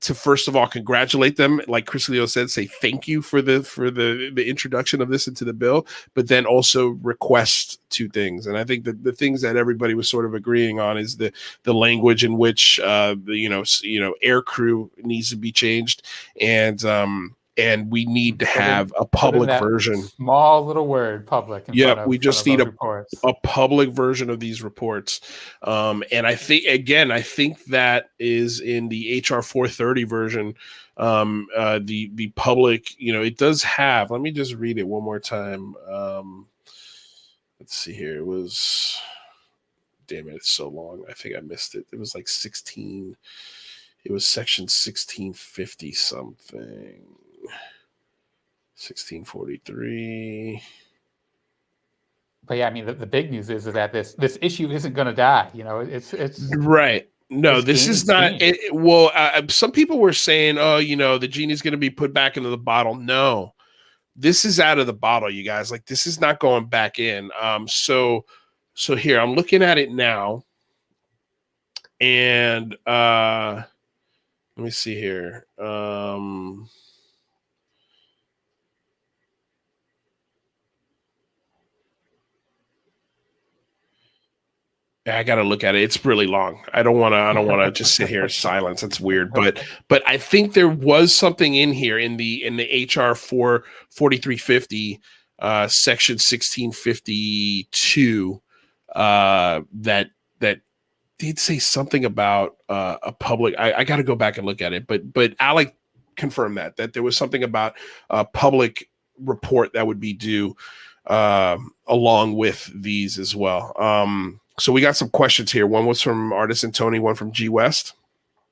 [SPEAKER 1] to, first of all, congratulate them, like Chris Lehto said, say thank you for the introduction of this into the bill, but then also request 2 things. And I think that the things that everybody was sort of agreeing on is the language in which air crew needs to be changed, and and we need to have a public version.
[SPEAKER 2] Small little word, public.
[SPEAKER 1] Yeah, we just need
[SPEAKER 2] reports.
[SPEAKER 1] a public version of these reports. And I think that is in the H.R. 430 version. The public, it does have. Let me just read it one more time. Let's see here. It was. Damn it, it's so long. I think I missed it. It was like 16. It was section 1650 something. 1643.
[SPEAKER 2] But yeah, I mean, the big news is that this issue isn't going to die. It's
[SPEAKER 1] right. No, this is not. Some people were saying, "Oh, the genie's going to be put back into the bottle." No, this is out of the bottle, you guys. Like, this is not going back in. So here, I'm looking at it now, and let me see here. I got to look at it. It's really long. I don't want to just sit here in silence. It's weird, but I think there was something in here in the HR 4350 section 1652 that did say something about a public. I got to go back and look at it, but Alec confirmed that there was something about a public report that would be due along with these as well. So we got some questions here. One was from Artisan Tony, one from G West.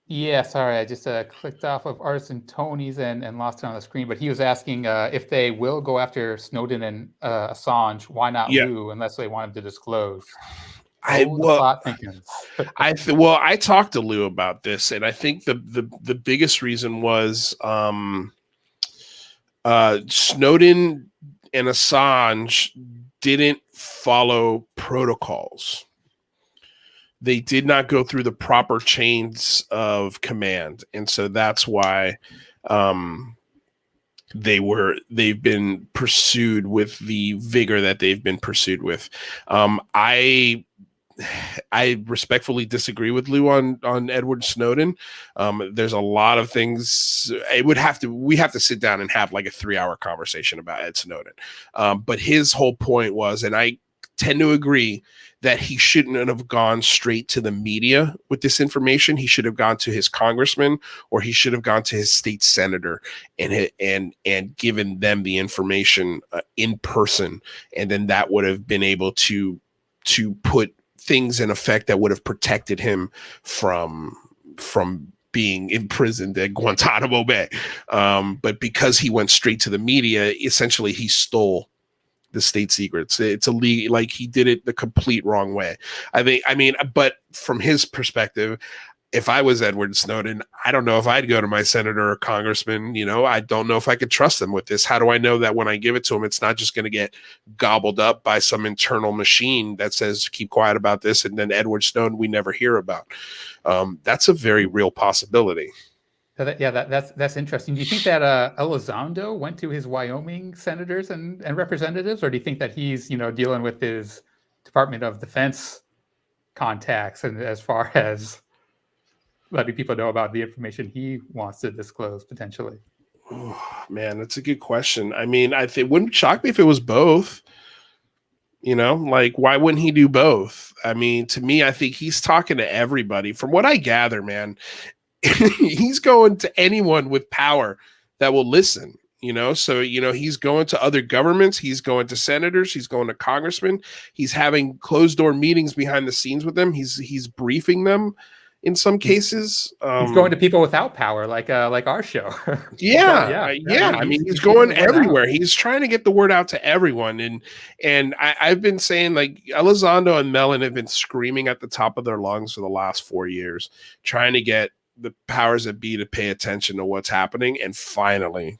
[SPEAKER 2] Yeah, sorry, I just clicked off of Artisan Tony's and lost it on the screen. But he was asking if they will go after Snowden and Assange, why not Lou, unless they want him to disclose?
[SPEAKER 1] I talked to Lou about this, and I think the biggest reason was Snowden and Assange didn't follow protocols. They did not go through the proper chains of command, and so that's why they've been pursued with the vigor that they've been pursued with. I respectfully disagree with Lou on Edward Snowden. There's a lot of things. We have to sit down and have like a 3-hour conversation about Ed Snowden. But his whole point was, and I tend to agree, that he shouldn't have gone straight to the media with this information. He should have gone to his congressman, or he should have gone to his state senator and given them the information in person. And then that would have been able to put things in effect that would have protected him from being imprisoned at Guantanamo Bay. But because he went straight to the media, essentially he stole the state secrets. It's illegal. Like, he did it the complete wrong way. But from his perspective, if I was Edward Snowden, I don't know if I'd go to my senator or congressman. I don't know if I could trust them with this. How do I know that when I give it to him, it's not just going to get gobbled up by some internal machine that says, keep quiet about this, and then Edward Snowden we never hear about? That's a very real possibility.
[SPEAKER 2] That's interesting. Do you think that Elizondo went to his Wyoming senators and representatives, or do you think that he's dealing with his Department of Defense contacts, and as far as letting people know about the information he wants to disclose potentially?
[SPEAKER 1] Oh, man, that's a good question. It wouldn't shock me if it was both. Why wouldn't he do both? To me, I think he's talking to everybody. From what I gather, man, he's going to anyone with power that will listen. So he's going to other governments, he's going to senators, he's going to congressmen, he's having closed door meetings behind the scenes with them, he's briefing them in some cases.
[SPEAKER 2] He's going to people without power, like our show.
[SPEAKER 1] Yeah. He's going everywhere. He's trying to get the word out to everyone. And I've been saying, like, Elizondo and Mellon have been screaming at the top of their lungs for the last 4 years, trying to get the powers that be to pay attention to what's happening. And finally,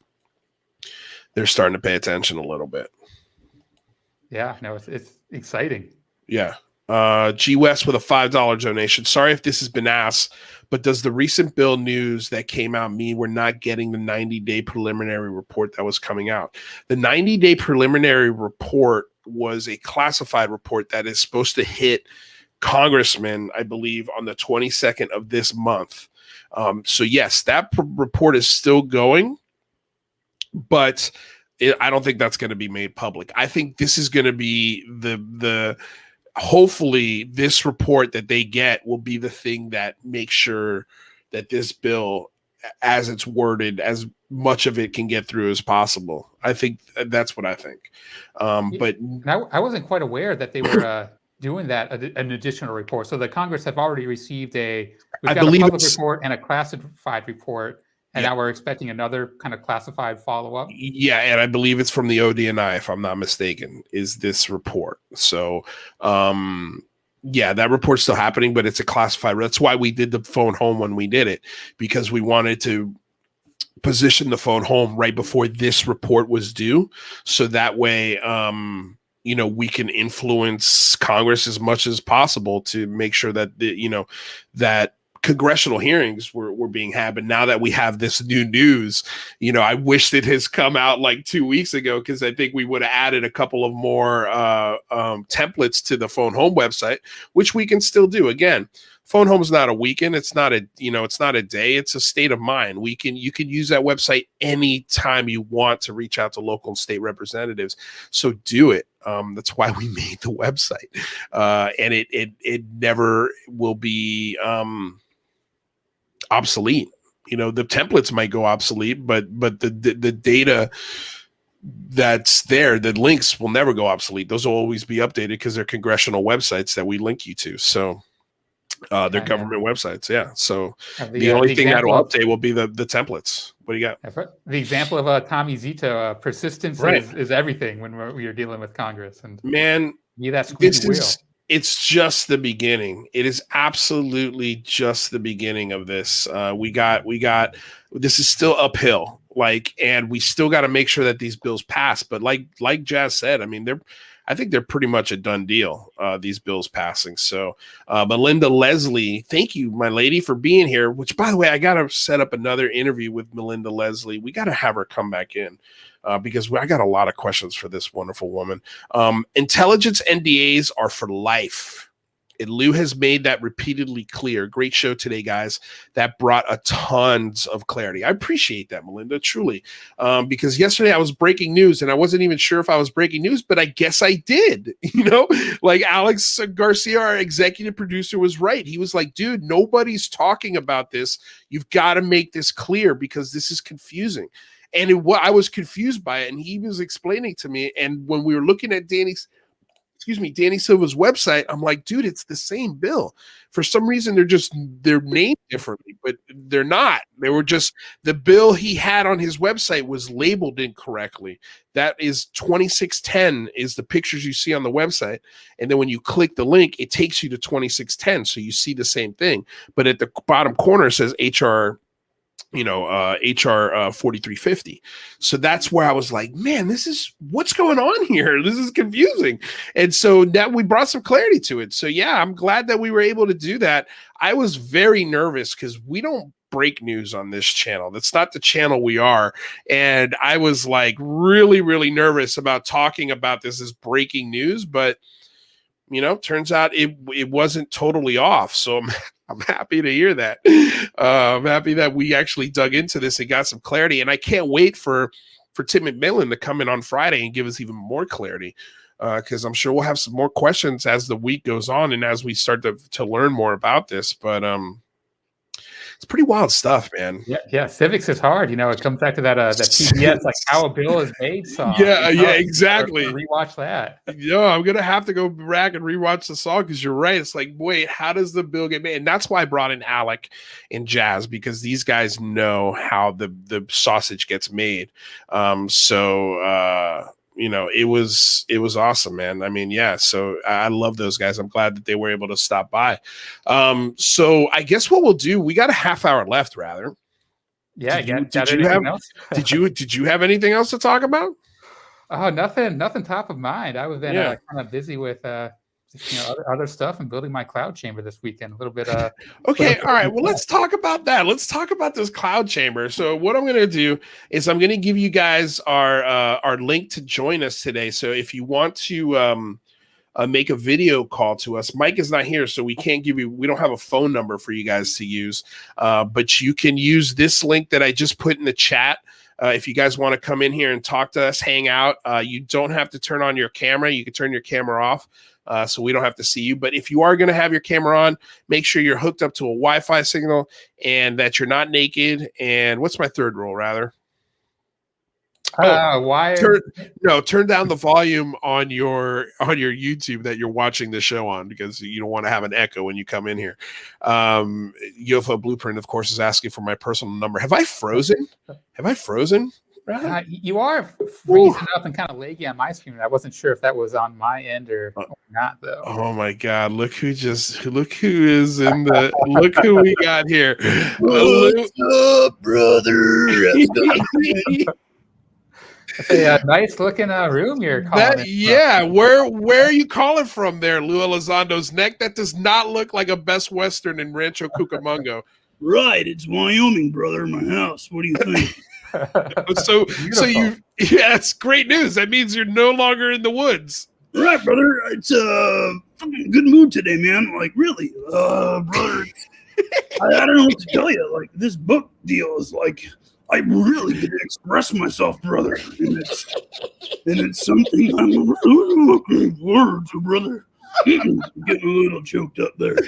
[SPEAKER 1] they're starting to pay attention a little bit.
[SPEAKER 2] Yeah, no, it's exciting.
[SPEAKER 1] Yeah. G West with a $5 donation. Sorry if this has been asked, but does the recent bill news that came out mean we're not getting the 90-day preliminary report that was coming out? The 90-day preliminary report was a classified report that is supposed to hit congressmen, I believe, on the 22nd of this month. So yes, that report is still going. but I don't think that's going to be made public. I think this is going to be hopefully this report that they get will be the thing that makes sure that this bill, as it's worded, as much of it can get through as possible. I think that's what I think. But
[SPEAKER 2] I wasn't quite aware that they were doing that, an additional report. So the Congress have already received we've got a public report and a classified report. And now we're expecting another kind of classified follow-up.
[SPEAKER 1] Yeah, and I believe it's from the ODNI, if I'm not mistaken, is this report. So, yeah, that report's still happening, but it's a classified. That's why we did the phone home when we did it, because we wanted to position the phone home right before this report was due. So that way, we can influence Congress as much as possible to make sure that, that congressional hearings were being had. But now that we have this new news, I wish it has come out like 2 weeks ago, because I think we would have added a couple of more templates to the phone home website, which we can still do. Again, phone home is not a weekend. It's not it's not a day. It's a state of mind. You can use that website anytime you want to reach out to local and state representatives. So do it. That's why we made the website. And it never will be obsolete. The templates might go obsolete, but the data that's there, the links will never go obsolete. Those will always be updated because they're congressional websites that we link you to. So they're government websites. Yeah. So the only thing that will update will be the templates. What do you got?
[SPEAKER 2] The example of Tommy Zito, persistence is everything when we're dealing with Congress. And
[SPEAKER 1] man, it's just the beginning. It is absolutely just the beginning of this. We got this is still uphill, and we still got to make sure that these bills pass. But like Jazz said, I mean, I think they're pretty much a done deal, these bills passing. So Melinda Leslie, thank you, my lady, for being here, which, by the way, I got to set up another interview with Melinda Leslie. We got to have her come back in because I got a lot of questions for this wonderful woman. Intelligence NDAs are for life. And Lou has made that repeatedly clear. Great show today, guys. That brought a tons of clarity. I appreciate that, Melinda, truly. Because yesterday I was breaking news, and I wasn't even sure if I was breaking news, but I guess I did. Like Alex Garcia, our executive producer, was right. He was like, dude, nobody's talking about this. You've got to make this clear because this is confusing. And I was confused by it, and he was explaining to me. And when we were looking at Danny Silva's website, I'm like, dude, it's the same bill. For some reason, they're named differently, but they're not. They were just, the bill he had on his website was labeled incorrectly. That is 2610 is the pictures you see on the website. And then when you click the link, it takes you to 2610. So you see the same thing. But at the bottom corner, it says H.R. 4350. So that's where I was like, man, what's going on here? This is confusing. And so that we brought some clarity to it. So yeah, I'm glad that we were able to do that. I was very nervous because we don't break news on this channel. That's not the channel we are. And I was like really, really nervous about talking about this as breaking news, but turns out it wasn't totally off. So I'm happy to hear that. I'm happy that we actually dug into this and got some clarity. And I can't wait for Tim McMillan to come in on Friday and give us even more clarity, because I'm sure we'll have some more questions as the week goes on and as we start to learn more about this. But it's pretty wild stuff, man.
[SPEAKER 2] Yeah. Civics is hard. It comes back to that PBS, like How a Bill is Made song.
[SPEAKER 1] Yeah, exactly.
[SPEAKER 2] Rewatch that.
[SPEAKER 1] I'm gonna have to go back and rewatch the song because you're right. It's like, wait, how does the bill get made? And that's why I brought in Alec and Jazz, because these guys know how the sausage gets made. It was awesome, man. I mean, yeah. So I love those guys. I'm glad that they were able to stop by. So I guess what we'll do, we got a half hour left, rather.
[SPEAKER 2] Yeah.
[SPEAKER 1] Did you have anything else to talk about?
[SPEAKER 2] Oh, nothing top of mind. I was kind of busy with other stuff and building my cloud chamber this weekend. A little bit.
[SPEAKER 1] Okay, all right. Well, let's talk about that. Let's talk about this cloud chamber. So, what I'm going to do is I'm going to give you guys our link to join us today. So, if you want to make a video call to us, Mike is not here, so we don't have a phone number for you guys to use. But you can use this link that I just put in the chat. If you guys want to come in here and talk to us, hang out, you don't have to turn on your camera. You can turn your camera off. So we don't have to see you. But if you are going to have your camera on, make sure you're hooked up to a Wi-Fi signal and that you're not naked. And what's my third rule, rather? Turn down the volume on your YouTube that you're watching the show on, because you don't want to have an echo when you come in here. UFO Blueprint, of course, is asking for my personal number. Have I frozen?
[SPEAKER 2] You are freezing up and kind of laggy on my screen. I wasn't sure if that was on my end or not, though.
[SPEAKER 1] Oh my God! Look who is in the. Look who we got here.
[SPEAKER 7] What's up, brother?
[SPEAKER 2] It's a nice looking room you're calling.
[SPEAKER 1] Where are you calling from there, Lou Elizondo's Neck? That does not look like a Best Western in Rancho Cucamonga.
[SPEAKER 7] Right, it's Wyoming, brother. My house. What do you think?
[SPEAKER 1] It's great news. That means you're no longer in the woods.
[SPEAKER 7] Right, brother. It's fucking good mood today, man. Like, really, brother. I don't know what to tell you. Like, this book deal is like, I really get to express myself, brother, and it's something I'm really looking forward to, brother. Getting a little choked up there.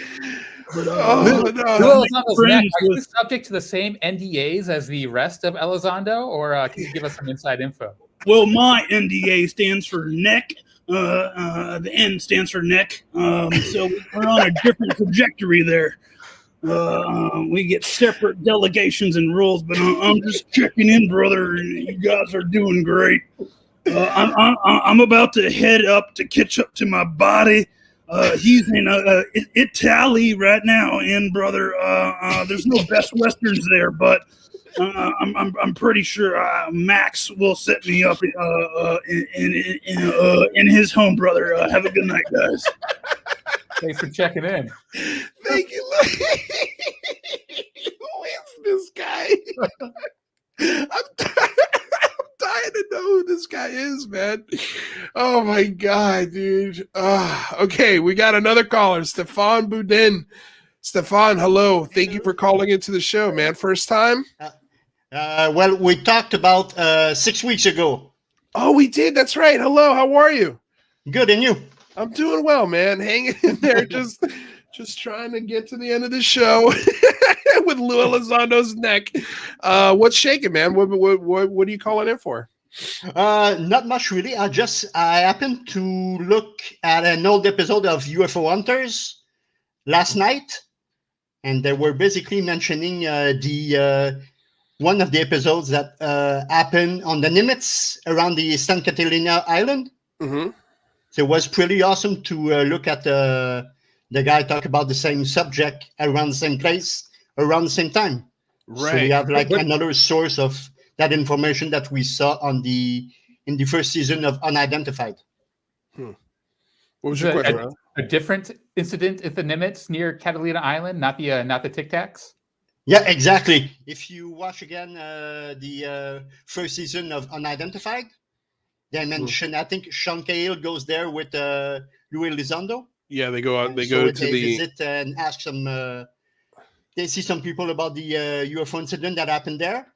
[SPEAKER 7] But,
[SPEAKER 2] are you subject to the same NDAs as the rest of Elizondo, or can you give us some inside info?
[SPEAKER 7] Well, my NDA stands for neck. The N stands for neck. So we're on a different trajectory there. We get separate delegations and rules, but I'm just checking in, brother. You guys are doing great. I'm about to head up to catch up to my body. He's in Italy right now, and brother, there's no Best Westerns there, but I'm pretty sure Max will set me up in his home, brother. Have a good night, guys.
[SPEAKER 2] Thanks for checking in.
[SPEAKER 1] Thank you. Who is this guy? I'm dying to know who this guy is, man. Oh my God, dude. Okay, we got another caller, Stefan Boudin. Stefan, hello. Thank you for calling into the show, man. First time?
[SPEAKER 8] Well, we talked about 6 weeks ago.
[SPEAKER 1] Oh, we did. That's right. Hello. How are you?
[SPEAKER 8] Good, and you?
[SPEAKER 1] I'm doing well, man. Hanging in there, just trying to get to the end of the show with Lou Elizondo's Neck. What's shaking, man? What are you calling in for?
[SPEAKER 8] Not much, really. I happened to look at an old episode of UFO Hunters last night, and they were basically mentioning one of the episodes that happened on the Nimitz around the San Catalina Island.
[SPEAKER 1] Mm-hmm.
[SPEAKER 8] So it was pretty awesome to look at the guy talk about the same subject around the same place around the same time.
[SPEAKER 1] Right.
[SPEAKER 8] So we have like another source of that information that we saw in the first season of Unidentified.
[SPEAKER 1] What was your question?
[SPEAKER 2] A different incident at the Nimitz near Catalina Island, not the Tic Tacs?
[SPEAKER 8] Yeah, exactly. If you watch again the first season of Unidentified, they mentioned, I think Sean Cahill goes there with Louis Elizondo.
[SPEAKER 1] Yeah, they go out. They
[SPEAKER 8] visit and ask some. They see some people about the UFO incident that happened there.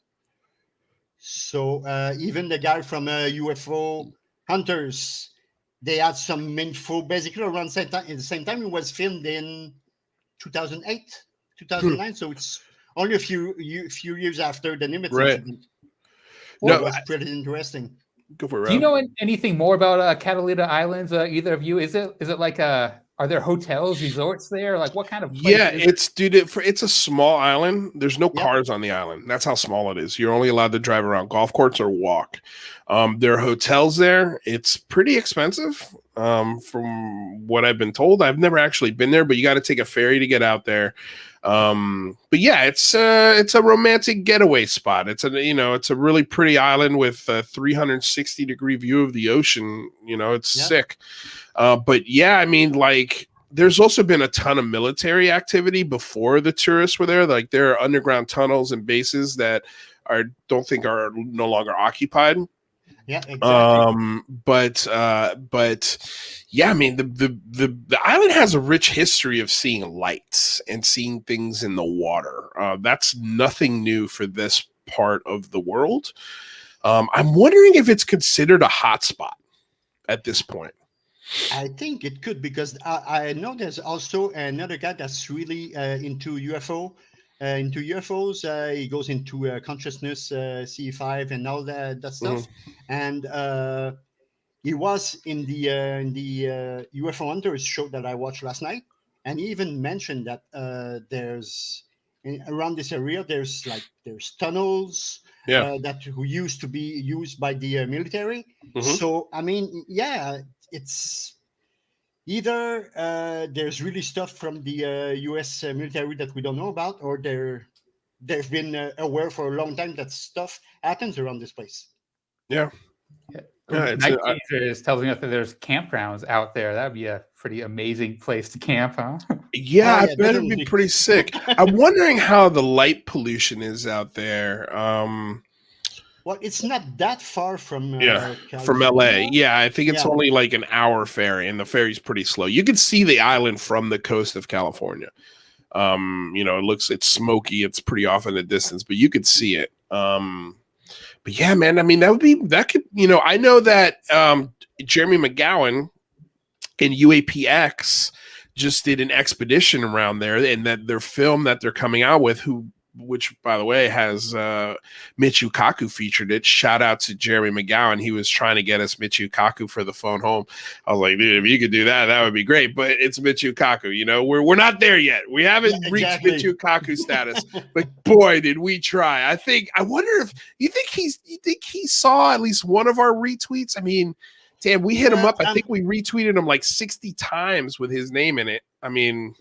[SPEAKER 8] So even the guy from UFO Hunters, they had some info basically around the same time. At the same time, it was filmed in 2008, 2009. So it's only a few years after the Nimitz incident. Well, it was pretty interesting.
[SPEAKER 1] Go for it,
[SPEAKER 2] Do you know anything more about Catalina Islands? Either of you? Is it like are there hotels, resorts there? Like what kind of place
[SPEAKER 1] it's a small island. There's no cars on the island. That's how small it is. You're only allowed to drive around golf courts or walk. There are hotels there. It's pretty expensive. From what I've been told. I've never actually been there, but you got to take a ferry to get out there. But yeah, it's a romantic getaway spot. It's a really pretty island with a 360-degree view of the ocean. It's sick. But yeah, I mean, like, there's also been a ton of military activity before the tourists were there. Like, there are underground tunnels and bases that are no longer occupied.
[SPEAKER 8] Yeah, exactly.
[SPEAKER 1] But yeah, I mean, the island has a rich history of seeing lights and seeing things in the water. That's nothing new for this part of the world. I'm wondering if it's considered a hotspot at this point.
[SPEAKER 8] I think it could, because I know there's also another guy that's really into UFO, into UFOs. He goes into consciousness, C5, and all that stuff. And he was in the UFO Hunters show that I watched last night, and he even mentioned that there's around this area there's tunnels that used to be used by the military. So I mean, yeah, it's either there's really stuff from the U.S. military that we don't know about, or they've been aware for a long time that stuff happens around this place.
[SPEAKER 2] Night Teaser is telling us that there's campgrounds out there. That would be a pretty amazing place to camp, huh?
[SPEAKER 1] Yeah, I bet it'd be pretty sick. I'm wondering how the light pollution is out there.
[SPEAKER 8] Well, it's not that far from
[SPEAKER 1] from LA. Yeah, I think it's only like an hour ferry, and the ferry's pretty slow. You can see the island from the coast of California. It's smoky. It's pretty off in the distance, but you could see it. But yeah, man, I mean, I know that Jeremy McGowan and UAPX just did an expedition around there, and that their film that they're coming out with, which by the way has Michio Kaku featured it. Shout out to Jeremy McGowan. He was trying to get us Michio Kaku for the phone home. I was like, dude, if you could do that, that would be great. But it's Michio Kaku. We're not there yet. We haven't reached Michio Kaku status. But boy, did we try. I wonder if you think he saw at least one of our retweets. I mean, damn, we hit him up. I think we retweeted him like 60 times with his name in it. I mean,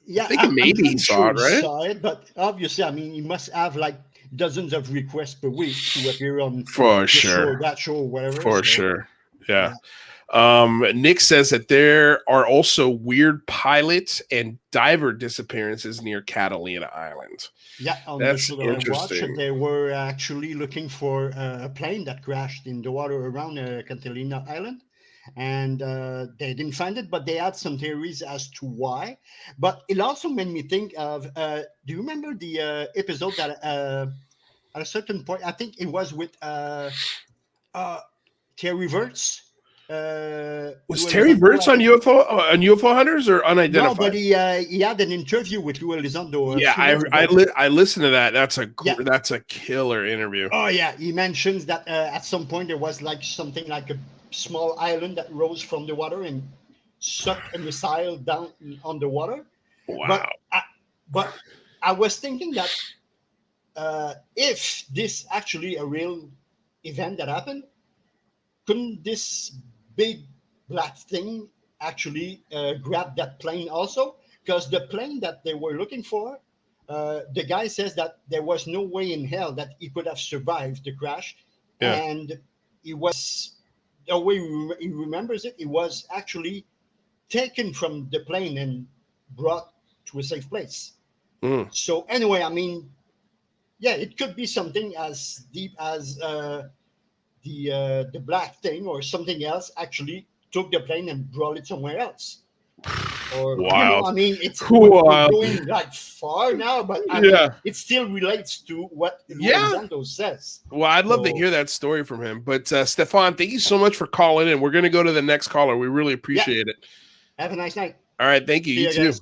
[SPEAKER 8] yeah,
[SPEAKER 1] I think maybe he saw it, right?
[SPEAKER 8] Saw it, but obviously, I mean, he must have like dozens of requests per week to appear on that show, whatever.
[SPEAKER 1] For sure, yeah. Nick says that there are also weird pilot and diver disappearances near Catalina Island.
[SPEAKER 8] Yeah,
[SPEAKER 1] that's interesting.
[SPEAKER 8] They were actually looking for a plane that crashed in the water around Catalina Island. And they didn't find it, but they had some theories as to why. But it also made me think of, do you remember the episode that at a certain point, I think it was with Terry Virts?
[SPEAKER 1] Was Terry Virts on UFO Hunters or Unidentified?
[SPEAKER 8] No, but he had an interview with Lou Elizondo.
[SPEAKER 1] Yeah, I listened to that. That's a killer interview.
[SPEAKER 8] Oh yeah, he mentions that at some point there was like something like a small island that rose from the water and sucked a missile down on the water.
[SPEAKER 1] Wow.
[SPEAKER 8] But I was thinking that if this actually a real event that happened, couldn't this big black thing actually grab that plane also? Because the plane that they were looking for, the guy says that there was no way in hell that he could have survived the crash. Yeah. And he was... the way he remembers it, it was actually taken from the plane and brought to a safe place. So anyway, I mean, yeah, it could be something as deep as the black thing, or something else actually took the plane and brought it somewhere else. Or,
[SPEAKER 1] wow.
[SPEAKER 8] I mean, it's going like far now, but I mean, it still relates to what Elizondo says.
[SPEAKER 1] Well, I'd love to hear that story from him. But Stefan, thank you so much for calling in. We're going to go to the next caller. We really appreciate it.
[SPEAKER 8] Have a nice night.
[SPEAKER 1] All right, thank you. You too. Guys.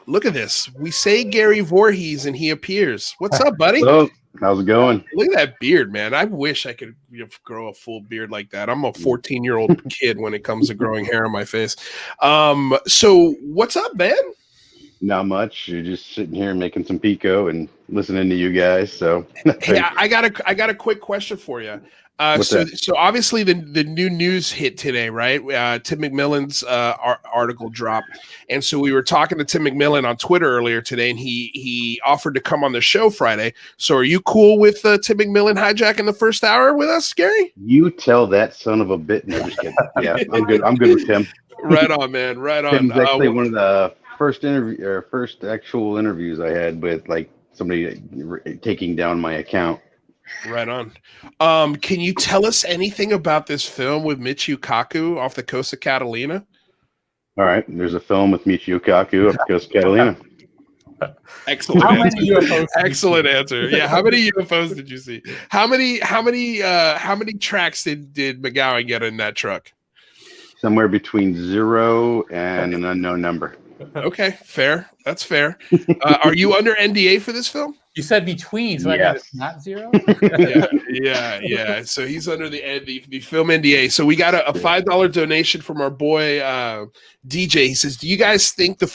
[SPEAKER 1] Look at this. We say Gary Voorhis and he appears. What's up, buddy?
[SPEAKER 9] Hello. How's it going?
[SPEAKER 1] Look at that beard, man. I wish I could grow a full beard like that. I'm a 14-year-old kid when it comes to growing hair on my face. So what's up, man?
[SPEAKER 9] Not much. You're just sitting here making some pico and listening to you guys. So
[SPEAKER 1] hey, I got a quick question for you. So obviously the new news hit today, right? Tim McMillan's article dropped, and so we were talking to Tim McMillan on Twitter earlier today, and he offered to come on the show Friday. So are you cool with Tim McMillan hijacking the first hour with us, Gary?
[SPEAKER 9] You tell that son of a bit. No, just kidding. Yeah, I'm good. I'm good with Tim.
[SPEAKER 1] Right on, man. Right on.
[SPEAKER 9] Tim's actually one of the first actual interviews I had with like somebody taking down my account.
[SPEAKER 1] Right on. Can you tell us anything about this film with Michio Kaku off the coast of Catalina?
[SPEAKER 9] All right. There's a film with Michio Kaku off the coast of Catalina.
[SPEAKER 1] Excellent
[SPEAKER 2] How
[SPEAKER 1] answer.
[SPEAKER 2] many UFOs?
[SPEAKER 1] Excellent answer. Yeah. How many UFOs did you see? How many tracks did McGowan get in that truck?
[SPEAKER 9] Somewhere between 0 and an unknown number.
[SPEAKER 1] Okay, fair. That's fair. Are you under NDA for this film?
[SPEAKER 2] You said between, so I got it's not 0.
[SPEAKER 1] Yeah. So he's under the film NDA. So we got a $5 donation from our boy DJ. He says, "Do you guys think the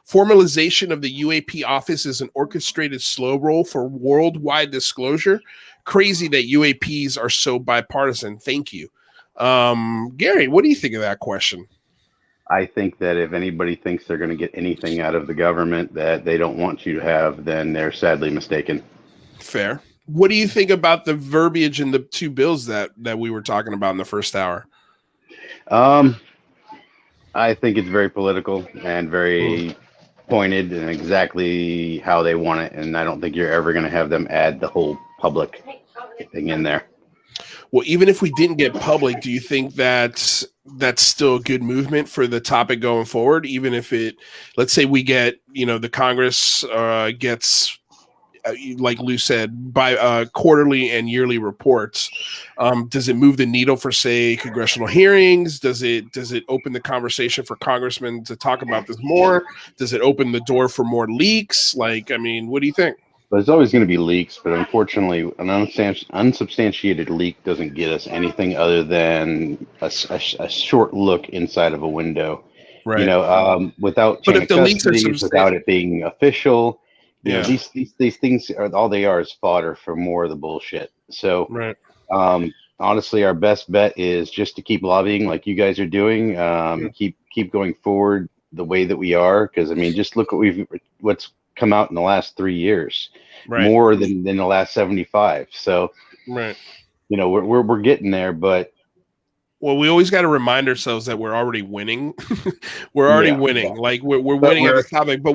[SPEAKER 1] formalization of the UAP office is an orchestrated slow roll for worldwide disclosure? Crazy that UAPs are so bipartisan. Thank you." Gary, what do you think of that question?
[SPEAKER 9] I think that if anybody thinks they're going to get anything out of the government that they don't want you to have, then they're sadly mistaken.
[SPEAKER 1] Fair. What do you think about the verbiage in the two bills that we were talking about in the first hour?
[SPEAKER 9] I think it's very political and very pointed and exactly how they want it. And I don't think you're ever going to have them add the whole public thing in there.
[SPEAKER 1] Well, even if we didn't get public, do you think that's still a good movement for the topic going forward? Even if let's say we get, the Congress gets, like Lou said, by quarterly and yearly reports, does it move the needle for, say, congressional hearings? Does it open the conversation for congressmen to talk about this more? Does it open the door for more leaks? What do you think?
[SPEAKER 9] There's always going to be leaks, but unfortunately, an unsubstantiated leak doesn't get us anything other than a short look inside of a window.
[SPEAKER 1] Right.
[SPEAKER 9] Without chain of custody, without it being official. These things are is fodder for more of the bullshit. So,
[SPEAKER 1] right.
[SPEAKER 9] Honestly, our best bet is just to keep lobbying like you guys are doing. Keep going forward the way that we are, because just look what's come out in the last 3 years,
[SPEAKER 1] right.
[SPEAKER 9] More than the last 75. So,
[SPEAKER 1] right.
[SPEAKER 9] We're getting there, but
[SPEAKER 1] we always got to remind ourselves that we're already winning. We're already winning. Yeah. Like we're winning at this topic, but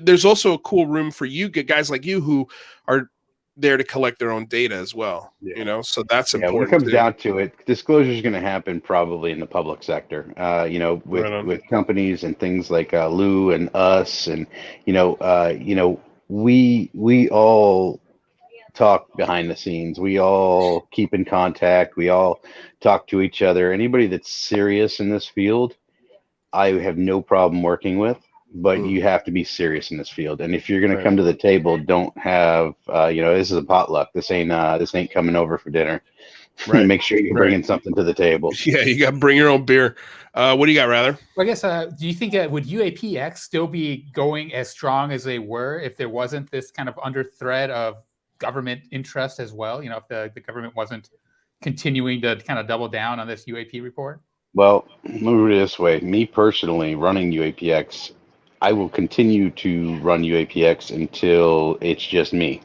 [SPEAKER 1] there's also a cool room for you guys like you who are there to collect their own data as well.
[SPEAKER 9] Yeah.
[SPEAKER 1] So that's important.
[SPEAKER 9] When it comes down to it, disclosure is going to happen probably in the public sector. With companies and things like Lou and us, and we all talk behind the scenes. We all keep in contact. We all talk to each other. Anybody that's serious in this field, I have no problem working with. But you have to be serious in this field, and if you're going to come to the table, don't have this is a potluck. This ain't coming over for dinner. Right. Make sure you're bringing something to the table.
[SPEAKER 1] Yeah, you got to bring your own beer. What do you got, rather?
[SPEAKER 2] Well, I guess. Do you think that would UAPX still be going as strong as they were if there wasn't this kind of under threat of government interest as well? If the government wasn't continuing to kind of double down on this UAP report?
[SPEAKER 9] Well, move it this way. Me personally, running UAPX, I will continue to run UAPX until it's just me.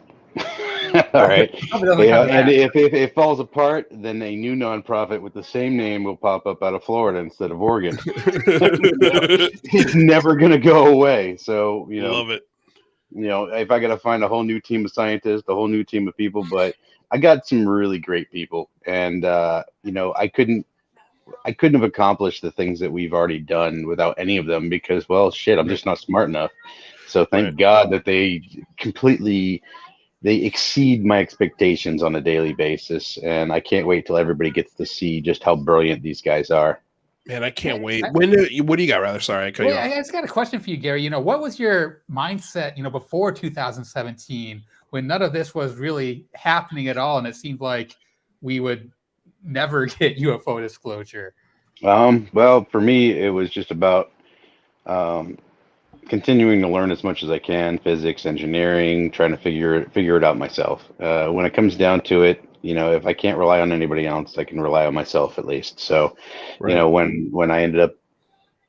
[SPEAKER 9] All right. And if it falls apart, then a new nonprofit with the same name will pop up out of Florida instead of Oregon. It's never going to go away. So,
[SPEAKER 1] love it.
[SPEAKER 9] If I got to find a whole new team of scientists, a whole new team of people, but I got some really great people, and I couldn't have accomplished the things that we've already done without any of them, because, well, shit, I'm just not smart enough. So thank God that they exceed my expectations on a daily basis. And I can't wait till everybody gets to see just how brilliant these guys are.
[SPEAKER 1] Man, I can't wait. What do you got, rather? Sorry, I cut you off.
[SPEAKER 2] I just got a question for you, Gary. What was your mindset, before 2017, when none of this was really happening at all, and it seemed like we would never get UFO disclosure?
[SPEAKER 9] Well, for me, it was just about continuing to learn as much as I can, physics, engineering, trying to figure it out myself. When it comes down to it, if I can't rely on anybody else, I can rely on myself at least. So, when I ended up,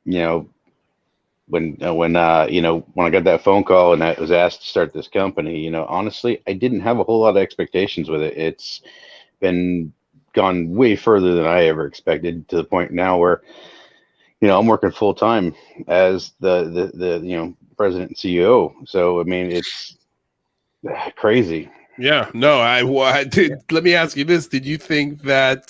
[SPEAKER 9] when I got that phone call and I was asked to start this company, honestly, I didn't have a whole lot of expectations with it. It's gone way further than I ever expected, to the point now where, I'm working full time as the president and CEO. So, it's crazy.
[SPEAKER 1] Yeah, no, I did. Let me ask you this. Did you think that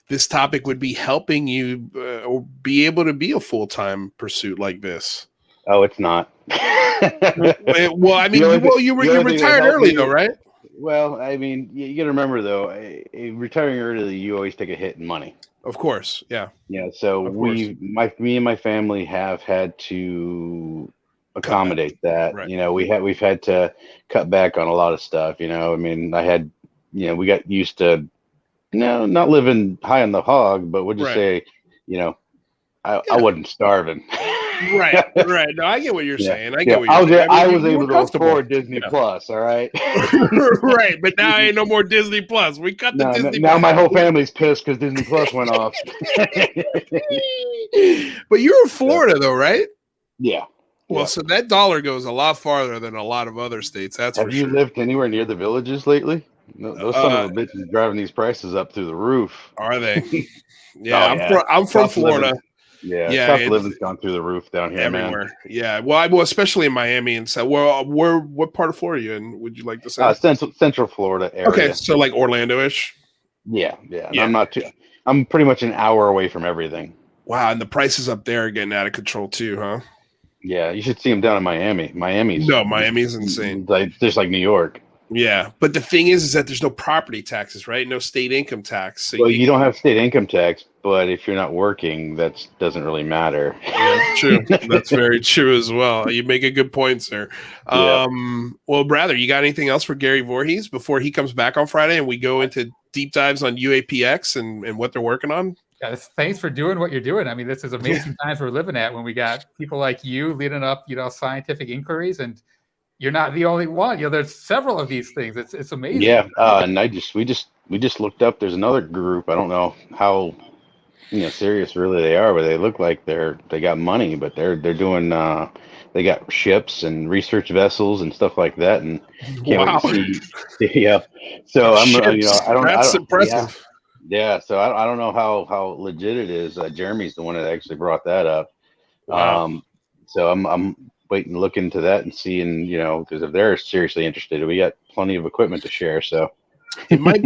[SPEAKER 1] this topic would be helping you or be able to be a full-time pursuit like this?
[SPEAKER 9] Oh, it's not.
[SPEAKER 1] Well, I mean, you retired early though, right?
[SPEAKER 9] Well, I mean, you got to remember though, retiring early, you always take a hit in money.
[SPEAKER 1] Of course, yeah.
[SPEAKER 9] Yeah, so me and my family have had to accommodate that.
[SPEAKER 1] Right.
[SPEAKER 9] You know, we've had to cut back on a lot of stuff. You know, I mean, we got used to, not living high on the hog, but we'll just say, I wasn't starving.
[SPEAKER 1] Right. No, I get what you're saying. I
[SPEAKER 9] was able to afford Disney Plus. All right.
[SPEAKER 1] Right, but now ain't no more Disney Plus. We cut the Disney.
[SPEAKER 9] Now my whole family's pissed because Disney Plus went off.
[SPEAKER 1] But you're in Florida though, right?
[SPEAKER 9] Yeah.
[SPEAKER 1] Well, so that dollar goes a lot farther than a lot of other states. That's
[SPEAKER 9] Have
[SPEAKER 1] for
[SPEAKER 9] you
[SPEAKER 1] sure.
[SPEAKER 9] lived anywhere near the villages lately? No, those son of a bitches driving these prices up through the roof.
[SPEAKER 1] Are they? Yeah, I'm from Florida.
[SPEAKER 9] Cost of living's gone through the roof down here,
[SPEAKER 1] everywhere.
[SPEAKER 9] Man.
[SPEAKER 1] Yeah, well, especially in Miami and so. Well, what part of Florida are you in? Would you like to say?
[SPEAKER 9] Central Florida area.
[SPEAKER 1] Okay, so like Orlando-ish.
[SPEAKER 9] Yeah. I'm pretty much an hour away from everything.
[SPEAKER 1] Wow, and the prices up there are getting out of control too, huh?
[SPEAKER 9] Yeah, you should see them down in Miami. Miami's
[SPEAKER 1] insane.
[SPEAKER 9] Just like New York.
[SPEAKER 1] Yeah, but the thing is that there's no property taxes, right? No state income tax. So
[SPEAKER 9] you don't have state income tax, but if you're not working, that doesn't really matter.
[SPEAKER 1] Yeah, true. That's very true as well. You make a good point, sir.
[SPEAKER 9] Yeah.
[SPEAKER 1] Well, brother, you got anything else for Gary Voorhis before he comes back on Friday and we go into deep dives on UAPX and what they're working on?
[SPEAKER 2] Guys, thanks for doing what you're doing. I mean, this is amazing times we're living at when we got people like you leading up, scientific inquiries, and you're not the only one. There's several of these things. It's amazing.
[SPEAKER 9] Yeah, and we just looked up. There's another group. I don't know how serious really they are, but they look like they got money, but they're doing. They got ships and research vessels and stuff like that, and can't wait to see. Yeah, so
[SPEAKER 1] That's impressive.
[SPEAKER 9] Yeah, so I don't know how legit it is. Jeremy's the one that actually brought that up.
[SPEAKER 1] Wow.
[SPEAKER 9] So I'm waiting to look into that and seeing, because if they're seriously interested, we got plenty of equipment to share. So
[SPEAKER 1] it might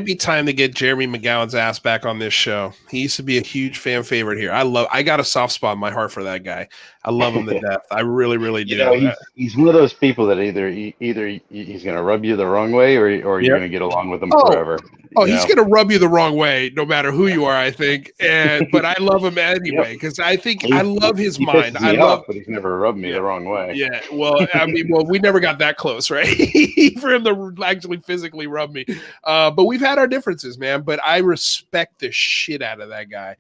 [SPEAKER 1] be time to get Jeremy McGowan's ass back on this show. He used to be a huge fan favorite here. I got a soft spot in my heart for that guy. I love him to death. I really, really do.
[SPEAKER 9] He's one of those people that either he's going to rub you the wrong way or you're going to get along with him forever.
[SPEAKER 1] Oh, he's going to rub you the wrong way, no matter who you are, I think. But I love him anyway because I think I love his mind.
[SPEAKER 9] But he's never rubbed me the wrong way.
[SPEAKER 1] Yeah, well, we never got that close, right? For him to actually physically rub me. But we've had our differences, man. But I respect the shit out of that guy.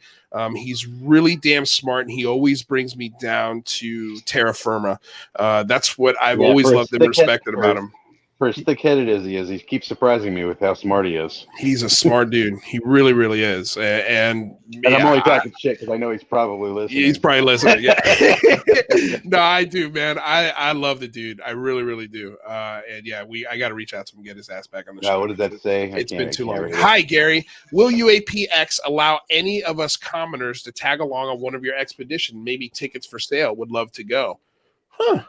[SPEAKER 1] He's really damn smart, and he always brings me down to terra firma. That's what I've always loved and respected about him.
[SPEAKER 9] For as thick-headed as he keeps surprising me with how smart he is.
[SPEAKER 1] He's a smart dude. He really, really is. And
[SPEAKER 9] I'm only talking shit because I know he's probably listening.
[SPEAKER 1] He's probably listening. Yeah. No, I do, man. I love the dude. I really, really do. And yeah, I got to reach out to him and get his ass back on the show.
[SPEAKER 9] What did that say?
[SPEAKER 1] It's been too long. Hi, Gary. Will UAPX allow any of us commoners to tag along on one of your expeditions? Maybe tickets for sale. Would love to go. Huh.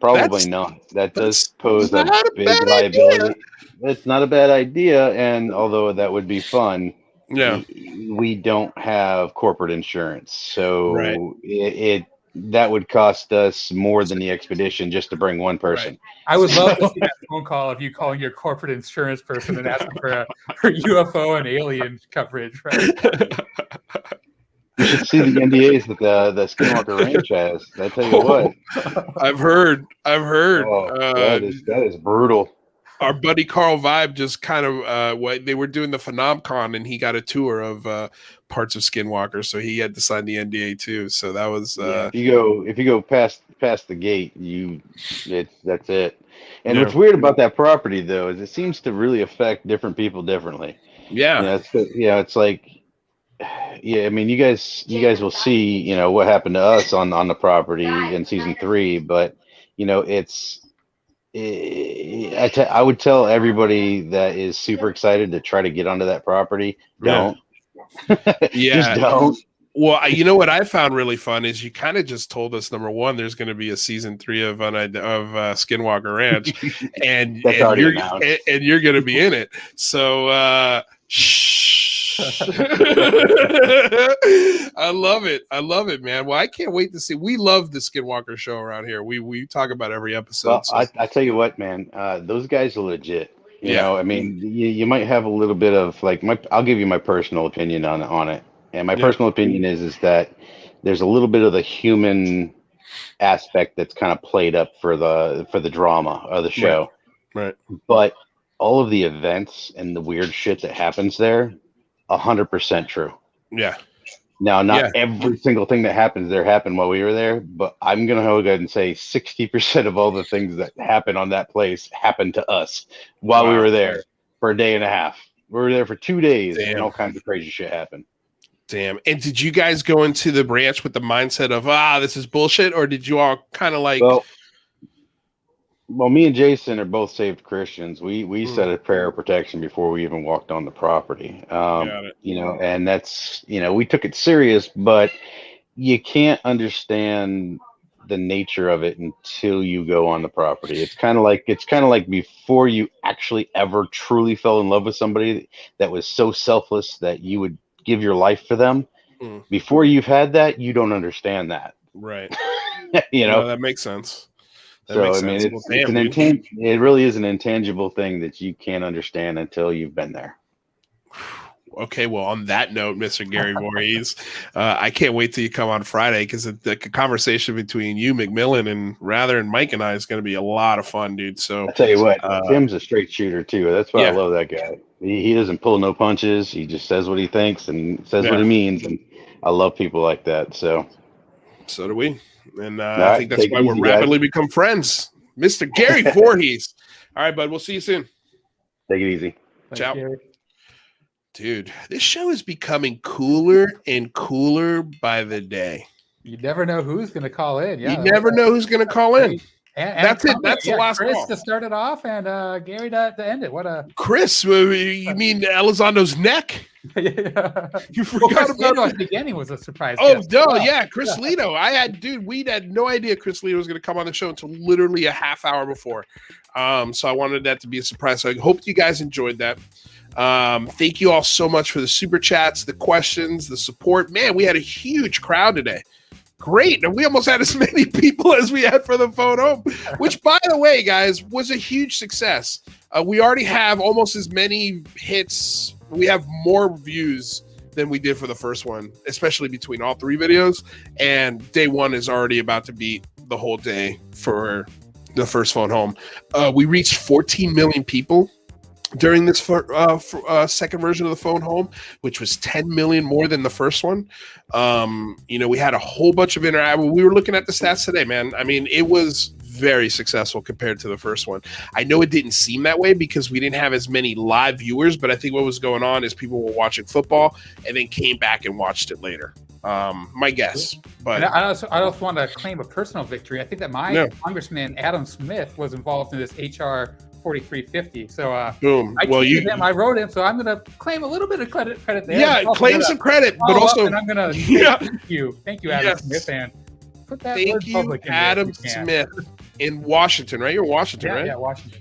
[SPEAKER 9] Probably not. That does pose a big liability. It's not a bad idea, and although that would be fun, we don't have corporate insurance, so that would cost us more than the expedition just to bring one person.
[SPEAKER 2] Right. I would love to see that phone call of you calling your corporate insurance person and asking for UFO and alien coverage. Right.
[SPEAKER 9] You should see the NDAs that the Skinwalker Ranch has. I tell you what.
[SPEAKER 1] I've heard.
[SPEAKER 9] Oh, that is brutal.
[SPEAKER 1] Our buddy Carl Vibe just kind of they were doing the PhenomCon and he got a tour of parts of Skinwalker, so he had to sign the NDA too. So that was
[SPEAKER 9] if you go past the gate, that's it. And what's weird about that property though is it seems to really affect different people differently.
[SPEAKER 1] Yeah.
[SPEAKER 9] It's like. Yeah, I mean, you guys will see, what happened to us on the property in season 3, but I would tell everybody that is super excited to try to get onto that property. Don't.
[SPEAKER 1] Yeah.
[SPEAKER 9] Just don't.
[SPEAKER 1] Well, you know what I found really fun is you kind of just told us, number one, there's going to be a season 3 of Skinwalker Ranch, and you're going to be in it. So, shh. I love it, man. Well, I can't wait to see. We love the Skinwalker show around here. We talk about every episode.
[SPEAKER 9] Well,
[SPEAKER 1] so.
[SPEAKER 9] I tell you what, man, those guys are legit. You know, I mean, you might have a little bit of like I'll give you my personal opinion on it. And my personal opinion is that there's a little bit of the human aspect that's kind of played up for the drama of the show.
[SPEAKER 1] Right.
[SPEAKER 9] But all of the events and the weird shit that happens there, 100% true.
[SPEAKER 1] Yeah.
[SPEAKER 9] Now, not every single thing that happens there happened while we were there, but I'm going to go ahead and say 60% of all the things that happen on that place happened to us while we were there for a day and a half. We were there for 2 days and all kinds of crazy shit happened.
[SPEAKER 1] Damn. And did you guys go into the branch with the mindset of, this is bullshit? Or did you all kind of like...
[SPEAKER 9] Well, me and Jason are both saved Christians. We said a prayer of protection before we even walked on the property. You know, and that's, you know, we took it serious, but you can't understand the nature of it until you go on the property. It's kind of like before you actually ever truly fell in love with somebody that was so selfless that you would give your life for them. Before you've had that, you don't understand that.
[SPEAKER 1] Right.
[SPEAKER 9] You know,
[SPEAKER 1] that makes sense.
[SPEAKER 9] So I mean, it really is an intangible thing that you can't understand until you've been there.
[SPEAKER 1] Okay, well, on that note, Mr. Gary Voorhis, I can't wait till you come on Friday because the conversation between you, McMillan, and Rather and Mike and I is going to be a lot of fun, dude. So
[SPEAKER 9] I tell you what, Tim's a straight shooter too. That's why I love that guy. He doesn't pull no punches. He just says what he thinks and says what he means, and I love people like that. So
[SPEAKER 1] do we. And I think that's why we're rapidly become friends. Mr. Gary Voorhis. All right, bud. We'll see you soon.
[SPEAKER 9] Take it easy.
[SPEAKER 1] Ciao. Dude, this show is becoming cooler and cooler by the day.
[SPEAKER 2] You never know who's going to call in. Yeah,
[SPEAKER 1] you never know who's going to call in.
[SPEAKER 2] And
[SPEAKER 1] that's it. That's the last
[SPEAKER 2] Chris
[SPEAKER 1] call.
[SPEAKER 2] To start it off and Gary to end it. What a
[SPEAKER 1] Chris, you mean Elizondo's neck? You forgot about
[SPEAKER 2] at the beginning was a surprise.
[SPEAKER 1] Oh, no, yeah, Chris Lehto. We had no idea Chris Lehto was going to come on the show until literally a half hour before. So I wanted that to be a surprise. So I hope you guys enjoyed that. Thank you all so much for the super chats, the questions, the support. Man, we had a huge crowd today. Great. And we almost had as many people as we had for the phone home, which, by the way, guys, was a huge success. We already have almost as many hits. We have more views than we did for the first one, especially between all three videos. And day one is already about to beat the whole day for the first phone home. We reached 14 million people during this second version of the phone home, which was 10 million more than the first one. We had a whole bunch of interaction. We were looking at the stats today, man. I mean, it was very successful compared to the first one. I know it didn't seem that way because we didn't have as many live viewers, but I think what was going on is people were watching football and then came back and watched it later. My guess. But
[SPEAKER 2] and I also want to claim a personal victory. I think that my Congressman Adam Smith was involved in this H.R.4350. So
[SPEAKER 1] boom.
[SPEAKER 2] I wrote him, so I'm going to claim a little bit of credit there.
[SPEAKER 1] Yeah, claim some credit, but also
[SPEAKER 2] I'm going to thank you, Adam Smith, and put that
[SPEAKER 1] thank you,
[SPEAKER 2] public in
[SPEAKER 1] Adam Smith in Washington, right? You're in Washington, right?
[SPEAKER 2] Yeah, Washington.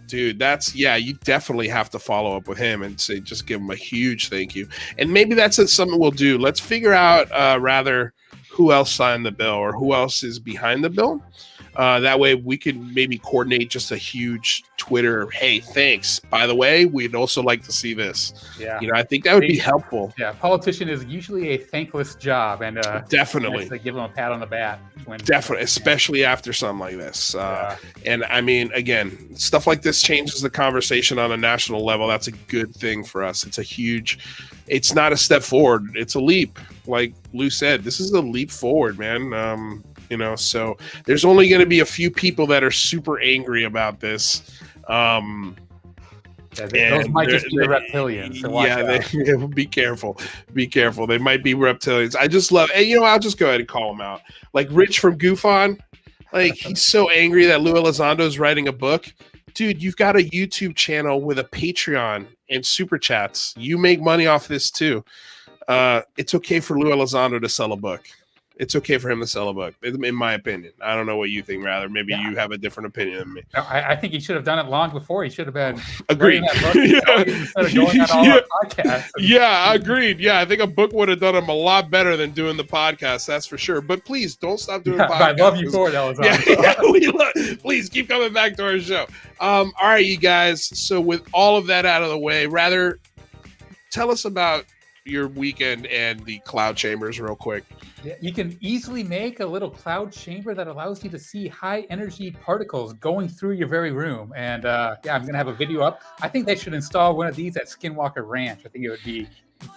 [SPEAKER 1] Dude, you definitely have to follow up with him and say, just give him a huge thank you. And maybe that's something we'll do. Let's figure out rather who else signed the bill or who else is behind the bill. That way we can maybe coordinate just a huge Twitter, hey, thanks. By the way, we'd also like to see this.
[SPEAKER 2] Yeah.
[SPEAKER 1] I think that would be helpful.
[SPEAKER 2] Yeah, politician is usually a thankless job. And
[SPEAKER 1] definitely
[SPEAKER 2] give them a pat on the back.
[SPEAKER 1] Definitely, especially after something like this. And I mean, again, stuff like this changes the conversation on a national level. That's a good thing for us. It's not a step forward. It's a leap. Like Lou said, this is a leap forward, man. So there's only going to be a few people that are super angry about this.
[SPEAKER 2] Those might just be the reptilians. So watch out.
[SPEAKER 1] Be careful. Be careful. They might be reptilians. I just love, and I'll just go ahead and call them out. Like Rich from Goof On, like he's so angry that Lou Elizondo is writing a book. Dude, you've got a YouTube channel with a Patreon and super chats. You make money off this too. It's okay for Lou Elizondo to sell a book. It's okay for him to sell a book, in my opinion. I don't know what you think, rather. Maybe you have a different opinion than me.
[SPEAKER 2] No, I think he should have done it long before. He should have been
[SPEAKER 1] agreed.
[SPEAKER 2] That book instead of going on all our podcasts.
[SPEAKER 1] Yeah, agreed. Yeah, I think a book would have done him a lot better than doing the podcast. That's for sure. But please don't stop doing the podcast.
[SPEAKER 2] I love you for it, Elizondo.
[SPEAKER 1] Please keep coming back to our show. All right, you guys. So with all of that out of the way, rather tell us about your weekend and the cloud chambers real quick.
[SPEAKER 2] You can easily make a little cloud chamber that allows you to see high energy particles going through your very room. And I'm going to have a video up. I think they should install one of these at Skinwalker Ranch. I think it would be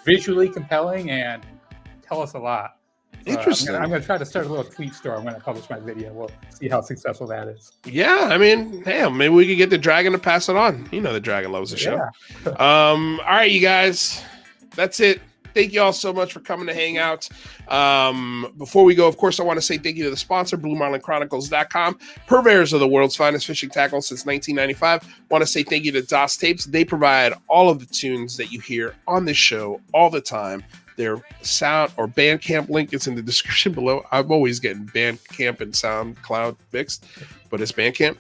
[SPEAKER 2] visually compelling and tell us a lot.
[SPEAKER 1] Interesting.
[SPEAKER 2] I'm going to try to start a little tweet store when I publish my video. We'll see how successful that is.
[SPEAKER 1] Yeah, I mean, hey, maybe we could get the dragon to pass it on. You know the dragon loves the show. All right, you guys. That's it. Thank you all so much for coming to hang out. Before we go, of course, I want to say thank you to the sponsor, BlueMarlinChronicles.com, purveyors of the world's finest fishing tackle since 1995. Want to say thank you to DOS Tapes. They provide all of the tunes that you hear on this show all the time. Their sound or Bandcamp link is in the description below. I'm always getting Bandcamp and SoundCloud mixed, but it's Bandcamp.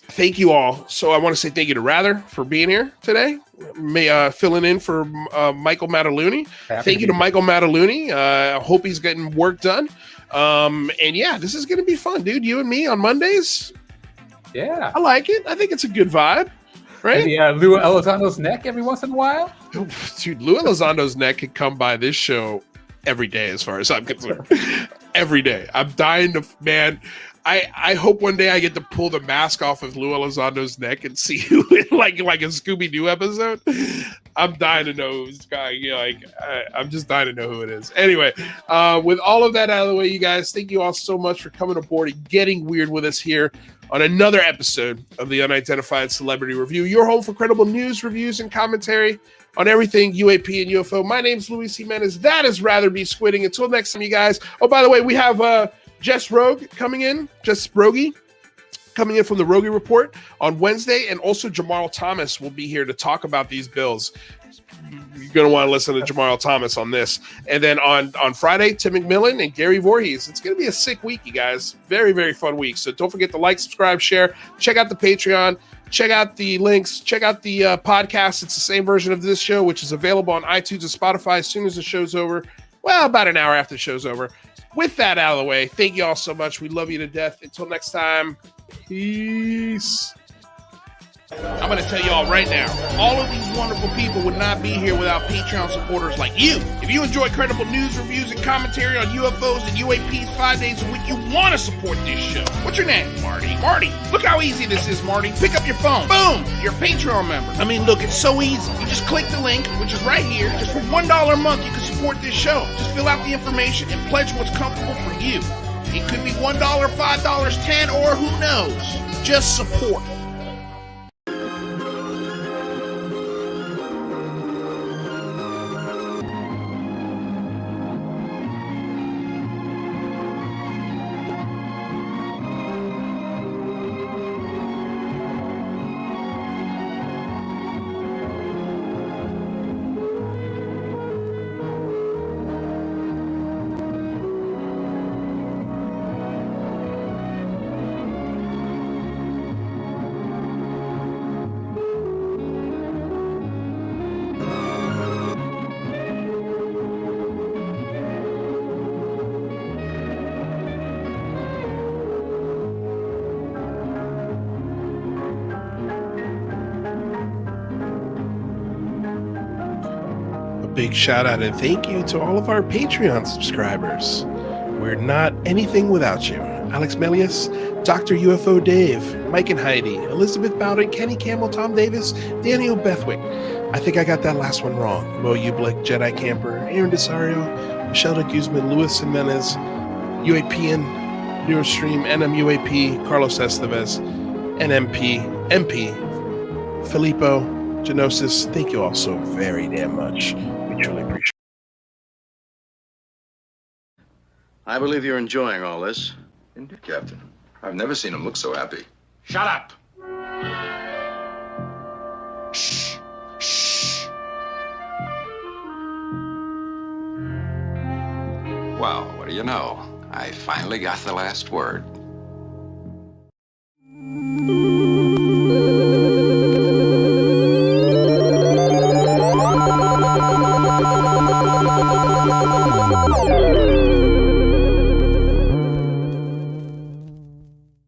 [SPEAKER 1] Thank you all. So I want to say thank you to Rather for being here today, filling in for Michael Mataluni. Thank you to Michael Mataluni. I hope he's getting work done. And yeah, this is going to be fun, dude. You and me on Mondays.
[SPEAKER 2] Yeah.
[SPEAKER 1] I like it. I think it's a good vibe, right?
[SPEAKER 2] Maybe Lou Elizondo's neck every once in a while.
[SPEAKER 1] Dude, Lou Elizondo's neck could come by this show every day as far as I'm concerned. Every day. I'm dying to, man. I hope one day I get to pull the mask off of Lou Elizondo's neck and see who, like a Scooby-Doo episode. I'm dying to know who's guy. You know, I'm just dying to know who it is. Anyway, with all of that out of the way, you guys, thank you all so much for coming aboard and getting weird with us here on another episode of the Unidentified Celebrity Review, your home for credible news, reviews, and commentary on everything UAP and UFO. My name's Luis Jimenez. That is Rather Be Squidding. Until next time, you guys. Oh, by the way, we have Jess Rogue coming in from the Rogie Report on Wednesday, and also Jamal Thomas will be here to talk about these bills. You're going to want to listen to Jamal Thomas on this. And then on Friday, Tim McMillan and Gary Voorhis. It's going to be a sick week, you guys. Very, very fun week. So don't forget to like, subscribe, share. Check out the Patreon. Check out the links. Check out the podcast. It's the same version of this show, which is available on iTunes and Spotify as soon as the show's over. Well, about an hour after the show's over. With that out of the way, thank you all so much. We love you to death. Until next time, peace. I'm going to tell you all right now, all of these wonderful people would not be here without Patreon supporters like you. If you enjoy credible news, reviews, and commentary on UFOs and UAPs 5 days a week, you want to support this show. What's your name? Marty. Marty, look how easy this is, Marty. Pick up your phone. Boom, you're a Patreon member. I mean, look, it's so easy. You just click the link, which is right here. Just for $1 a month, you can support this show. Just fill out the information and pledge what's comfortable for you. It could be $1, $5, $10, or who knows. Just support. Big shout out and thank you to all of our Patreon subscribers. We're not anything without you. Alex Melius, Dr. UFO Dave, Mike and Heidi, Elizabeth Bowden, Kenny Campbell, Tom Davis, Daniel Bethwick. I think I got that last one wrong. Mo Ublick, Jedi Camper, Aaron Desario, Michelle de Guzman, Luis Jimenez, UAPN, Neurostream, NMUAP, Carlos Estevez, NMP, MP, Filippo, Genosis. Thank you all so very damn much. We truly appreciate it.
[SPEAKER 10] I believe you're enjoying all this. Indeed, Captain. I've never seen him look so happy.
[SPEAKER 11] Shut up!
[SPEAKER 10] Shh. Shh.
[SPEAKER 11] Well, what do you know? I finally got the last word.